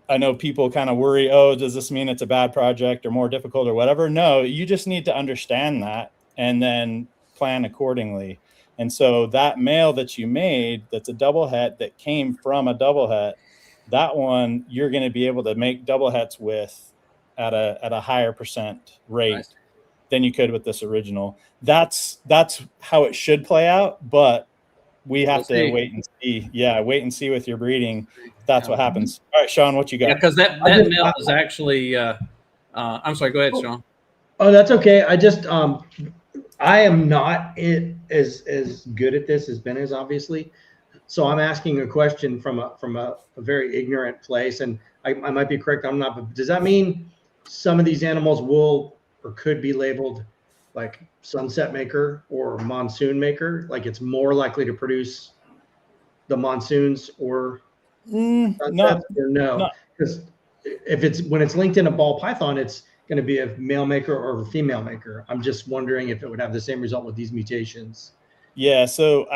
I know people kind of worry, oh, does this mean it's a bad project or more difficult or whatever? No, you just need to understand that and then plan accordingly. And so that male that you made, that's a double het that came from a double het, that one you're going to be able to make double hets with at a higher percent rate than you could with this original. That's how it should play out, but we have to wait and see. Yeah, wait and see with your breeding. That's what happens. All right, Sean, what you got? Yeah, because that male is actually I'm sorry, go ahead, Sean. Oh, that's okay. I just I am not as good at this as Ben is, obviously. So I'm asking a question from a very ignorant place, and I might be correct. I'm not. But does that mean some of these animals will or could be labeled like sunset maker or monsoon maker? Like it's more likely to produce the monsoons or sunsets, or no? Because if it's when it's linked in a ball python, it's going to be a male maker or a female maker. I'm just wondering if it would have the same result with these mutations. Yeah, so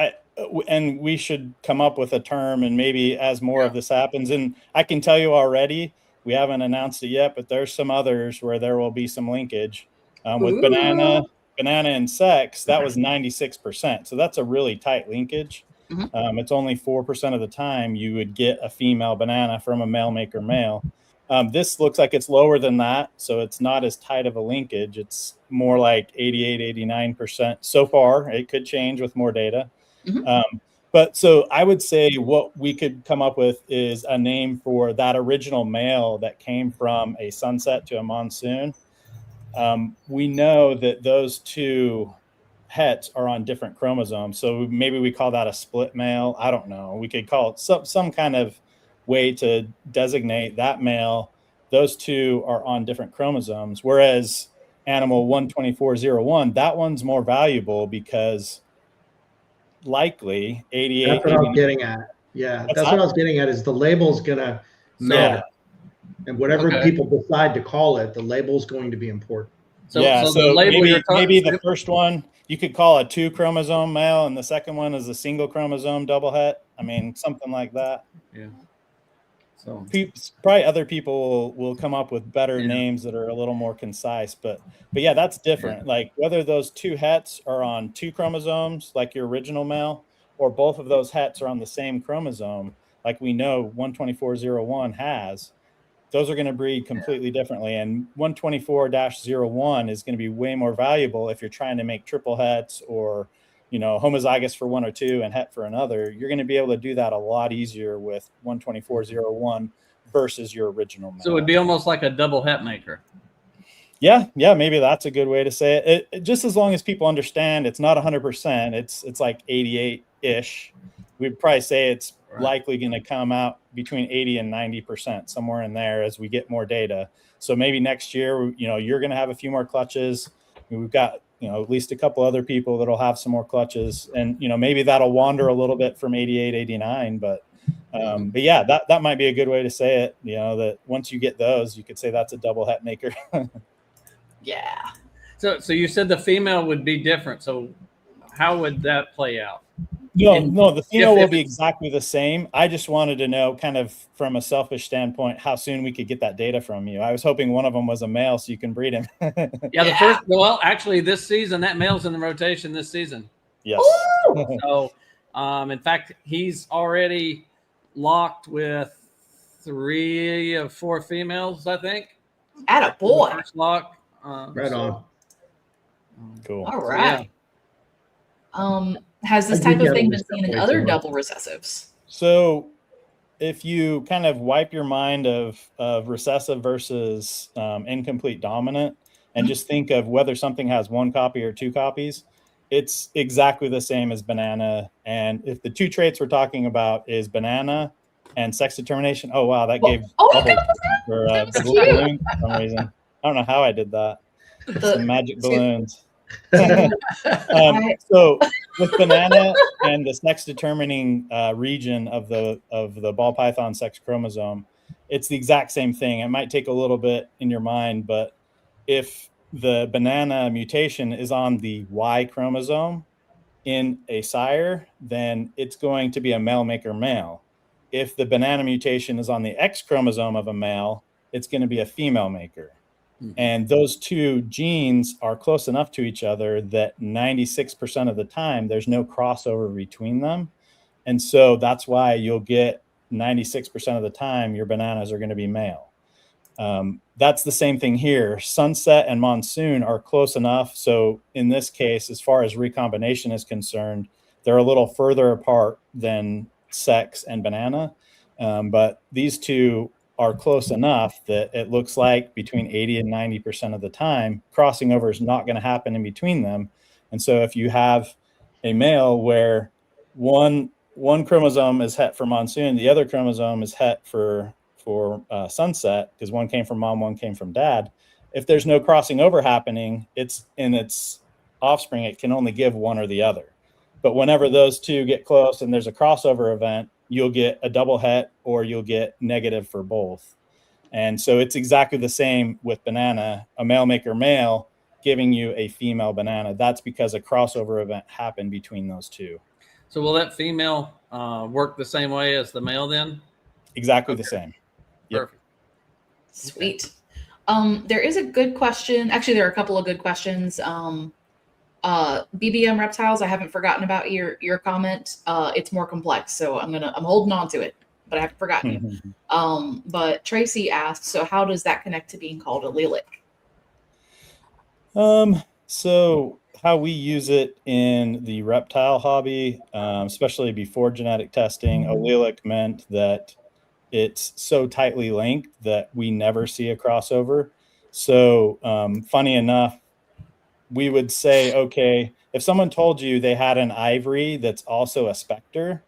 and we should come up with a term, and maybe as more of this happens, and I can tell you already, we haven't announced it yet, but there's some others where there will be some linkage. With banana and sex, that was 96%. So that's a really tight linkage. It's only 4% of the time you would get a female banana from a male maker male. This looks like it's lower than that, so it's not as tight of a linkage. It's more like 88, 89% so far. It could change with more data. But so I would say what we could come up with is a name for that original male that came from a sunset to a monsoon. We know that those two hets are on different chromosomes. So maybe we call that a split male. I don't know. We could call it some kind of way to designate that male. Those two are on different chromosomes, whereas animal 12401, that one's more valuable because likely 88. That's what I was getting at. Yeah, that's what I was getting at is the label's gonna matter. And whatever people decide to call it, the label's going to be important. So the label maybe the first one you could call a 2 chromosome male, and the second one is a single chromosome double het. I mean, something like that. Yeah. So probably other people will come up with better names that are a little more concise, but yeah, that's different. Like whether those 2 hets are on 2 chromosomes, like your original male, or both of those hets are on the same chromosome, like we know 12401 has. Those are going to breed completely differently. And 124-01 is going to be way more valuable if you're trying to make triple hets or, homozygous for one or two and het for another. You're going to be able to do that a lot easier with 124-01 versus your original male. So it would be almost like a double het maker. Yeah, maybe that's a good way to say it. Just as long as people understand it's not 100%, it's like 88-ish. We'd probably say it's likely going to come out between 80 and 90%, somewhere in there as we get more data. So maybe next year, you're going to have a few more clutches. We've got, at least a couple other people that'll have some more clutches, and, maybe that'll wander a little bit from 88, 89, but yeah, that might be a good way to say it. That once you get those, you could say that's a double het maker. Yeah. So you said the female would be different. So how would that play out? No, the female will be exactly the same. I just wanted to know, kind of from a selfish standpoint, how soon we could get that data from you. I was hoping one of them was a male so you can breed him. Actually, this season, that male's in the rotation this season. Yes. So, in fact, he's already locked with 3 of 4 females, I think. Attaboy. First lock. Right on. Cool. All right. Has this type of thing been seen in other double recessives? So if you kind of wipe your mind of recessive versus incomplete dominant and just think of whether something has 1 copy or 2 copies, it's exactly the same as banana. And if the 2 traits we're talking about is banana and sex determination, oh, wow, that gave bubbles for balloons for some reason. I don't know how I did that. Some magic balloons. So with banana and the sex determining region of the ball python sex chromosome, it's the exact same thing. It might take a little bit in your mind, but if the banana mutation is on the Y chromosome in a sire, then it's going to be a male maker male. If the banana mutation is on the X chromosome of a male, it's going to be a female maker. And those 2 genes are close enough to each other that 96% of the time there's no crossover between them. And so that's why you'll get 96% of the time your bananas are going to be male. That's the same thing here. Sunset and monsoon are close enough. So in this case, as far as recombination is concerned, they're a little further apart than sex and banana. But these 2 are close enough that it looks like between 80 and 90% of the time, crossing over is not going to happen in between them. And so if you have a male where one chromosome is het for Monsoon, the other chromosome is het for Sunset, because one came from mom, one came from dad. If there's no crossing over happening, it's in its offspring, it can only give one or the other. But whenever those two get close and there's a crossover event, you'll get a double het or you'll get negative for both. And so it's exactly the same with banana, a male maker male giving you a female banana. That's because a crossover event happened between those two. So will that female work the same way as the male then? Exactly the same. Yep. Perfect. Sweet. There is a good question. Actually, there are a couple of good questions. BBM reptiles, I haven't forgotten about your comment. It's more complex, so I'm holding on to it, but I haven't forgotten you. But Tracy asked, so how does that connect to being called allelic? So how we use it in the reptile hobby, especially before genetic testing, allelic meant that it's so tightly linked that we never see a crossover. So funny enough, we would say, okay, if someone told you they had an ivory that's also a specter,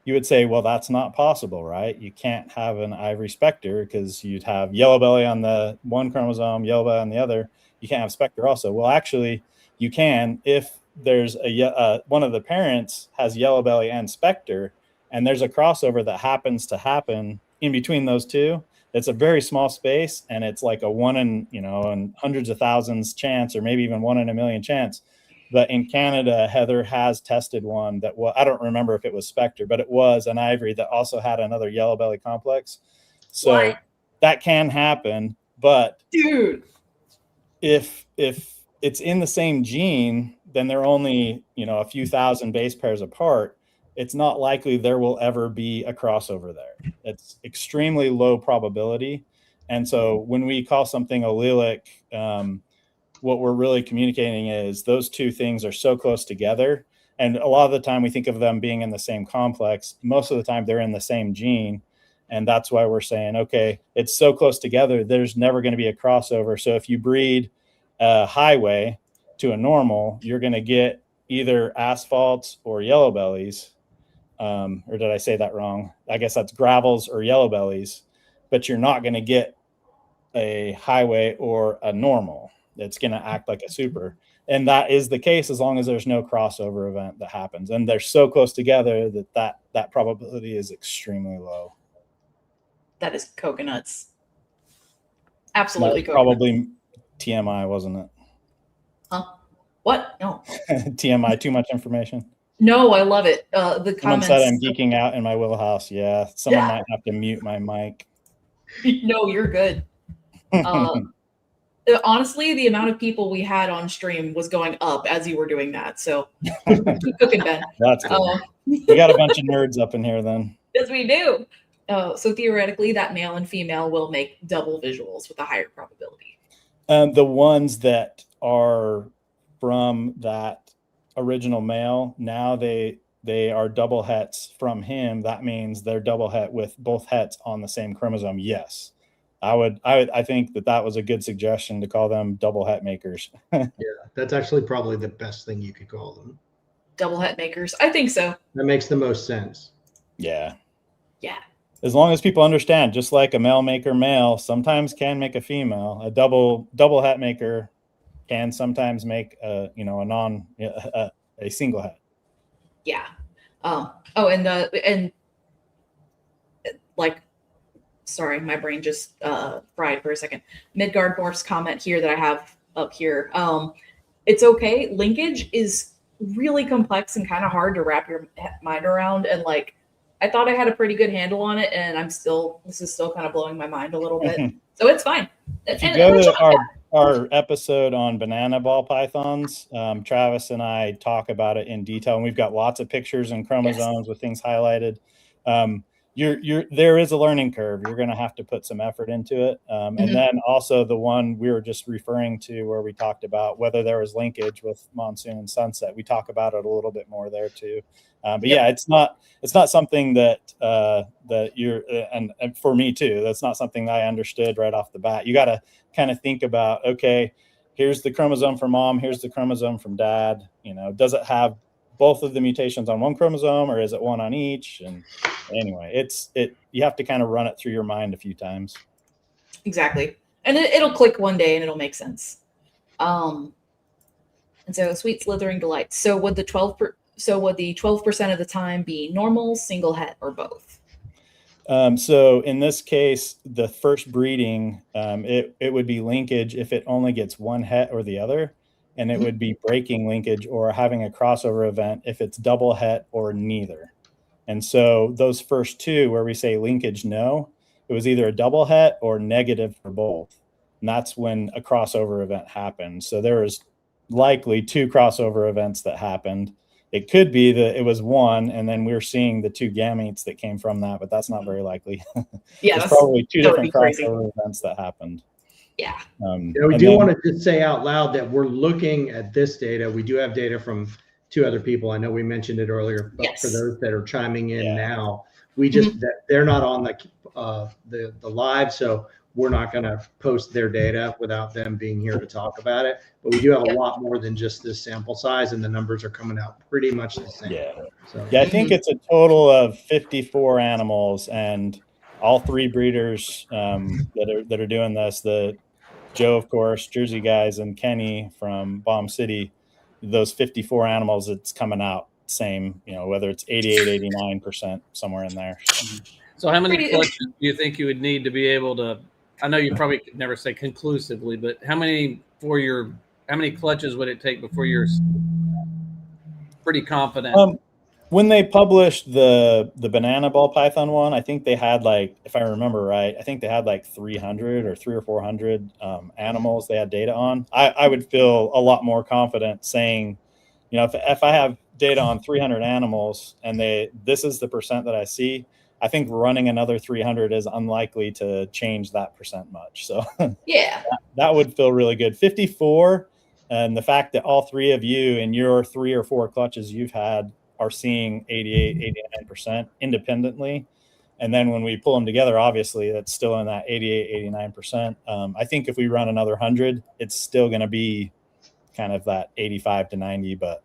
you would say, well, that's not possible, right? You can't have an ivory specter because you'd have yellow belly on the one chromosome, yellow belly on the other. You can't have specter also. Well, actually, you can if there's one of the parents has yellow belly and specter, and there's a crossover that happens to happen in between those two. It's a very small space, and it's like a 1 in hundreds of thousands chance, or maybe even 1 in a million chance. But in Canada, Heather has tested one that I don't remember if it was specter, but it was an ivory that also had another yellow belly complex. So that can happen. But dude, if it's in the same gene, then they're only a few thousand base pairs apart. It's not likely there will ever be a crossover there. It's extremely low probability. And so when we call something allelic, what we're really communicating is those two things are so close together. And a lot of the time we think of them being in the same complex. Most of the time they're in the same gene. And that's why we're saying, okay, it's so close together, there's never going to be a crossover. So if you breed a highway to a normal, you're going to get either asphalts or yellow bellies. Or did I say that wrong? I guess that's gravels or yellow bellies, but you're not going to get a highway or a normal. It's going to act like a super. And that is the case as long as there's no crossover event that happens. And they're so close together that probability is extremely low. That is coconuts. Absolutely That's coconuts. probably TMI, wasn't it? Huh? What? No. TMI, too much information. No, I love it. The Someone comments. said I'm geeking out in my wheelhouse. Yeah, someone might have to mute my mic. No, you're good. Honestly, the amount of people we had on stream was going up as you were doing that. So keep cooking, Ben. That's good. We got a bunch of nerds up in here then. Yes, we do. So theoretically, that male and female will make double visuals with a higher probability. The ones that are from that original male, now they are double hets from him. That means they're double het with both hets on the same chromosome. Yes. I think that was a good suggestion to call them double het makers. Yeah, that's actually probably the best thing you could call them. Double het makers. I think so. That makes the most sense. Yeah. Yeah. As long as people understand, just like a male maker male sometimes can make a female, a double het maker can sometimes make a single het. Yeah. Sorry, my brain just fried for a second. Midgard Morphs comment here that I have up here. It's okay. Linkage is really complex and kind of hard to wrap your mind around. And I thought I had a pretty good handle on it, and this is still kind of blowing my mind a little bit. So it's fine. If you go to our episode on banana ball pythons, Travis and I talk about it in detail, and we've got lots of pictures and chromosomes with things highlighted. There is a learning curve. You're going to have to put some effort into it. And then also the one we were just referring to where we talked about whether there was linkage with Monsoon and Sunset. We talk about it a little bit more there too. But yeah, it's not something that you're, and for me too, that's not something that I understood right off the bat. You got to kind of think about, okay, here's the chromosome from mom, here's the chromosome from dad. Does it have both of the mutations on one chromosome, or is it one on each? And anyway, you have to kind of run it through your mind a few times. Exactly. And it'll click one day and it'll make sense. And so sweet slithering delight. So would the 12% of the time be normal, single het, or both? So in this case, the first breeding, it would be linkage if it only gets one het or the other, and it would be breaking linkage or having a crossover event if it's double het or neither. And so those first two where we say linkage no, it was either a double het or negative for both. And that's when a crossover event happened. So there was likely two crossover events that happened. It could be that it was one, and then we're seeing the two gametes that came from that, but that's not very likely. Yeah, there's probably two different crossover events that happened. Yeah. We do want to just say out loud that we're looking at this data. We do have data from two other people. I know we mentioned it earlier, but for those that are chiming in now, we just they're not on the live, so we're not going to post their data without them being here to talk about it. But we do have a lot more than just this sample size, and the numbers are coming out pretty much the same. Yeah. So, I think it's a total of 54 animals, and all three breeders that are doing this, the Joe, of course, Jersey guys, and Kenny from Bomb City, those 54 animals, it's coming out same, whether it's 88, 89%, somewhere in there. So how many clutches do you think you would need to be able to, I know you probably could never say conclusively, but how many clutches would it take before you're pretty confident? When they published the banana ball python one, I think they had if I remember right, I think they had 300 or 300 or 400 animals they had data on. I would feel a lot more confident saying, if I have data on 300 animals and this is the percent that I see, I think running another 300 is unlikely to change that percent much. So yeah, that would feel really good. 54, and the fact that all three of you in your 3 or 4 clutches you've had are seeing 88, 89% independently. And then when we pull them together, obviously that's still in that 88, 89%. I think if we run another 100, it's still going to be kind of that 85 to 90, but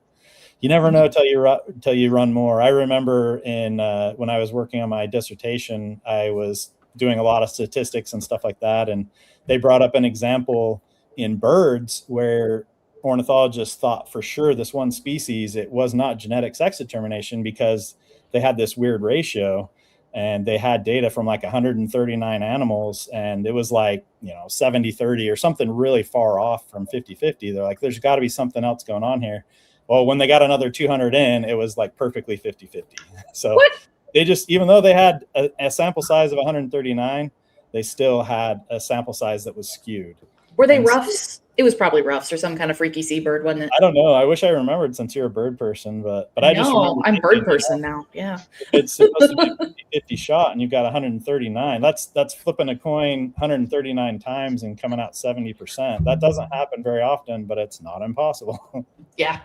you never know till you run more. I remember when I was working on my dissertation, I was doing a lot of statistics and stuff like that, and they brought up an example in birds where ornithologists thought for sure this one species, it was not genetic sex determination because they had this weird ratio, and they had data from 139 animals, and it was 70-30 or something really far off from 50-50. They're like, there's got to be something else going on here. Well, when they got another 200 in, it was perfectly 50-50. So they just, even though they had a sample size of 139, they still had a sample size that was skewed. Were they ruffs? It was probably ruffs or some kind of freaky seabird, wasn't it? I don't know. I wish I remembered since you're a bird person, but I just remember. I'm bird person now. Yeah. It's supposed to be 50 shot, and you've got 139. That's flipping a coin 139 times and coming out 70%. That doesn't happen very often, but it's not impossible. Yeah.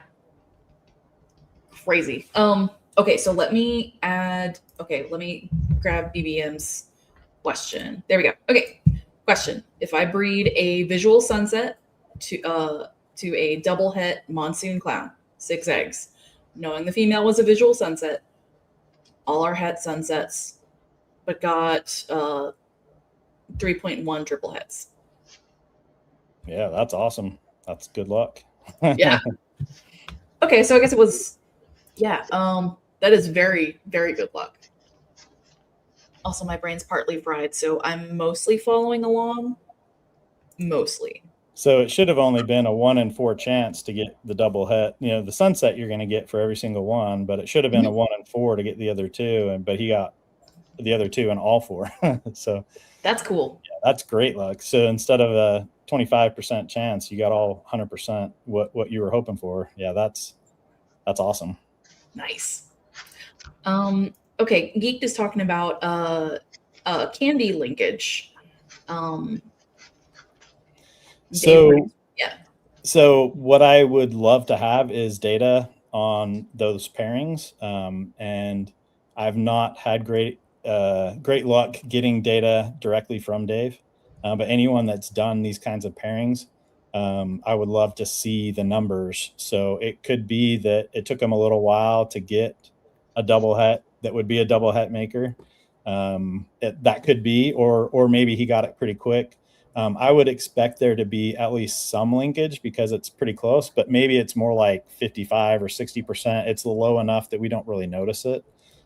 Crazy. Okay, so let me grab BBM's question. There we go. Okay. Question. If I breed a visual sunset to a double het monsoon clown, 6 eggs, knowing the female was a visual sunset, all our het sunsets, but got 3.1 triple hets. Yeah, that's awesome. That's good luck. Yeah. Okay, so I guess it was, that is very, very good luck. Also, my brain's partly fried, so I'm mostly following along. Mostly. So it should have only been a 1 in 4 chance to get the double het. The sunset you're going to get for every single one, but it should have been a 1 in 4 to get the other 2, but he got the other 2 in all 4. So that's cool. Yeah, that's great luck. So instead of a 25% chance, you got all 100% what you were hoping for. Yeah, that's awesome. Nice. Okay, Geeked is talking about candy linkage. So what I would love to have is data on those pairings, and I've not had great luck getting data directly from Dave. But anyone that's done these kinds of pairings, I would love to see the numbers. So it could be that it took him a little while to get a double het that would be a double het maker. That could be, or maybe he got it pretty quick. I would expect there to be at least some linkage because it's pretty close, but maybe it's more like 55 or 60%. It's low enough that we don't really notice it,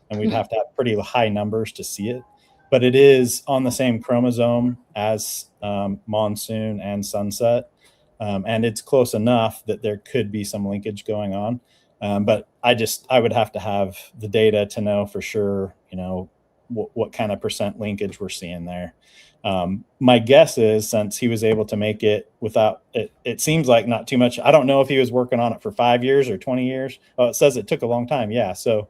and we'd have to have pretty high numbers to see it. But it is on the same chromosome as Monsoon and Sunset, and it's close enough that there could be some linkage going on. But I would have to have the data to know for sure, what kind of percent linkage we're seeing there. My guess is, since he was able to make it without it seems like not too much. I don't know if he was working on it for 5 years or 20 years. Oh, it says it took a long time. Yeah. So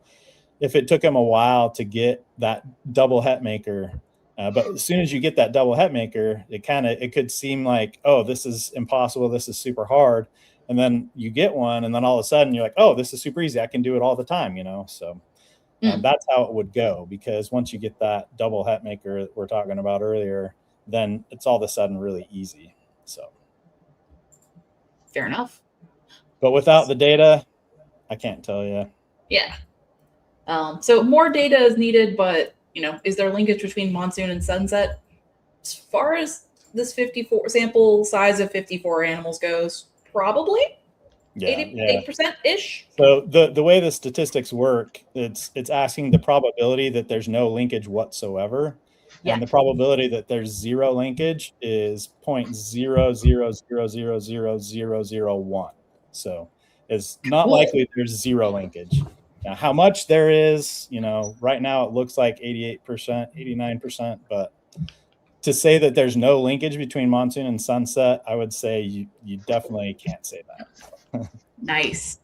if it took him a while to get that double het maker, but as soon as you get that double het maker, it could seem like, oh, this is impossible. This is super hard. And then you get one, and then all of a sudden you're like, oh, this is super easy. I can do it all the time, So that's how it would go, because once you get that double het maker that we're talking about earlier, then it's all of a sudden really easy. So fair enough. But without the data, I can't tell you. Yeah. So more data is needed, but is there linkage between Monsoon and Sunset? As far as this 54 sample size of 54 animals goes, probably 88% ish. So the way the statistics work, it's asking the probability that there's no linkage whatsoever. Yeah. And the probability that there's zero linkage is 0.0000001. So it's not likely there's zero linkage. Now, how much there is, right now it looks like 88%, 89%, but to say that there's no linkage between Monsoon and Sunset, I would say you definitely can't say that. Nice.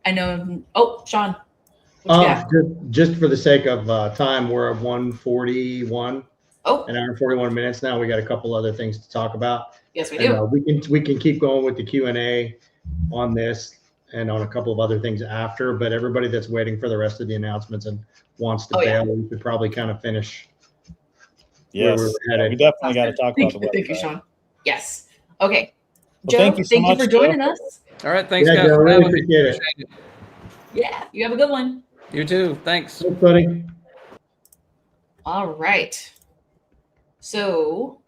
I know. Oh, Sean. Just for the sake of time, we're at 1:41. Oh, an hour and 41 minutes now. We got a couple other things to talk about. Yes, we do. And, we can keep going with the Q&A on this and on a couple of other things after. But everybody that's waiting for the rest of the announcements and wants to bail, we could probably kind of finish. Yes, we definitely got to talk about the website. Thank you, Sean. Yes. Okay. Well, Joe, thank you for joining us. All right. Thanks, guys. Joe, really appreciate it. Yeah, you have a good one. You too. Thanks. Thanks, buddy. All right. So,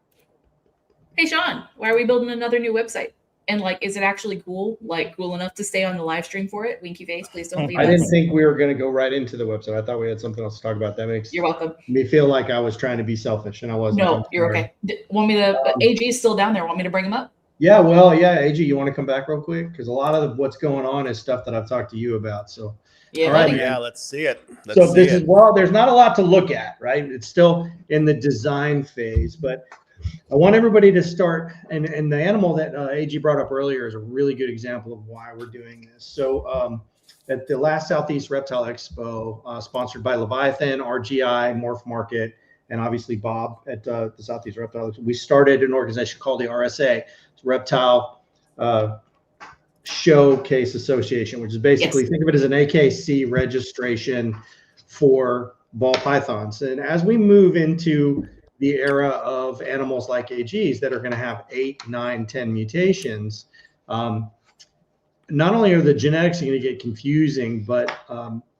hey, Sean, why are we building another new website? And is it actually cool? Cool enough to stay on the live stream for it? Winky face, please don't leave us. I didn't think we were going to go right into the website. I thought we had something else to talk about. That makes You're welcome. Me feel like I was trying to be selfish, and I wasn't. No, you're okay. Want me to? AG is still down there. Want me to bring him up? Yeah, well, AG, you want to come back real quick? Because a lot of what's going on is stuff that I've talked to you about. So, yeah, all right, yeah, let's see it. There's not a lot to look at, right? It's still in the design phase, but I want everybody to start. And the animal that AG brought up earlier is a really good example of why we're doing this. So, at the last Southeast Reptile Expo, sponsored by Leviathan, RGI, Morph Market, and obviously Bob at the Southeast Reptile, we started an organization called the RSA. Reptile Showcase Association, which is basically, think of it as an AKC registration for ball pythons. And as we move into the era of animals like AGs that are going to have 8, 9, 10 mutations, not only are the genetics going to get confusing, but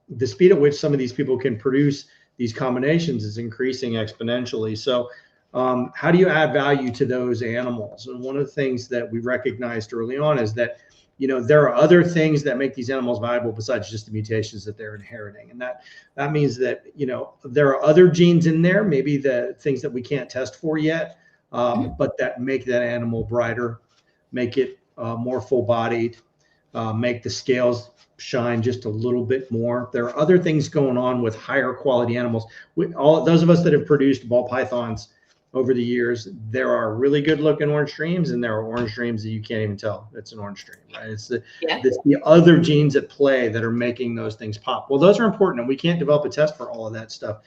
the speed at which some of these people can produce these combinations is increasing exponentially. So how do you add value to those animals? And one of the things that we recognized early on is that, there are other things that make these animals valuable besides just the mutations that they're inheriting. And that means that, there are other genes in there, maybe the things that we can't test for yet, but that make that animal brighter, make it more full-bodied, make the scales shine just a little bit more. There are other things going on with higher quality animals. All those of us that have produced ball pythons over the years, there are really good looking orange streams, and there are orange streams that you can't even tell it's an orange stream, right? It's the other genes at play that are making those things pop. Well, those are important, and we can't develop a test for all of that stuff,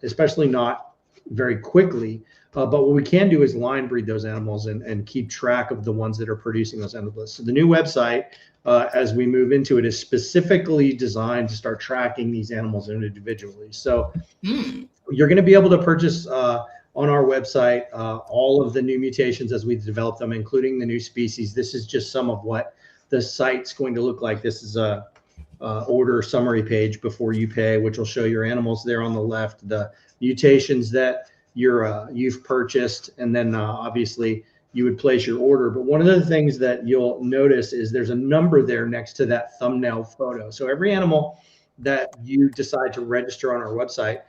especially not very quickly. But what we can do is line breed those animals and keep track of the ones that are producing those animals. So the new website, as we move into it, is specifically designed to start tracking these animals individually. So you're going to be able to purchase on our website all of the new mutations as we develop them, including the new species. This is just some of what the site's going to look like. This is a order summary page before you pay, which will show your animals there on the left, the mutations that you've purchased, and then obviously you would place your order. But one of the things that you'll notice is there's a number there next to that thumbnail photo. So every animal that you decide to register on our website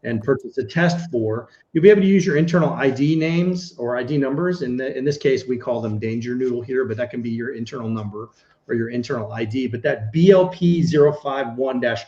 and purchase a test for, you'll be able to use your internal ID names or ID numbers. In this case, we call them Danger Noodle here, but that can be your internal number or your internal ID. But that BLP 051-5D5,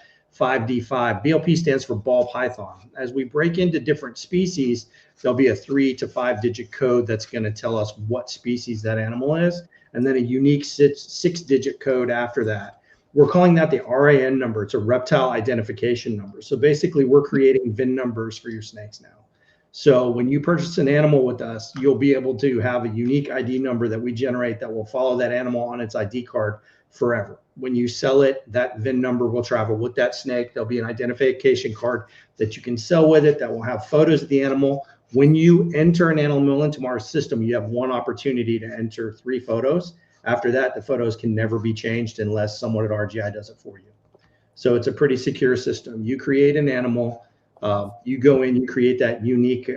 BLP stands for ball python. As we break into different species, there'll be a 3 to 5 digit code that's going to tell us what species that animal is, and then a unique 6-digit code after that. We're calling that the RAN number. It's a reptile identification number. So basically, we're creating VIN numbers for your snakes now. So when you purchase an animal with us, you'll be able to have a unique ID number that we generate that will follow that animal on its ID card forever. When you sell it, that VIN number will travel with that snake. There'll be an identification card that you can sell with it that will have photos of the animal. When you enter an animal into our system, you have one opportunity to enter 3 photos. After that, the photos can never be changed unless someone at RGI does it for you. So it's a pretty secure system. You create an animal, you go in, you create that unique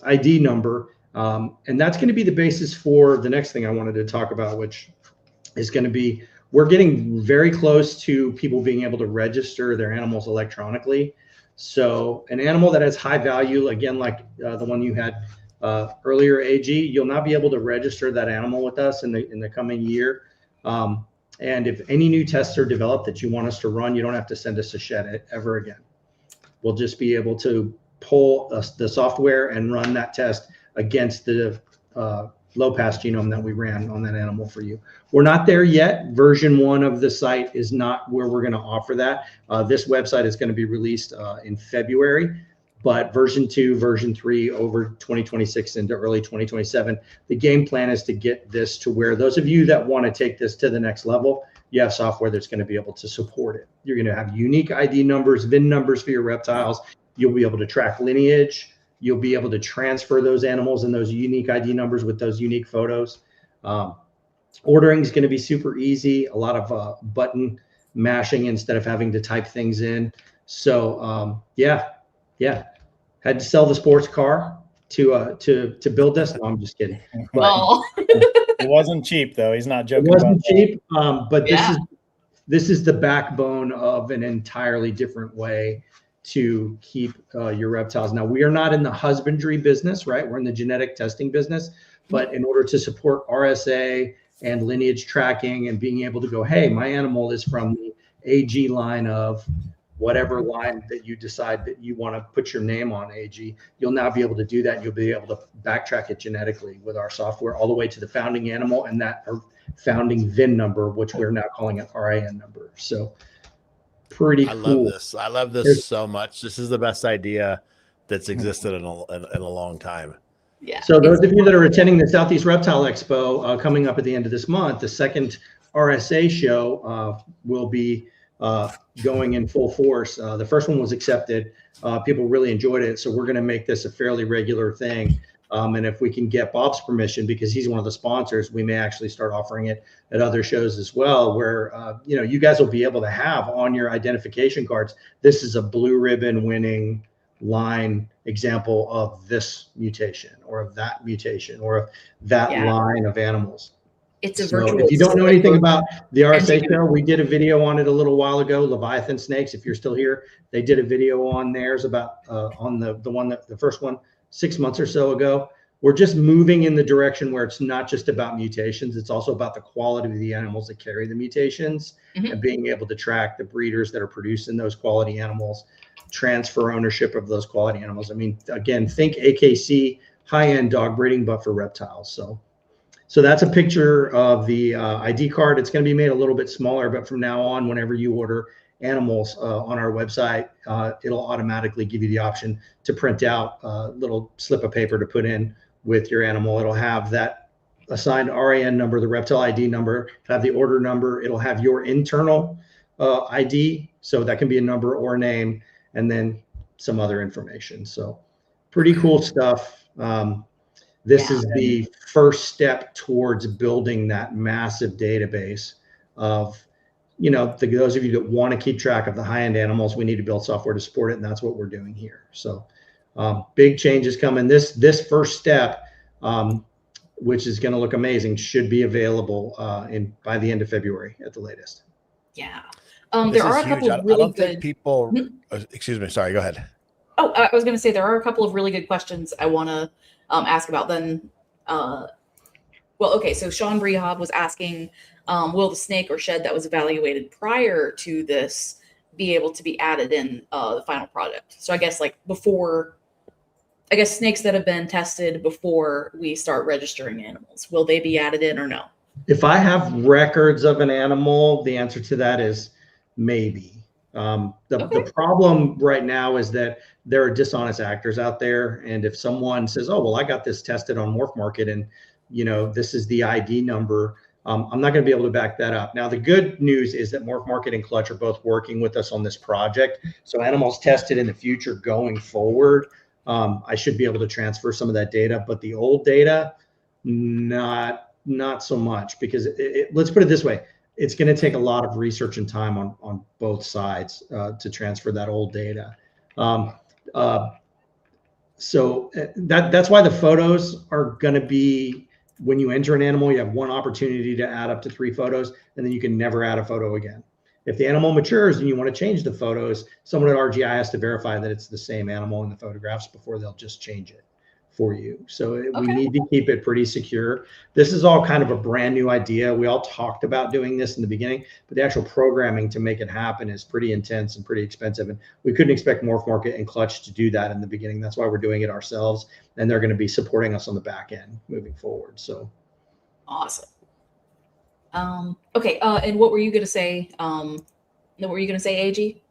ID number, and that's going to be the basis for the next thing I wanted to talk about, which is going to be, we're getting very close to people being able to register their animals electronically. So an animal that has high value, again, like the one you had earlier, AG, you'll not be able to register that animal with us in the coming year. And if any new tests are developed that you want us to run, you don't have to send us a shed ever again. We'll just be able to pull the software and run that test against the low pass genome that we ran on that animal for you. We're not there yet. Version 1 of the site is not where we're going to offer that. This website is going to be released in February. But version 2, version 3 over 2026 into early 2027, the game plan is to get this to where those of you that want to take this to the next level, you have software that's going to be able to support it. You're going to have unique ID numbers, VIN numbers for your reptiles. You'll be able to track lineage. You'll be able to transfer those animals and those unique ID numbers with those unique photos. Ordering is going to be super easy. A lot of button mashing instead of having to type things in. So yeah. Had to sell the sports car to build this. No, I'm just kidding. But it wasn't cheap though. He's not joking. It wasn't cheap, but Yeah. this is the backbone of an entirely different way to keep your reptiles. Now, we are not in the husbandry business, right? We're in the genetic testing business, but in order to support RSA and lineage tracking and being able to go, hey, my animal is from the AG line of whatever line that you decide that you want to put your name on, AG, you'll now be able to do that. You'll be able to backtrack it genetically with our software all the way to the founding animal and that founding VIN number, which we're now calling an RAN number. So pretty cool. I love this so much. This is the best idea that's existed in a long time. Yeah. So those of you that are attending the Southeast Reptile Expo coming up at the end of this month, the second RSA show will be going in full force. The first one was accepted. People really enjoyed it. So we're going to make this a fairly regular thing. And if we can get Bob's permission, because he's one of the sponsors, we may actually start offering it at other shows as well, where, you guys will be able to have on your identification cards, this is a blue ribbon winning line example of this mutation or of that mutation or of that line of animals. It's a So virtual. if you don't know anything about the RSA show, we did a video on it a little while ago. Leviathan snakes, if you're still here, they did a video on theirs about on the first one 6 months or so ago. We're just moving in the direction where it's not just about mutations. It's also about the quality of the animals that carry the mutations and being able to track the breeders that are producing those quality animals, transfer ownership of those quality animals. I mean, again, think AKC, high-end dog breeding, but for reptiles. So that's a picture of the ID card. It's going to be made a little bit smaller, but from now on, whenever you order animals on our website, it'll automatically give you the option to print out a little slip of paper to put in with your animal. It'll have that assigned RAN number, the reptile ID number, have the order number. It'll have your internal ID. So that can be a number or a name, and then some other information. So pretty cool stuff. This is the first step towards building that massive database of, you know, those of you that want to keep track of the high-end animals, we need to build software to support it, and that's what we're doing here. So big changes coming. This first step, which is going to look amazing, should be available by the end of February at the latest. Yeah. There are a couple of really good people. Excuse me. Sorry. Go ahead. Oh, I was going to say there are a couple of really good questions I want to ask about. Then, well, okay. So Sean Brehab was asking, will the snake or shed that was evaluated prior to this be able to be added in the final product? So I guess like before, I guess snakes that have been tested before we start registering animals, will they be added in or no? If I have records of an animal, the answer to that is maybe. The problem right now is that there are dishonest actors out there. And if someone says, oh, well, I got this tested on Morph Market and, you know, this is the ID number, I'm not going to be able to back that up. Now, the good news is that Morph Market and Clutch are both working with us on this project. So animals tested in the future going forward, I should be able to transfer some of that data, but the old data, not so much, because let's put it this way. It's going to take a lot of research and time on both sides to transfer that old data. So that's why the photos are going to be, when you enter an animal, you have one opportunity to add up to 3 photos, and then you can never add a photo again. If the animal matures and you want to change the photos, someone at RGI has to verify that it's the same animal in the photographs before they'll just change it for you. So we need to keep it pretty secure. This is all kind of a brand new idea. We all talked about doing this in the beginning, but the actual programming to make it happen is pretty intense and pretty expensive. And we couldn't expect Morph Market and Clutch to do that in the beginning. That's why we're doing it ourselves. And they're going to be supporting us on the back end moving forward. So awesome. Okay. And what were you going to say? What were you going to say, AG?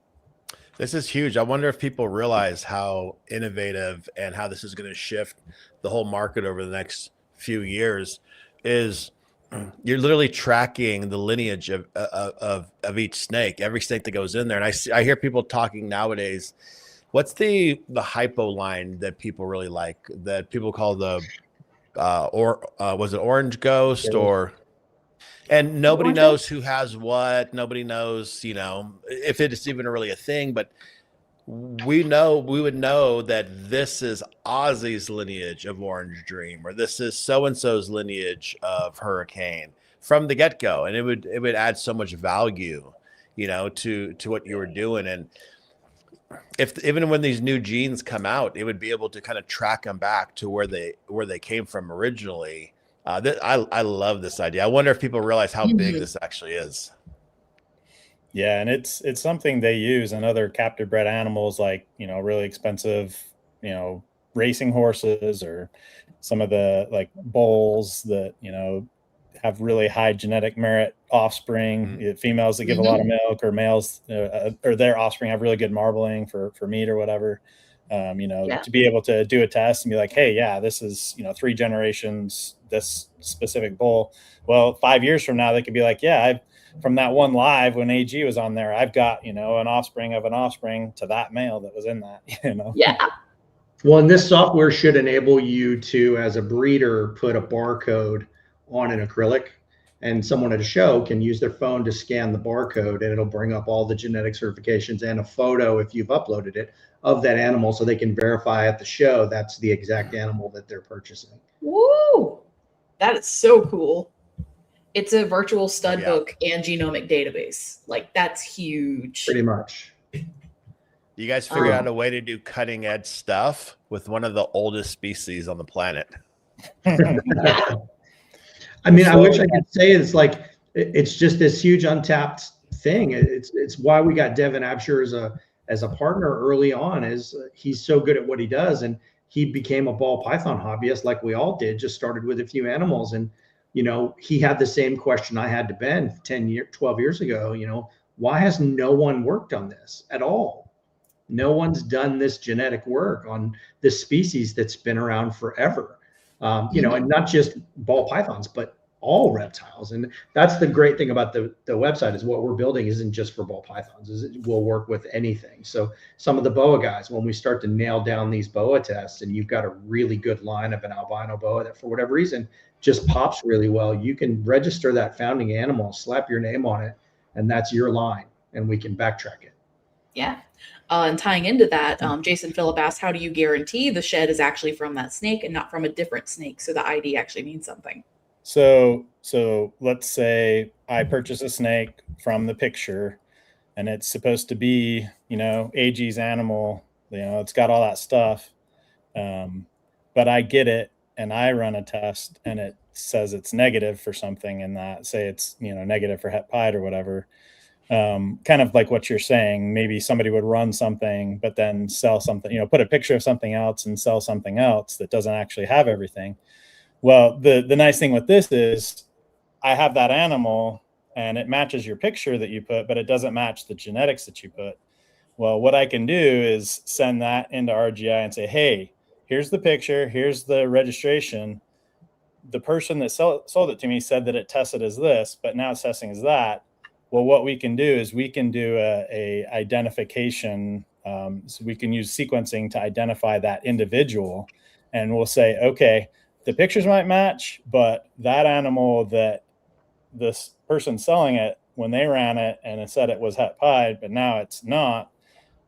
This is huge. I wonder if people realize how innovative and how this is going to shift the whole market over the next few years. Is you're literally tracking the lineage of each snake, every snake that goes in there. And I hear people talking nowadays. What's the hypo line that people really like, that people call the was it Orange Ghost or? And nobody knows who has what. Nobody knows, you know, if it's even really a thing. But we would know that this is Ozzy's lineage of Orange Dream, or this is so and so's lineage of Hurricane from the get go, and it would add so much value, you know, to what you were doing. And if even when these new genes come out, it would be able to kind of track them back to where they came from originally. I love this idea. I wonder if people realize how big this actually is. Yeah, and it's something they use in other captive bred animals, like, you know, really expensive, you know, racing horses, or some of the like bulls that, you know, have really high genetic merit offspring, females that give a lot of milk, or males or their offspring have really good marbling for meat or whatever. You know, to be able to do a test and be like, hey, yeah, this is, you know, 3 generations, this specific bull. Well, 5 years from now, they could be like, yeah, from that one live when AG was on there, I've got, you know, an offspring of an offspring to that male that was in that, you know? Yeah. Well, and this software should enable you to, as a breeder, put a barcode on an acrylic, and someone at a show can use their phone to scan the barcode, and it'll bring up all the genetic certifications and a photo, if you've uploaded it, of that animal, so they can verify at the show that's the exact animal that they're purchasing. Woo! That is so cool. It's a virtual stud book and genomic database. Like, that's huge. Pretty much. You guys figured out a way to do cutting edge stuff with one of the oldest species on the planet. I mean, I wish I could say it's like, it's just this huge untapped thing. It's why we got Devin Absher as a partner early on, is he's so good at what he does. And he became a ball python hobbyist like we all did, just started with a few animals. And, you know, he had the same question I had to Ben 12 years ago, you know, why has no one worked on this at all? No one's done this genetic work on this species that's been around forever. You know, and not just ball pythons, but all reptiles. And that's the great thing about the website, is what we're building isn't just for ball pythons, is it will work with anything. So some of the boa guys, when we start to nail down these boa tests and you've got a really good line of an albino boa that for whatever reason just pops really well, you can register that founding animal, slap your name on it, and that's your line, and we can backtrack it. Yeah. And tying into that, Jason Phillip asked, how do you guarantee the shed is actually from that snake and not from a different snake, so the ID actually means something? So let's say I purchase a snake from the picture and it's supposed to be, AG's animal, it's got all that stuff. But I get it and I run a test and it says it's negative for something, and that, say it's, negative for het pied or whatever. Kind of like what you're saying, maybe somebody would run something, but then sell something, put a picture of something else and sell something else that doesn't actually have everything. Well, the nice thing with this is I have that animal and it matches your picture that you put, but it doesn't match the genetics that you put. Well, what I can do is send that into RGI and say, hey, here's the picture, here's the registration. The person that sold it to me said that it tested as this, but now it's testing as that. Well, what we can do is we can do a identification. So we can use sequencing to identify that individual, and we'll say, okay, the pictures might match, but that animal that this person selling it, when they ran it and it said it was het pied, but now it's not,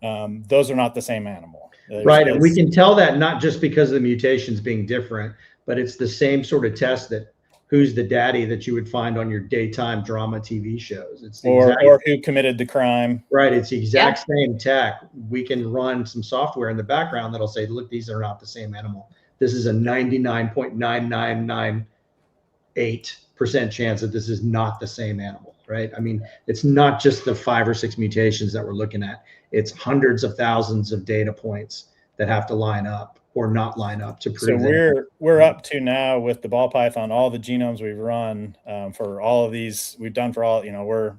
those are not the same animal. Right. And we can tell that not just because of the mutations being different, but it's the same sort of test that who's the daddy that you would find on your daytime drama TV shows. It's or who committed the crime. Right. It's the exact same tech. We can run some software in the background that'll say, look, these are not the same animal. This is a 99.9998% chance that this is not the same animal, right? I mean, it's not just the 5 or 6 mutations that we're looking at. It's hundreds of thousands of data points that have to line up or not line up to prove. So we're up to now with the ball python, all the genomes we've run for all of these, we've done for all, we're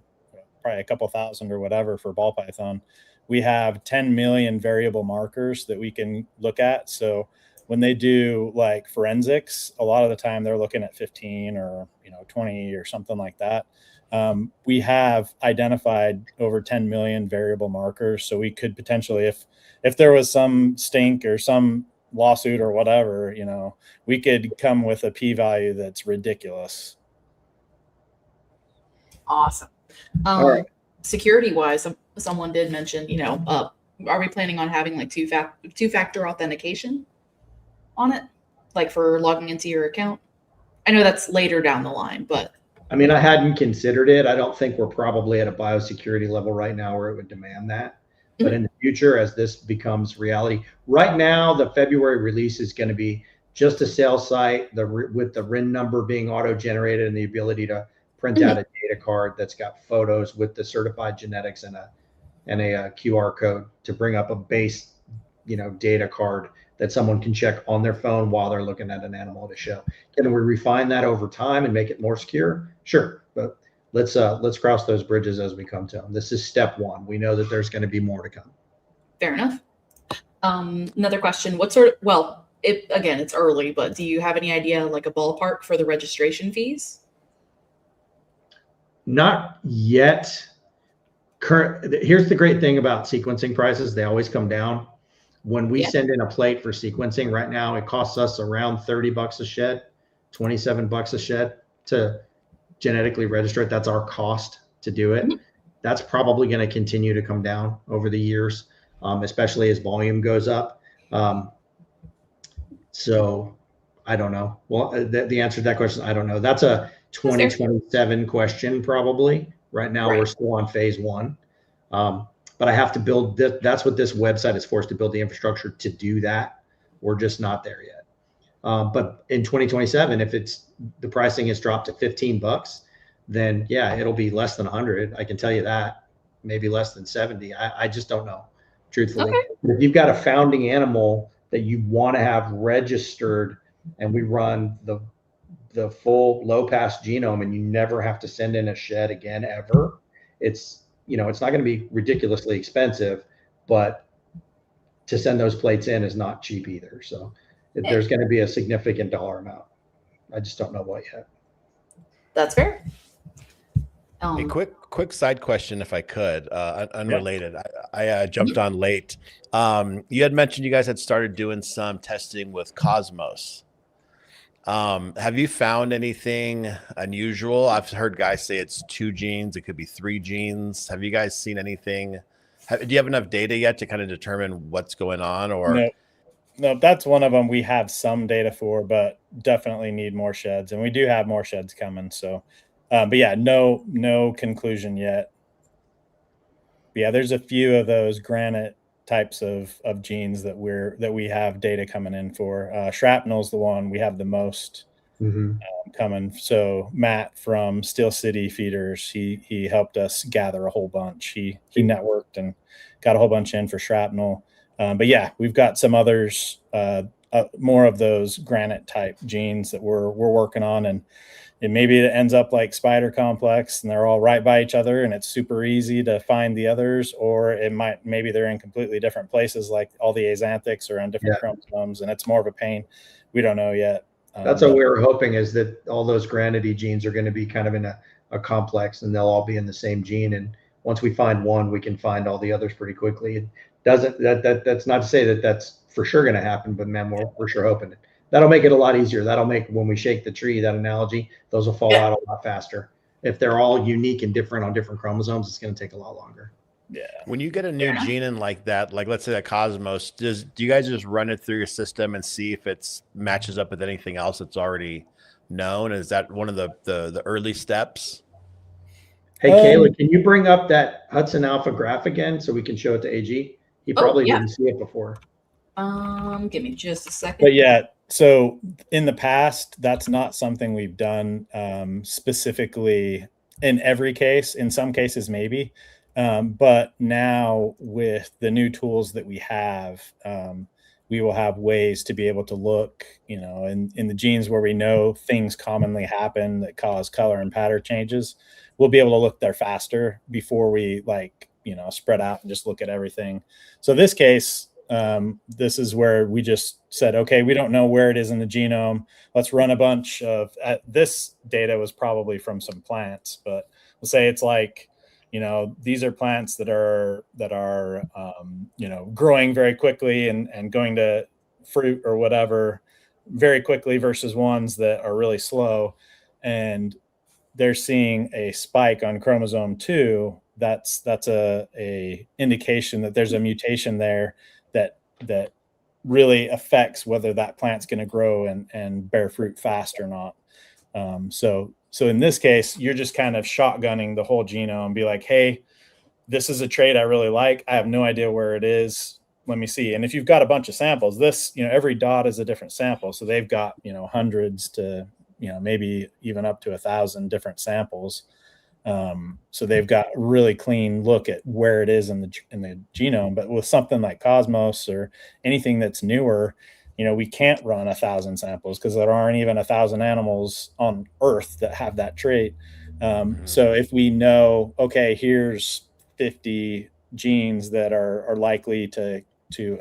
probably a couple thousand or whatever for ball python. We have 10 million variable markers that we can look at. So when they do like forensics, a lot of the time they're looking at 15 or 20 or something like that. We have identified over 10 million variable markers. So we could potentially, if there was some stink or some lawsuit or whatever, we could come with a p-value that's ridiculous. Awesome. Right. Security wise, someone did mention, are we planning on having like two-factor authentication on it, like for logging into your account? I know that's later down the line, but I mean, I hadn't considered it. I don't think we're probably at a biosecurity level right now where it would demand that. But in the future, as this becomes reality, right now, the February release is going to be just a sales site with the RIN number being auto-generated and the ability to print out a data card that's got photos with the certified genetics and a QR code to bring up a base, data card that someone can check on their phone while they're looking at an animal at a show. Can we refine that over time and make it more secure? Sure, but let's cross those bridges as we come to them. This is step one. We know that there's going to be more to come. Fair enough. Another question: it's early, but do you have any idea, like a ballpark for the registration fees? Not yet. Here's the great thing about sequencing prices: they always come down. When we send in a plate for sequencing right now, it costs us around $30 a shed, $27 a shed to genetically register it. That's our cost to do it. That's probably going to continue to come down over the years, especially as volume goes up. So I don't know. Well, the answer to that question, I don't know. That's a 2027 question probably. Right now, we're still on phase 1. But I have to build this. That's what this website is for, is to build the infrastructure to do that. We're just not there yet. But in 2027, if the pricing is dropped to $15, then it'll be less than 100. I can tell you that. Maybe less than 70. I just don't know, truthfully. Okay. If you've got a founding animal that you want to have registered, and we run the full low pass genome, and you never have to send in a shed again ever, it's not going to be ridiculously expensive, but to send those plates in is not cheap either. So there's going to be a significant dollar amount. I just don't know what yet. That's fair. A quick side question, if I could, unrelated. I jumped on late. You had mentioned you guys had started doing some testing with Cosmos. Have you found anything unusual? I've heard guys say it's 2 genes. It could be 3 genes. Have you guys seen anything? Do you have enough data yet to kind of determine what's going on? Or no, that's one of them we have some data for, but definitely need more sheds, and we do have more sheds coming. So, but yeah, no conclusion yet. But yeah, there's a few of those granite types of genes that we have data coming in for. Shrapnel's the one we have the most coming. So Matt from Steel City Feeders, he helped us gather a whole bunch. He networked and got a whole bunch in for shrapnel. But yeah, we've got some others, more of those granite type genes that we're working on, and maybe it ends up like Spider Complex and they're all right by each other and it's super easy to find the others, or maybe they're in completely different places, like all the axanthics are on different chromosomes and it's more of a pain. We don't know yet. That's what we were hoping, is that all those granity genes are going to be kind of in a complex and they'll all be in the same gene. And once we find one, we can find all the others pretty quickly. It doesn't, that's not to say that that's for sure going to happen, but man, we're sure hoping it. That'll make it a lot easier. That'll make, when we shake the tree, that analogy, those will fall out a lot faster. If they're all unique and different on different chromosomes, it's going to take a lot longer. Yeah. When you get a new gene in like that, like let's say a Cosmos, do you guys just run it through your system and see if it matches up with anything else that's already known? Is that one of the early steps? Hey, Kayla, can you bring up that Hudson Alpha graph again so we can show it to AG? He probably didn't see it before. Give me just a second. But yeah, so in the past, that's not something we've done specifically in every case. In some cases, maybe. But now with the new tools that we have, we will have ways to be able to look, in the genes where we know things commonly happen that cause color and pattern changes. We'll be able to look there faster before we spread out and just look at everything. So this case, this is where we just said, okay, we don't know where it is in the genome. Let's run a bunch of this data was probably from some plants, but we'll say it's like, these are plants that are growing very quickly and going to fruit or whatever very quickly versus ones that are really slow. And they're seeing a spike on chromosome 2. That's a indication that there's a mutation there that really affects whether that plant's going to grow and bear fruit fast or not. So in this case, you're just kind of shotgunning the whole genome and be like, hey, this is a trait I really like. I have no idea where it is. Let me see. And if you've got a bunch of samples, this, every dot is a different sample. So they've got, hundreds to, maybe even up to 1,000 different samples. So they've got a really clean look at where it is in the genome. But with something like Cosmos or anything that's newer, we can't run 1,000 samples because there aren't even 1,000 animals on Earth that have that trait. So if we know, okay, here's 50 genes that are likely to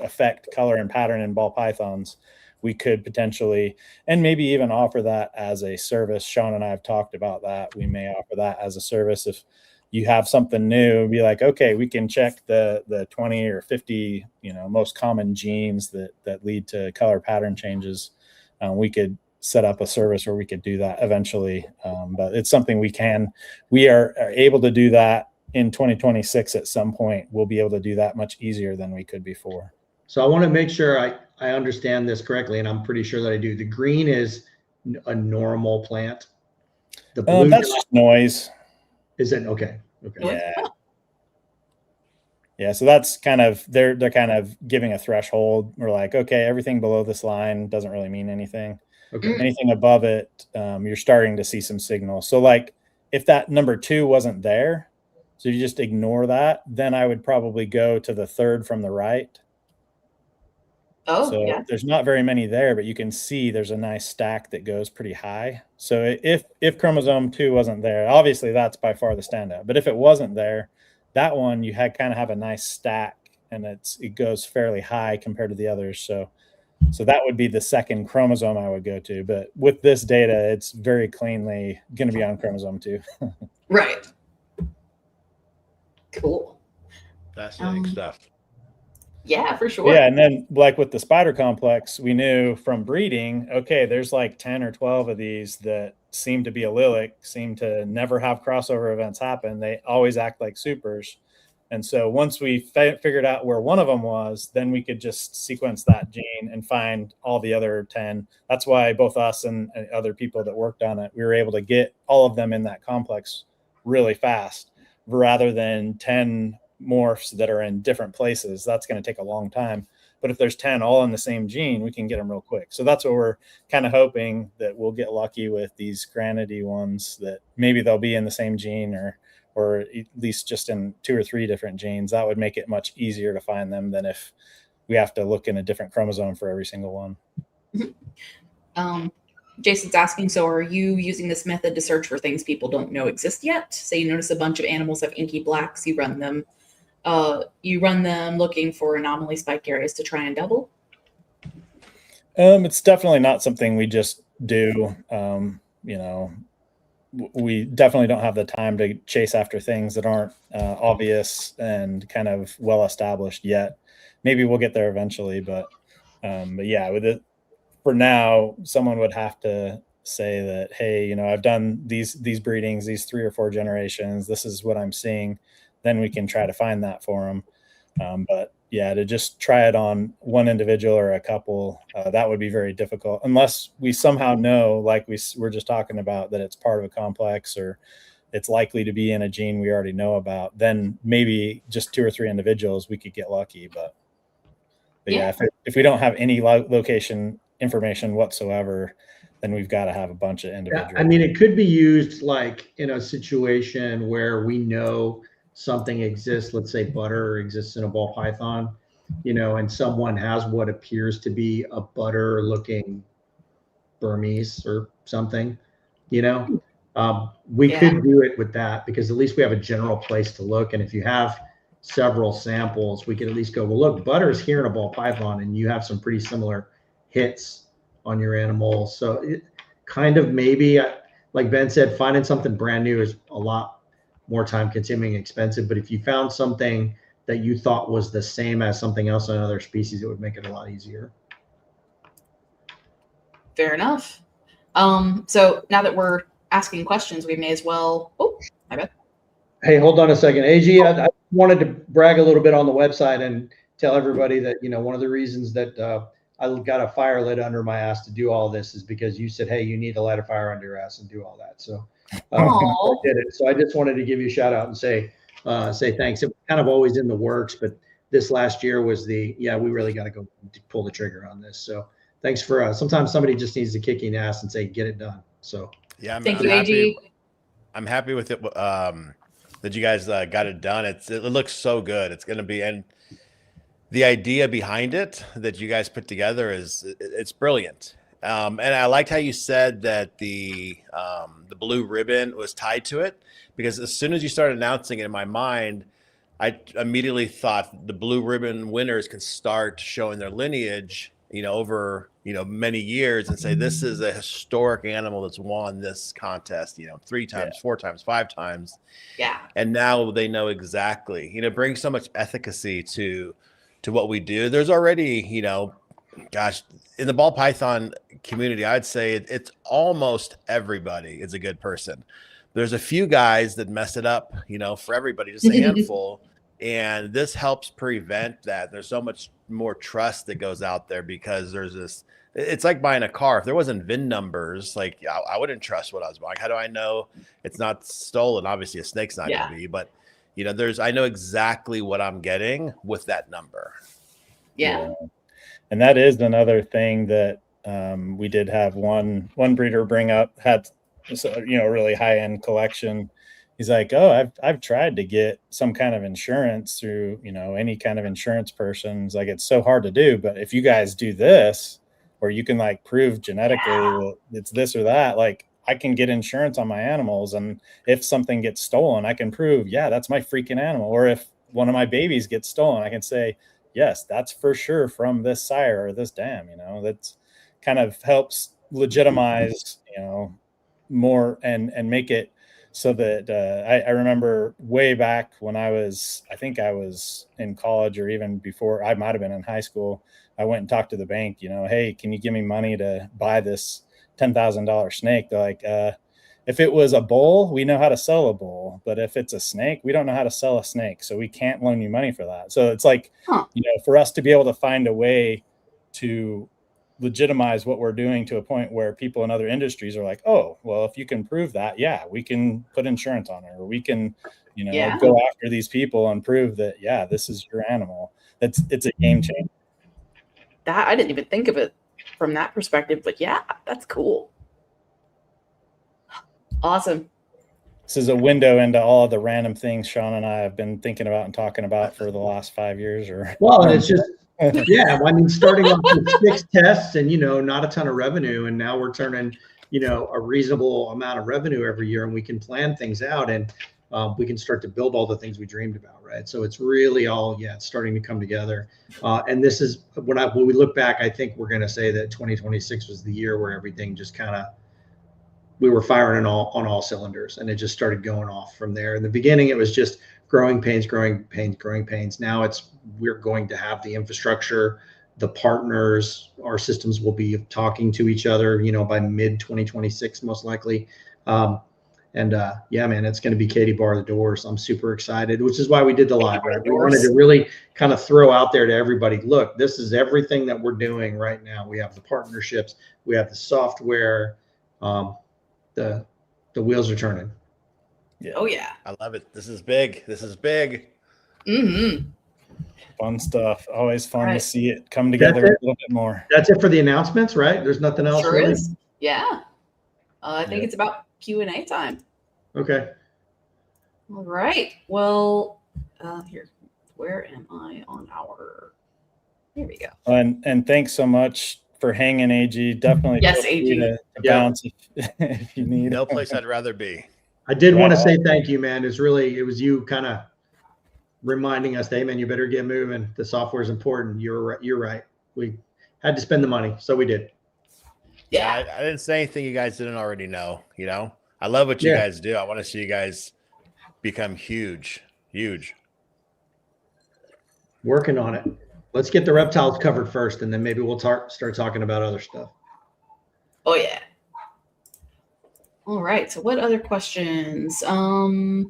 affect color and pattern in ball pythons, we could potentially, and maybe even offer that as a service. Sean and I have talked about that. We may offer that as a service. If you have something new, be like, okay, we can check the 20 or 50, most common genes that lead to color pattern changes. We could set up a service where we could do that eventually. But it's something we are able to do that in 2026 at some point. We'll be able to do that much easier than we could before. So I want to make sure I understand this correctly, and I'm pretty sure that I do. The green is a normal plant. The blue that's just noise. Is it? Okay. Yeah. So that's kind of, they're kind of giving a threshold. We're like, okay, everything below this line doesn't really mean anything. Okay. Anything above it, you're starting to see some signals. So like if that number 2 wasn't there, so you just ignore that, then I would probably go to the 3rd from the right. So there's not very many there, but you can see there's a nice stack that goes pretty high. So if chromosome 2 wasn't there, obviously that's by far the standout. But if it wasn't there, that one you kind of have a nice stack, and it goes fairly high compared to the others. So So that would be the second chromosome I would go to. But with this data, it's very cleanly going to be on chromosome 2. Right. Cool. Fascinating stuff. Yeah, for sure. Yeah, and then like with the spider complex, we knew from breeding, okay, there's like 10 or 12 of these that seem to be allelic, seem to never have crossover events happen. They always act like supers. And so once we figured out where one of them was, then we could just sequence that gene and find all the other 10. That's why both us and other people that worked on it, we were able to get all of them in that complex really fast rather than 10 morphs that are in different places. That's going to take a long time. But if there's 10 all in the same gene, we can get them real quick. So that's what we're kind of hoping, that we'll get lucky with these granidae ones, that maybe they'll be in the same gene or at least just in 2 or 3 different genes. That would make it much easier to find them than if we have to look in a different chromosome for every single one. Jason's asking, so are you using this method to search for things people don't know exist yet? Say you notice a bunch of animals have inky blacks, you run them looking for anomaly spike areas to try and double? It's definitely not something we just do. We definitely don't have the time to chase after things that aren't obvious and kind of well established yet. Maybe we'll get there eventually, but yeah, with it for now, someone would have to say that, hey, I've done these breedings, these 3 or 4 generations. This is what I'm seeing. Then we can try to find that for them. But yeah, to just try it on one individual or a couple, that would be very difficult unless we somehow know, like we're just talking about, that it's part of a complex or it's likely to be in a gene we already know about. Then maybe just 2 or 3 individuals, we could get lucky. But yeah, if we don't have any location information whatsoever, then we've got to have a bunch of individuals. Yeah, I mean, it could be used like in a situation where we know something exists, let's say butter exists in a ball python, and someone has what appears to be a butter looking Burmese or something, we could do it with that, because at least we have a general place to look. And if you have several samples, we could at least go, well, look, butter's here in a ball python and you have some pretty similar hits on your animal. So it kind of, maybe, like Ben said, finding something brand new is a lot more time consuming, expensive. But if you found something that you thought was the same as something else on another species, it would make it a lot easier. Fair enough. So now that we're asking questions, we may as well. Oh, my bad. Hey, hold on a second. AG, I wanted to brag a little bit on the website and tell everybody that, one of the reasons that I got a fire lit under my ass to do all this is because you said, hey, you need to light a fire under your ass and do all that. So I did it. So I just wanted to give you a shout out and say thanks. It was kind of always in the works, but this last year was we really got to go pull the trigger on this. So thanks for, sometimes somebody just needs to kick you in the ass and say, get it done. So yeah, thank you, AG. I'm happy with it. That you guys got it done. It looks so good. It's going to be, and the idea behind it that you guys put together it's brilliant. And I liked how you said that the blue ribbon was tied to it, because as soon as you started announcing it, in my mind, I immediately thought the blue ribbon winners can start showing their lineage, over, many years, and say, this is a historic animal that's won this contest, 3 times, 4 times, 5 times. Yeah. And now they know exactly, it brings so much efficacy to what we do. There's already, gosh, in the ball python community, I'd say it's almost everybody is a good person. There's a few guys that mess it up, for everybody, just a handful. And this helps prevent that. There's so much more trust that goes out there, because there's this, it's like buying a car. If there wasn't VIN numbers, like I wouldn't trust what I was buying. How do I know it's not stolen? Obviously a snake's not going to be, but I know exactly what I'm getting with that number. Yeah. And that is another thing that we did have one breeder bring up, had really high end collection. He's like, oh, I've tried to get some kind of insurance through, any kind of insurance person. It's like, it's so hard to do. But if you guys do this, or you can like prove genetically that it's this or that, like I can get insurance on my animals. And if something gets stolen, I can prove, yeah, that's my freaking animal. Or if one of my babies gets stolen, I can say, yes, that's for sure from this sire or this dam, you know. That's kind of helps legitimize, you know, more and make it so that I remember way back when I think I was in college, or even before, I might have been in high school. I went and talked to the bank, you know, hey, can you give me money to buy this $10,000 snake? They're like, if it was a bull, we know how to sell a bull, but if it's a snake, we don't know how to sell a snake, so we can't loan you money for that. So it's like, you know, for us to be able to find a way to legitimize what we're doing to a point where people in other industries are like, oh, well, if you can prove that, yeah, we can put insurance on it, or we can, you know, go after these people and prove that, yeah, this is your animal. It's a game changer. That I didn't even think of it from that perspective, but yeah, that's cool. Awesome. This is a window into all of the random things Sean and I have been thinking about and talking about for the last 5 years. Or well, and it's just yeah, I mean, starting off with 6 tests and, you know, not a ton of revenue, and now we're turning, you know, a reasonable amount of revenue every year, and we can plan things out, and we can start to build all the things we dreamed about, right? So it's really all, yeah, it's starting to come together. And this is when we look back, I think we're going to say that 2026 was the year where everything just kind of, we were firing on all cylinders, and it just started going off from there. In the beginning, it was just growing pains. Now we're going to have the infrastructure, the partners, our systems will be talking to each other, you know, by mid 2026, most likely. Yeah, man, it's going to be Katie bar the doors. I'm super excited, which is why we did the live, right? We wanted to really kind of throw out there to everybody, look, this is everything that we're doing right now. We have the partnerships, we have the software, the wheels are turning. Yeah. Oh yeah. I love it. This is big. This is big. Mm-hmm. Fun stuff. Always fun to see it come together a little bit more. That's it for the announcements, right? There's nothing else. Sure really? is. Yeah. I think it's about Q&A time. Okay. All right. Well, here, where am I on our? Here we go. And thanks so much for hanging, AG. Definitely. Yes, AG. To bounce if you need. No place I'd rather be. I did want to say thank you, man. It was you kind of reminding us, hey, man, you better get moving. The software is important. You're right. We had to spend the money, so we did. Yeah, I didn't say anything you guys didn't already know. You know, I love what you guys do. I want to see you guys become huge. Working on it. Let's get the reptiles covered first, and then maybe we'll start talking about other stuff. Oh yeah. All right. So what other questions? Okay.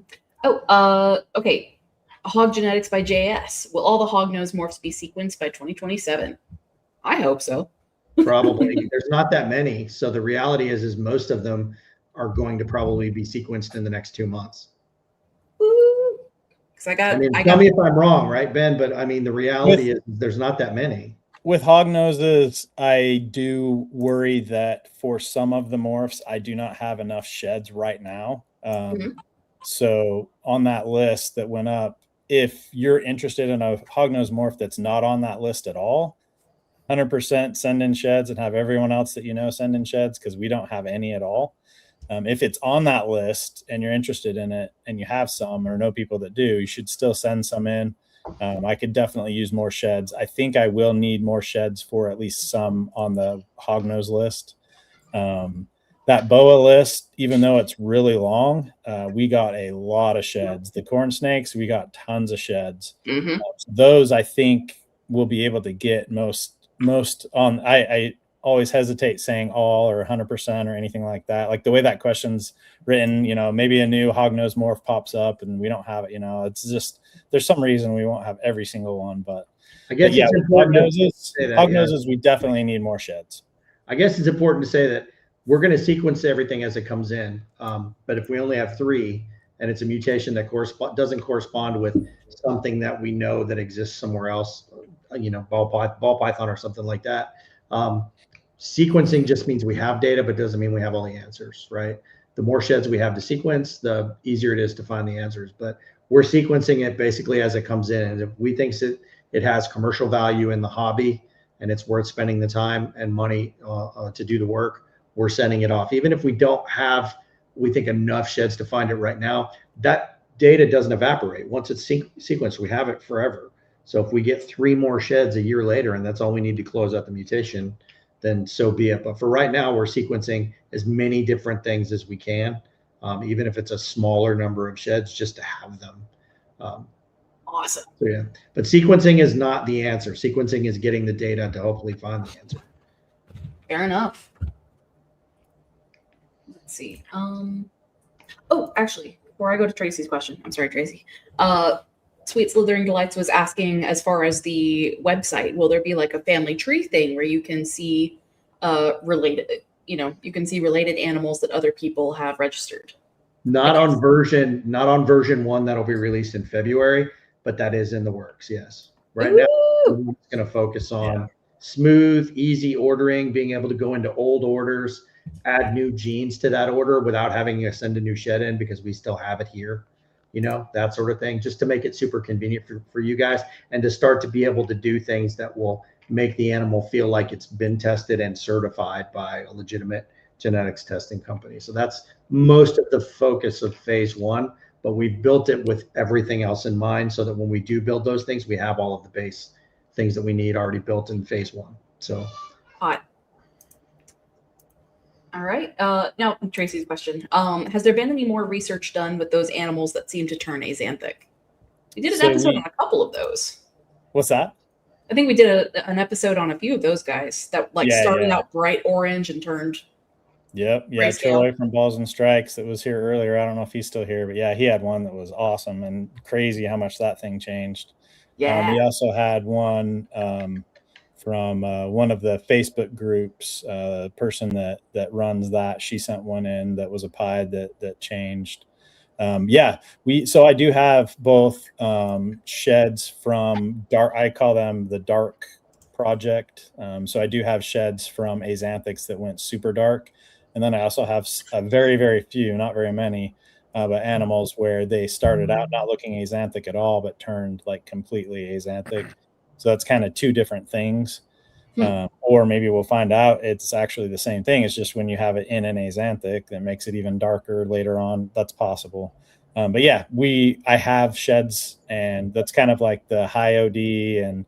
Hog genetics by JS. Will all the hognose morphs be sequenced by 2027? I hope so. Probably. There's not that many. So the reality is most of them are going to probably be sequenced in the next 2 months. Woo! Because tell me if I'm wrong, right, Ben? But I mean, the reality is there's not that many. With hognoses, I do worry that for some of the morphs, I do not have enough sheds right now. So on that list that went up, if you're interested in a hognose morph that's not on that list at all, 100% send in sheds and have everyone else that you know send in sheds, because we don't have any at all. If it's on that list and you're interested in it and you have some or know people that do, you should still send some in. I could definitely use more sheds. I think I will need more sheds for at least some on the hognose list. That boa list, even though it's really long, we got a lot of sheds. The corn snakes, we got tons of sheds. Those I think we'll be able to get most on. I always hesitate saying all or 100% or anything like that. Like the way that question's written, you know, maybe a new hognose morph pops up and we don't have it, you know, it's just, there's some reason we won't have every single one, but I guess it's important hognoses, we definitely need more sheds. I guess it's important to say that we're going to sequence everything as it comes in. But if we only have 3 and it's a mutation that doesn't correspond with something that we know that exists somewhere else, you know, ball python or something like that, sequencing just means we have data, but doesn't mean we have all the answers, right? The more sheds we have to sequence, the easier it is to find the answers. But we're sequencing it basically as it comes in. And if we think it has commercial value in the hobby and it's worth spending the time and money to do the work, we're sending it off. Even if we don't have, we think, enough sheds to find it right now, that data doesn't evaporate. Once it's sequenced, we have it forever. So if we get 3 more sheds a year later, and that's all we need to close out the mutation, then so be it. But for right now, we're sequencing as many different things as we can, even if it's a smaller number of sheds, just to have them. Awesome. So yeah, but sequencing is not the answer. Sequencing is getting the data to hopefully find the answer. Fair enough. Let's see. Oh, actually, before I go to Tracy's question, I'm sorry, Tracy. Sweet Slithering Delights was asking, as far as the website, will there be like a family tree thing where you can see related, you can see related animals that other people have registered? Not on version 1 that'll be released in February, but that is in the works. Yes. Right now, we're going to focus on smooth, easy ordering, being able to go into old orders, add new genes to that order without having to send a new shed in because we still have it here, that sort of thing, just to make it super convenient for you guys and to start to be able to do things that will make the animal feel like it's been tested and certified by a legitimate genetics testing company. So that's most of the focus of phase 1, but we built it with everything else in mind so that when we do build those things, we have all of the base things that we need already built in phase 1. So hot. All right. Now Tracy's question. Has there been any more research done with those animals that seem to turn axanthic? We did an episode on a couple of those. What's that? I think we did an episode on a few of those guys that started out bright orange and turned. Yep. Yeah. Troy from Balls and Strikes that was here earlier. I don't know if he's still here, but yeah, he had one that was awesome and crazy how much that thing changed. Yeah. He also had one from one of the Facebook groups, person that runs that. She sent one in that was a pied that changed. So I do have both sheds from dark. I call them the dark project. So I do have sheds from axanthics that went super dark. And then I also have a very, very few, not very many, but animals where they started out not looking axanthic at all, but turned like completely axanthic. So that's kind of two different things. Or maybe we'll find out it's actually the same thing. It's just when you have it in an axanthic that makes it even darker later on. That's possible. But yeah, I have sheds, and that's kind of like the high OD and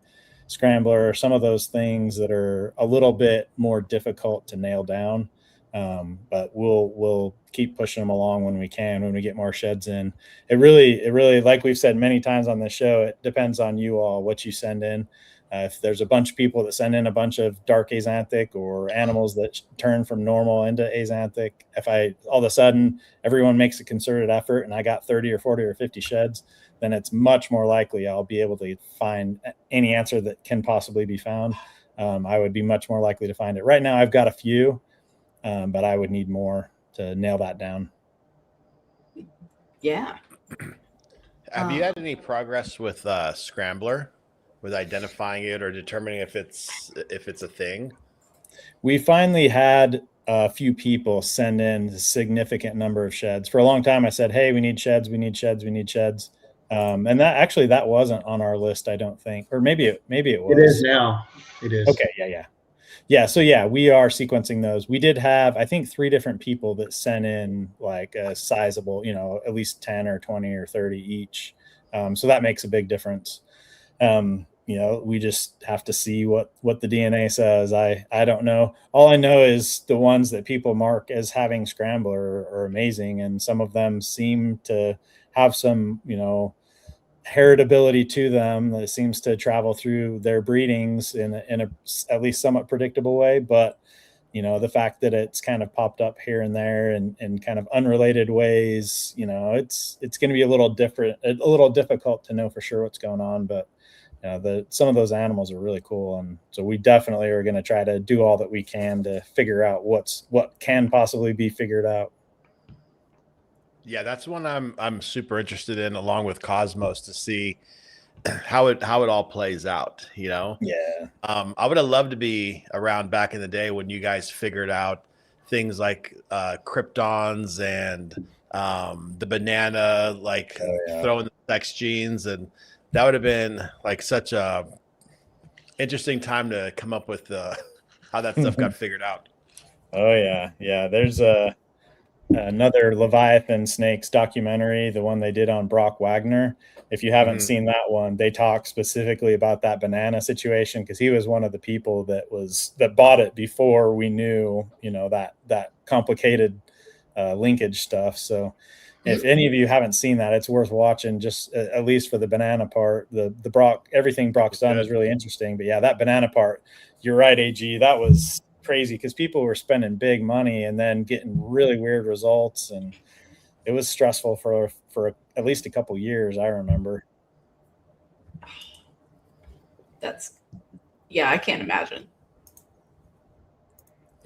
scrambler, some of those things that are a little bit more difficult to nail down. But we'll keep pushing them along when we can, when we get more sheds in. It really, like we've said many times on this show, it depends on you all, what you send in. If there's a bunch of people that send in a bunch of dark axanthic or animals that turn from normal into axanthic, if all of a sudden everyone makes a concerted effort and I got 30 or 40 or 50 sheds, then it's much more likely I'll be able to find any answer that can possibly be found. I would be much more likely to find it. Right now I've got a few, but I would need more to nail that down. Yeah. Have you had any progress with Scrambler, with identifying it or determining if it's a thing? We finally had a few people send in a significant number of sheds. For a long time, I said, "Hey, we need sheds. We need sheds. We need sheds." And that wasn't on our list, I don't think, or maybe it was. It is now. It is. Okay. Yeah. So yeah, we are sequencing those. We did have, I think, 3 different people that sent in like a sizable, at least 10 or 20 or 30 each. So that makes a big difference. We just have to see what the DNA says. I don't know. All I know is the ones that people mark as having Scrambler are amazing. And some of them seem to have some, heritability to them that seems to travel through their breedings in a at least somewhat predictable way. But, the fact that it's kind of popped up here and there and kind of unrelated ways, it's going to be a little difficult to know for sure what's going on. But some of those animals are really cool, and so we definitely are going to try to do all that we can to figure out what can possibly be figured out. Yeah, that's one I'm super interested in, along with Cosmos, to see how it all plays out. Yeah. I would have loved to be around back in the day when you guys figured out things like kryptons and the banana, throwing the sex genes, and that would have been like such a interesting time to come up with how that stuff got figured out. Oh yeah. There's another Leviathan snakes documentary, the one they did on Brock Wagner. If you haven't seen that one, they talk specifically about that banana situation, because he was one of the people that bought it before we knew, that complicated linkage stuff. So if any of you haven't seen that, it's worth watching, just at least for the banana part. The Brock, everything Brock's done is really interesting. But yeah, that banana part, you're right, AG, that was crazy, because people were spending big money and then getting really weird results, and it was stressful for at least a couple years, I remember. I can't imagine.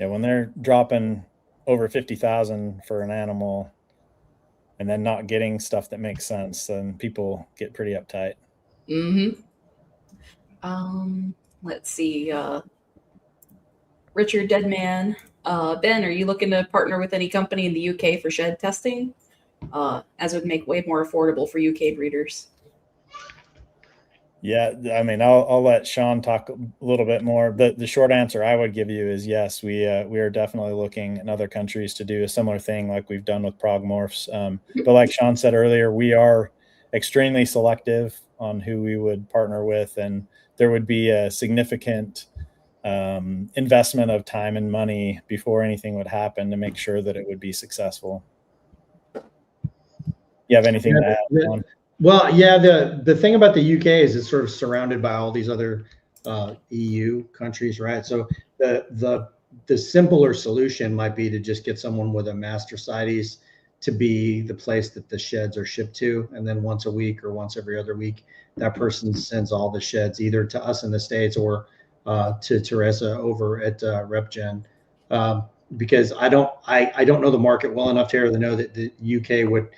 Yeah, when they're dropping over 50,000 for an animal and then not getting stuff that makes sense, then people get pretty uptight. Let's see. Richard Deadman. Ben, are you looking to partner with any company in the UK for shed testing? As it would make way more affordable for UK breeders. Yeah, I mean, I'll let Sean talk a little bit more. The short answer I would give you is yes, we are definitely looking in other countries to do a similar thing like we've done with Prague Morphs. But like Sean said earlier, we are extremely selective on who we would partner with, and there would be a significant investment of time and money before anything would happen to make sure that it would be successful. You have anything to add on? Well, yeah, the thing about the UK is it's sort of surrounded by all these other EU countries, right? So the simpler solution might be to just get someone with a master CITES to be the place that the sheds are shipped to, and then once a week or once every other week, that person sends all the sheds either to us in the States or to Teresa over at RepGen, because I don't know the market well enough to know that the UK would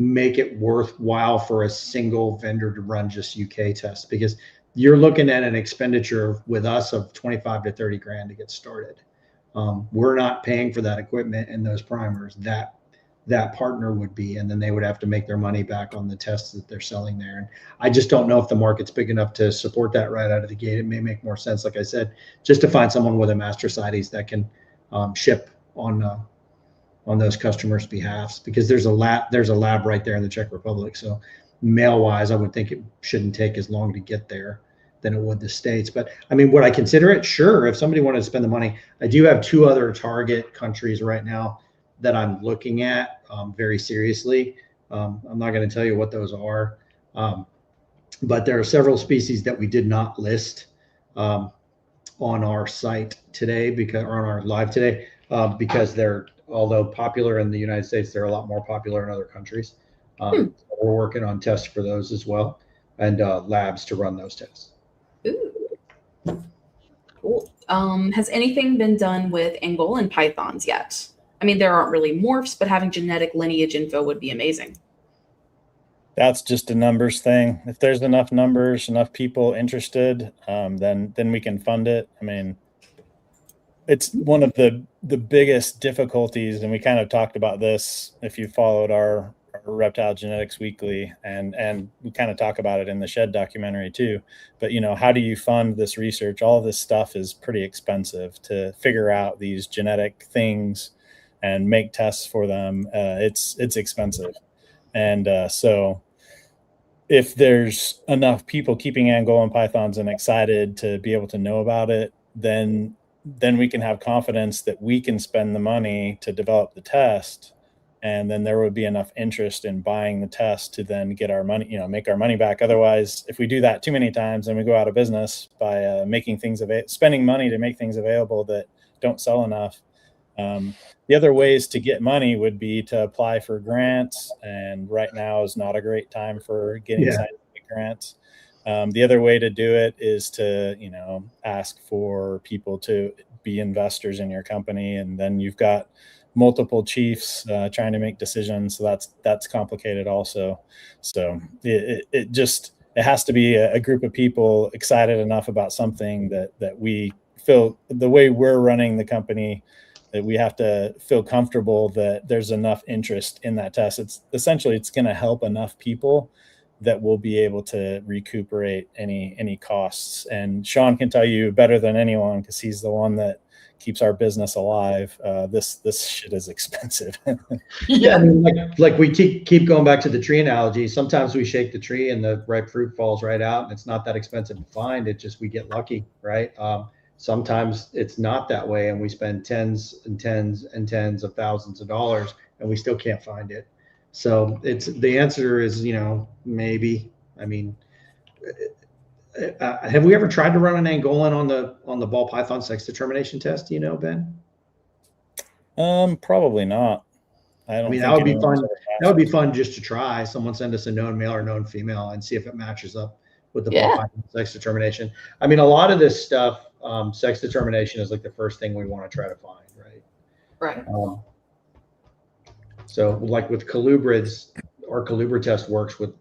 make it worthwhile for a single vendor to run just UK tests, because you're looking at an expenditure with us of 25 to 30 grand to get started. We're not paying for that equipment and those primers. That partner would be, and then they would have to make their money back on the tests that they're selling there. And I just don't know if the market's big enough to support that right out of the gate. It may make more sense, like I said, just to find someone with a master CITES that can ship on those customers' behalfs, because there's a lab right there in the Czech Republic. So mail wise, I would think it shouldn't take as long to get there than it would the States. But I mean, would I consider it? Sure. If somebody wanted to spend the money, I do have 2 other target countries right now that I'm looking at very seriously. I'm not going to tell you what those are, but there are several species that we did not list on our site today, or on our live today, because they're, although popular in the United States, they're a lot more popular in other countries. We're working on tests for those as well, and labs to run those tests. Ooh. Cool. Has anything been done with Angolan pythons yet? I mean, there aren't really morphs, but having genetic lineage info would be amazing. That's just a numbers thing. If there's enough numbers, enough people interested, then we can fund it. I mean, it's one of the biggest difficulties, and we kind of talked about this if you followed our Reptile Genetics Weekly, and we kind of talk about it in the Shed documentary too. But how do you fund this research? All of this stuff is pretty expensive to figure out these genetic things and make tests for them. It's expensive, and so if there's enough people keeping Angolan pythons and excited to be able to know about it, then we can have confidence that we can spend the money to develop the test, and then there would be enough interest in buying the test to then get our money, make our money back. Otherwise, if we do that too many times, then we go out of business by spending money to make things available that don't sell enough. The other ways to get money would be to apply for grants, and right now is not a great time for getting scientific grants. The other way to do it is to, ask for people to be investors in your company, and then you've got multiple chiefs trying to make decisions. So that's complicated also. So it has to be a group of people excited enough about something that we feel, the way we're running the company, that we have to feel comfortable that there's enough interest in that test. It's going to help enough people that we'll be able to recuperate any costs. And Sean can tell you better than anyone, because he's the one that keeps our business alive. This shit is expensive. Yeah, I mean, like we keep going back to the tree analogy. Sometimes we shake the tree and the ripe fruit falls right out, and it's not that expensive to find. It just, we get lucky, right? Sometimes it's not that way, and we spend tens and tens and tens of thousands of dollars, and we still can't find it. So the answer is, maybe. I mean, have we ever tried to run an Angolan on the ball python sex determination test? Ben? Probably not. I mean, that would be fun. That would be fun just to try. Someone send us a known male or known female and see if it matches up with the ball python sex determination. I mean, a lot of this stuff, sex determination is like the first thing we want to try to find, right? Right. So like with colubrids, our colubrid test works with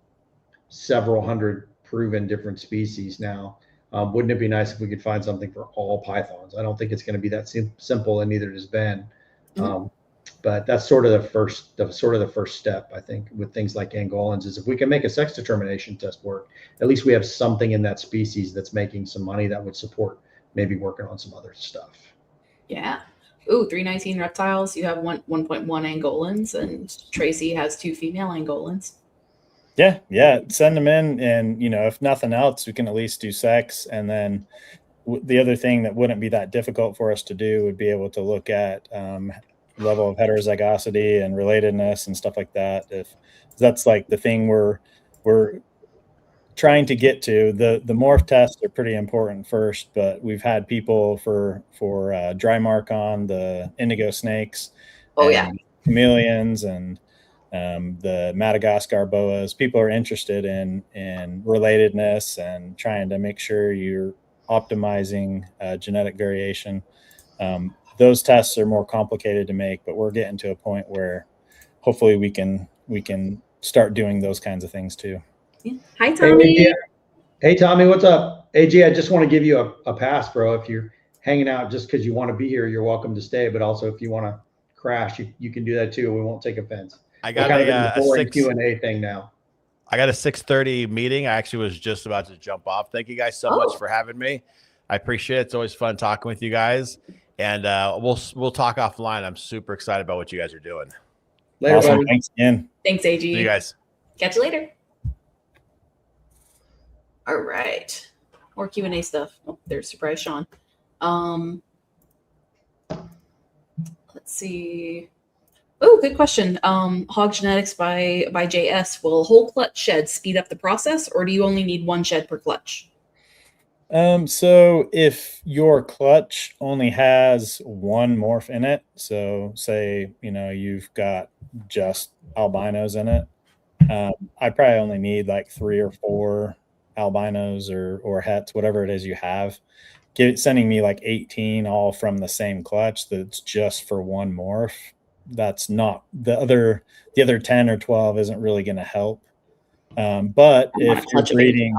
several hundred proven different species now. Wouldn't it be nice if we could find something for all pythons? I don't think it's going to be that simple, and neither does Ben. But that's sort of the first step, I think, with things like Angolans, is if we can make a sex determination test work, at least we have something in that species that's making some money that would support maybe working on some other stuff. Yeah. Ooh, 319 reptiles. You have 1.1 Angolans, and Tracy has 2 female Angolans. Yeah. Send them in, and if nothing else, we can at least do sex. And then the other thing that wouldn't be that difficult for us to do would be able to look at level of heterozygosity and relatedness and stuff like that. If that's like the thing we're trying to get to, the morph tests are pretty important first, but we've had people for dry mark on the indigo snakes, chameleons, and the Madagascar boas. People are interested in relatedness and trying to make sure you're optimizing genetic variation. Those tests are more complicated to make, but we're getting to a point where hopefully we can start doing those kinds of things too. Hi, Tommy. Hey, Tommy, what's up? AG, I just want to give you a pass, bro. If you're hanging out just because you want to be here, you're welcome to stay. But also, if you want to crash, you can do that too. We won't take offense. I got a Q&A thing now. I got a 6:30 meeting. I actually was just about to jump off. Thank you guys so much for having me. I appreciate it. It's always fun talking with you guys. And we'll talk offline. I'm super excited about what you guys are doing. Later, awesome. buddy. Thanks again. Thanks, AG. See you guys. Catch you later. All right. More Q&A stuff. Oh, there's surprise Sean. Let's see. Oh, good question. Hog genetics by JS. Will whole clutch sheds speed up the process, or do you only need 1 shed per clutch? So if your clutch only has 1 morph in it, so say, you've got just albinos in it, I probably only need like 3 or 4 albinos or hets, whatever it is you have. Sending me like 18 all from the same clutch that's just for 1 morph. That's not the other 10 or 12 isn't really going to help. But if you're breeding,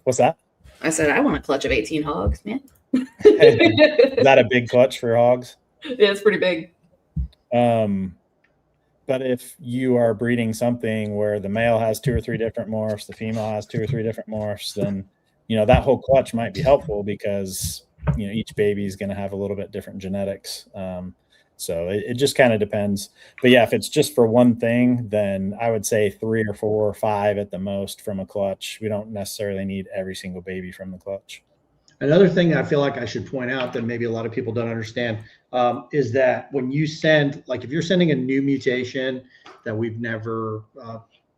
what's that? I said, I want a clutch of 18 hogs, man. Is that a big clutch for hogs? Yeah, it's pretty big. But if you are breeding something where the male has 2 or 3 different morphs, the female has 2 or 3 different morphs, then, that whole clutch might be helpful because, each baby is going to have a little bit different genetics. So it just kind of depends. But yeah, if it's just for one thing, then I would say 3 or 4 or 5 at the most from a clutch. We don't necessarily need every single baby from the clutch. Another thing I feel like I should point out that maybe a lot of people don't understand is that when you send, like if you're sending a new mutation that we've never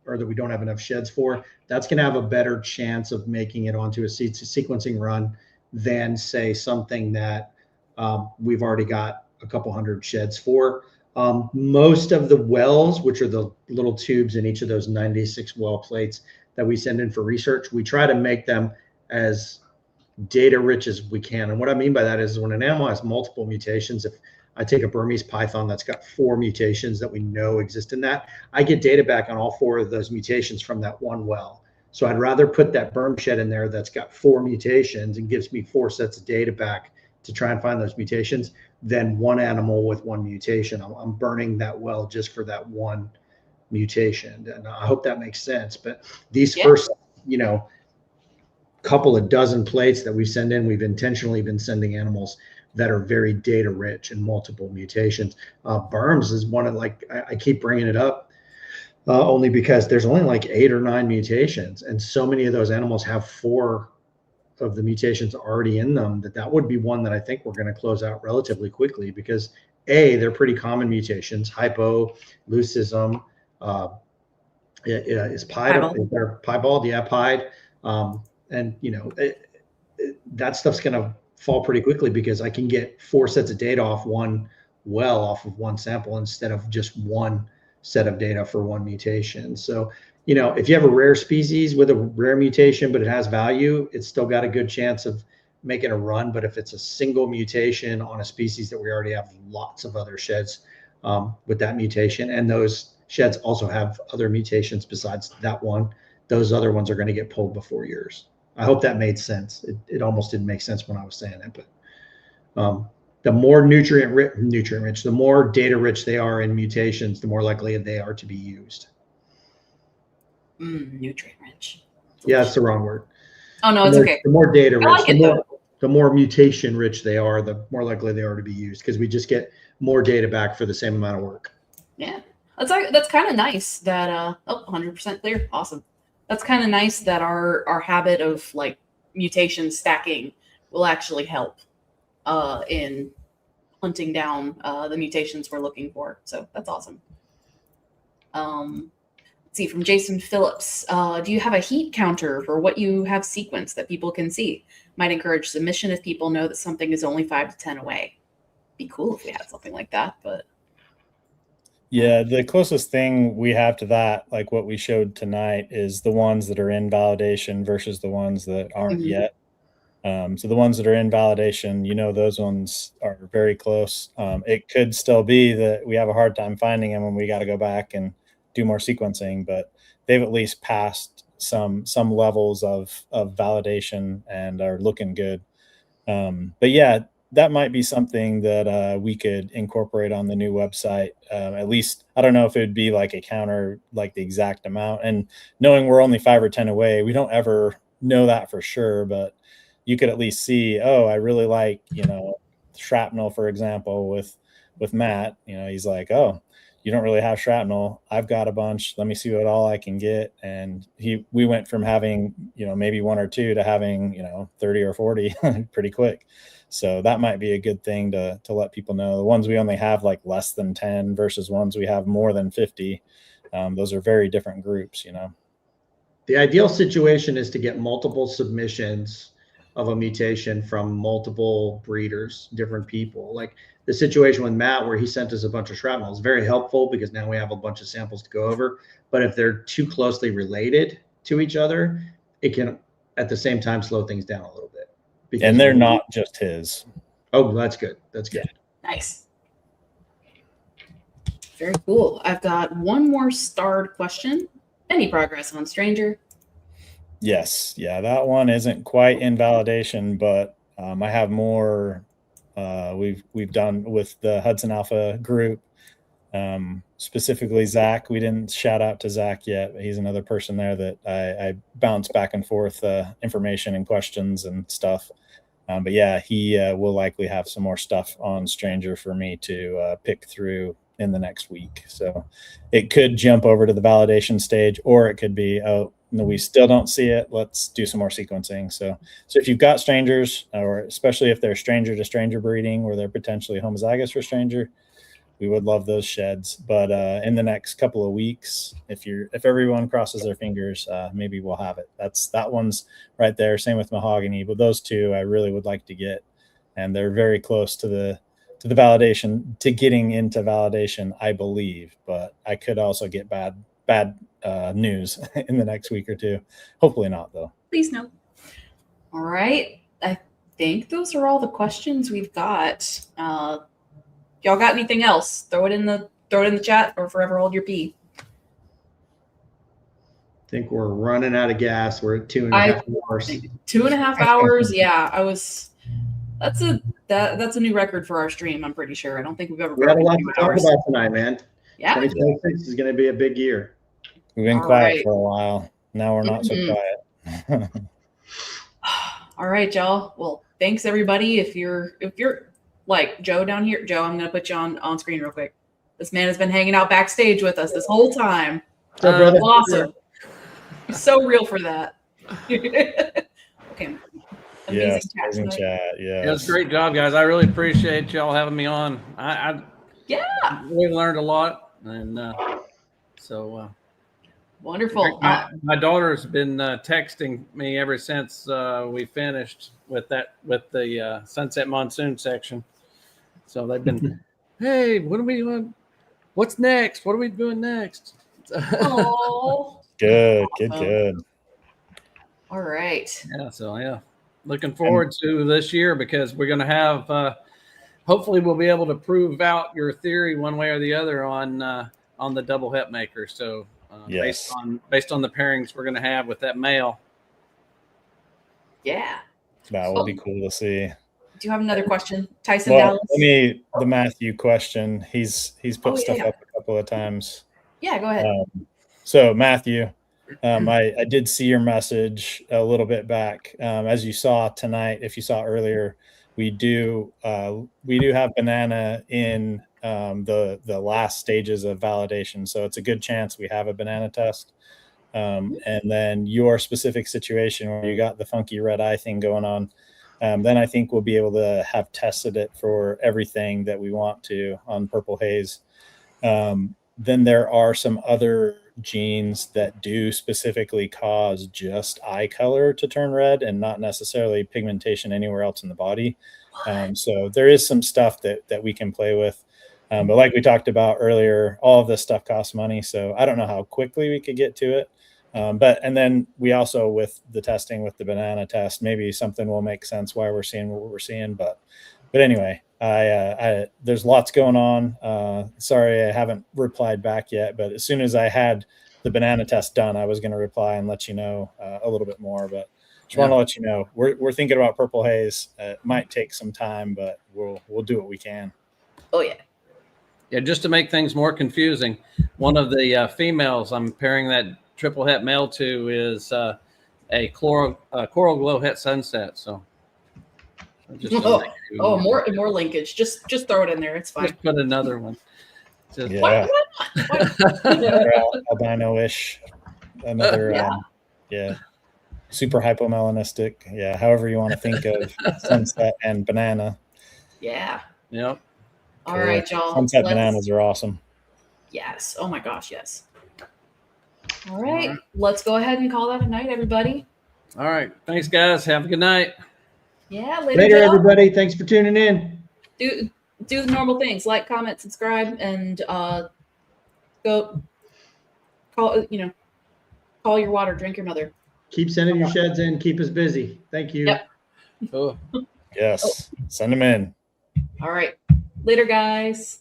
or that we don't have enough sheds for, that's going to have a better chance of making it onto a sequencing run than say something that we've already got a couple hundred sheds for. Most of the wells, which are the little tubes in each of those 96 well plates that we send in for research, we try to make them as data rich as we can. And what I mean by that is when an animal has multiple mutations, if I take a Burmese python that's got 4 mutations that we know exist in that, I get data back on all 4 of those mutations from that one well. So I'd rather put that Burm shed in there that's got 4 mutations and gives me 4 sets of data back to try and find those mutations than one animal with 1 mutation. I'm burning that well just for that one mutation. And I hope that makes sense. But these first, couple of dozen plates that we send in, we've intentionally been sending animals that are very data rich and multiple mutations. Burns is one of, like, I keep bringing it up only because there's only like 8 or 9 mutations, and so many of those animals have 4 of the mutations already in them, that would be one that I think we're going to close out relatively quickly, because they're pretty common mutations. Hypo, leucism, is piebald, pied. And that stuff's going to fall pretty quickly, because I can get 4 sets of data off of one sample instead of just one set of data for one mutation. So, if you have a rare species with a rare mutation, but it has value, it's still got a good chance of making a run. But if it's a single mutation on a species that we already have lots of other sheds with that mutation, and those sheds also have other mutations besides that one, those other ones are going to get pulled before yours. I hope that made sense. It almost didn't make sense when I was saying it, but the more nutrient rich, the more data rich they are in mutations, the more likely they are to be used. Nutrient rich. Yeah, that's the wrong word. Oh no, it's okay. The more data rich, like the more mutation rich they are, the more likely they are to be used, because we just get more data back for the same amount of work. Yeah, that's kind of nice that 100% clear. Awesome. That's kind of nice that our habit of like mutation stacking will actually help in hunting down the mutations we're looking for. So that's awesome. Let's see, from Jason Phillips, do you have a heat counter for what you have sequenced that people can see? Might encourage submission if people know that something is only 5 to 10 away. Be cool if we had something like that, but. Yeah, the closest thing we have to that, like what we showed tonight, is the ones that are in validation versus the ones that aren't yet. So the ones that are in validation, those ones are very close. It could still be that we have a hard time finding them and we got to go back and do more sequencing, but they've at least passed some levels of validation and are looking good. But yeah, that might be something that we could incorporate on the new website. At least, I don't know if it would be like a counter, like the exact amount. And knowing we're only 5 or 10 away, we don't ever know that for sure. But you could at least see, I really like, shrapnel, for example, with Matt. He's like, you don't really have shrapnel. I've got a bunch. Let me see what all I can get. And we went from having, maybe 1 or 2 to having, 30 or 40 pretty quick. So that might be a good thing to let people know. The ones we only have like less than 10 versus ones we have more than 50. Those are very different groups, The ideal situation is to get multiple submissions of a mutation from multiple breeders, different people. Like the situation with Matt, where he sent us a bunch of shrapnel, is very helpful because now we have a bunch of samples to go over. But if they're too closely related to each other, it can at the same time slow things down a little bit. And they're not just his. Oh, that's good. That's good. Yeah. Nice. Very cool. I've got one more starred question. Any progress on Stranger? Yes. Yeah, that one isn't quite in validation, but I have more we've done with the Hudson Alpha group. Specifically Zach. We didn't shout out to Zach yet, but he's another person there that I bounce back and forth information and questions and stuff. But yeah, he will likely have some more stuff on Stranger for me to pick through in the next week. So it could jump over to the validation stage, or it could be, no, we still don't see it. Let's do some more sequencing. So if you've got Strangers, or especially if they're stranger to stranger breeding, where they're potentially homozygous for Stranger, we would love those sheds. But in the next couple of weeks, if everyone crosses their fingers, maybe we'll have it. That one's right there. Same with Mahogany, but those 2 I really would like to get, and they're very close to the validation, to getting into validation, I believe. But I could also get bad news in the next week or 2. Hopefully not, though. Please no. All right. I think those are all the questions we've got. Y'all got anything else? Throw it in the chat, or forever hold your pee. I think we're running out of gas. We're at 2.5 hours. 2.5 hours. Yeah, that's a new record for our stream. I'm pretty sure. I don't think we've ever. We had a lot to talk about tonight, man. Yeah. 2026 is going to be a big year. We've been All quiet right. for a while. Now we're not so quiet. All right, y'all. Well, thanks everybody. If you're like Joe down here, Joe, I'm gonna put you on screen real quick. This man has been hanging out backstage with us this whole time. What's up, brother? Awesome. So real for that. Okay. Yes, Amazing amazing chat. Yeah, It was a great job, guys. I really appreciate y'all having me on. I really learned a lot, and so wonderful. My daughter's been texting me ever since we finished with the Sunset Monsoon section. So they've been, hey, what are we doing? What's next? What are we doing next? Oh, good, awesome. good. All right. Yeah. So yeah, looking forward to this year because we're going to have. Hopefully, we'll be able to prove out your theory one way or the other on the double het maker. So Yes. based on the pairings we're going to have with that male. Yeah. That will be cool to see. Do you have another question, Tyson Well, Dallas? the Matthew question. He's put stuff yeah. up a couple of times. Yeah, go ahead. So Matthew, I did see your message a little bit back. As you saw tonight, if you saw earlier, we do have banana in the last stages of validation. So it's a good chance we have a banana test. And then your specific situation where you got the funky red eye thing going on, then I think we'll be able to have tested it for everything that we want to on purple haze. Then there are some other genes that do specifically cause just eye color to turn red and not necessarily pigmentation anywhere else in the body. So there is some stuff that we can play with. But like we talked about earlier, all of this stuff costs money. So I don't know how quickly we could get to it. And then we also, with the testing with the banana test, maybe something will make sense why we're seeing what we're seeing. But anyway, there's lots going on. Sorry, I haven't replied back yet, but as soon as I had the banana test done, I was going to reply and let you know a little bit more. But just want to let you know we're thinking about purple haze. It might take some time, but we'll do what we can. Oh yeah. Yeah, just to make things more confusing, one of the females I'm pairing that triple het male to is a coral glow het sunset. So just more linkage. Just throw it in there. It's fine. Just put another one. Just, yeah. Albino-ish. Another super hypomelanistic. Yeah, however you want to think of sunset and banana. Yeah. Yep. All right, y'all. Sunset bananas are awesome. Yes. Oh my gosh, yes. All right. Let's go ahead and call that a night, everybody. All right. Thanks, guys. Have a good night. Yeah. Later, everybody. Thanks for tuning in. Do the normal things: like, comment, subscribe, and go call your water, drink your mother. Keep sending your sheds in. Keep us busy. Thank you. Yep. Oh. Yes. Send them in. All right. Later, guys.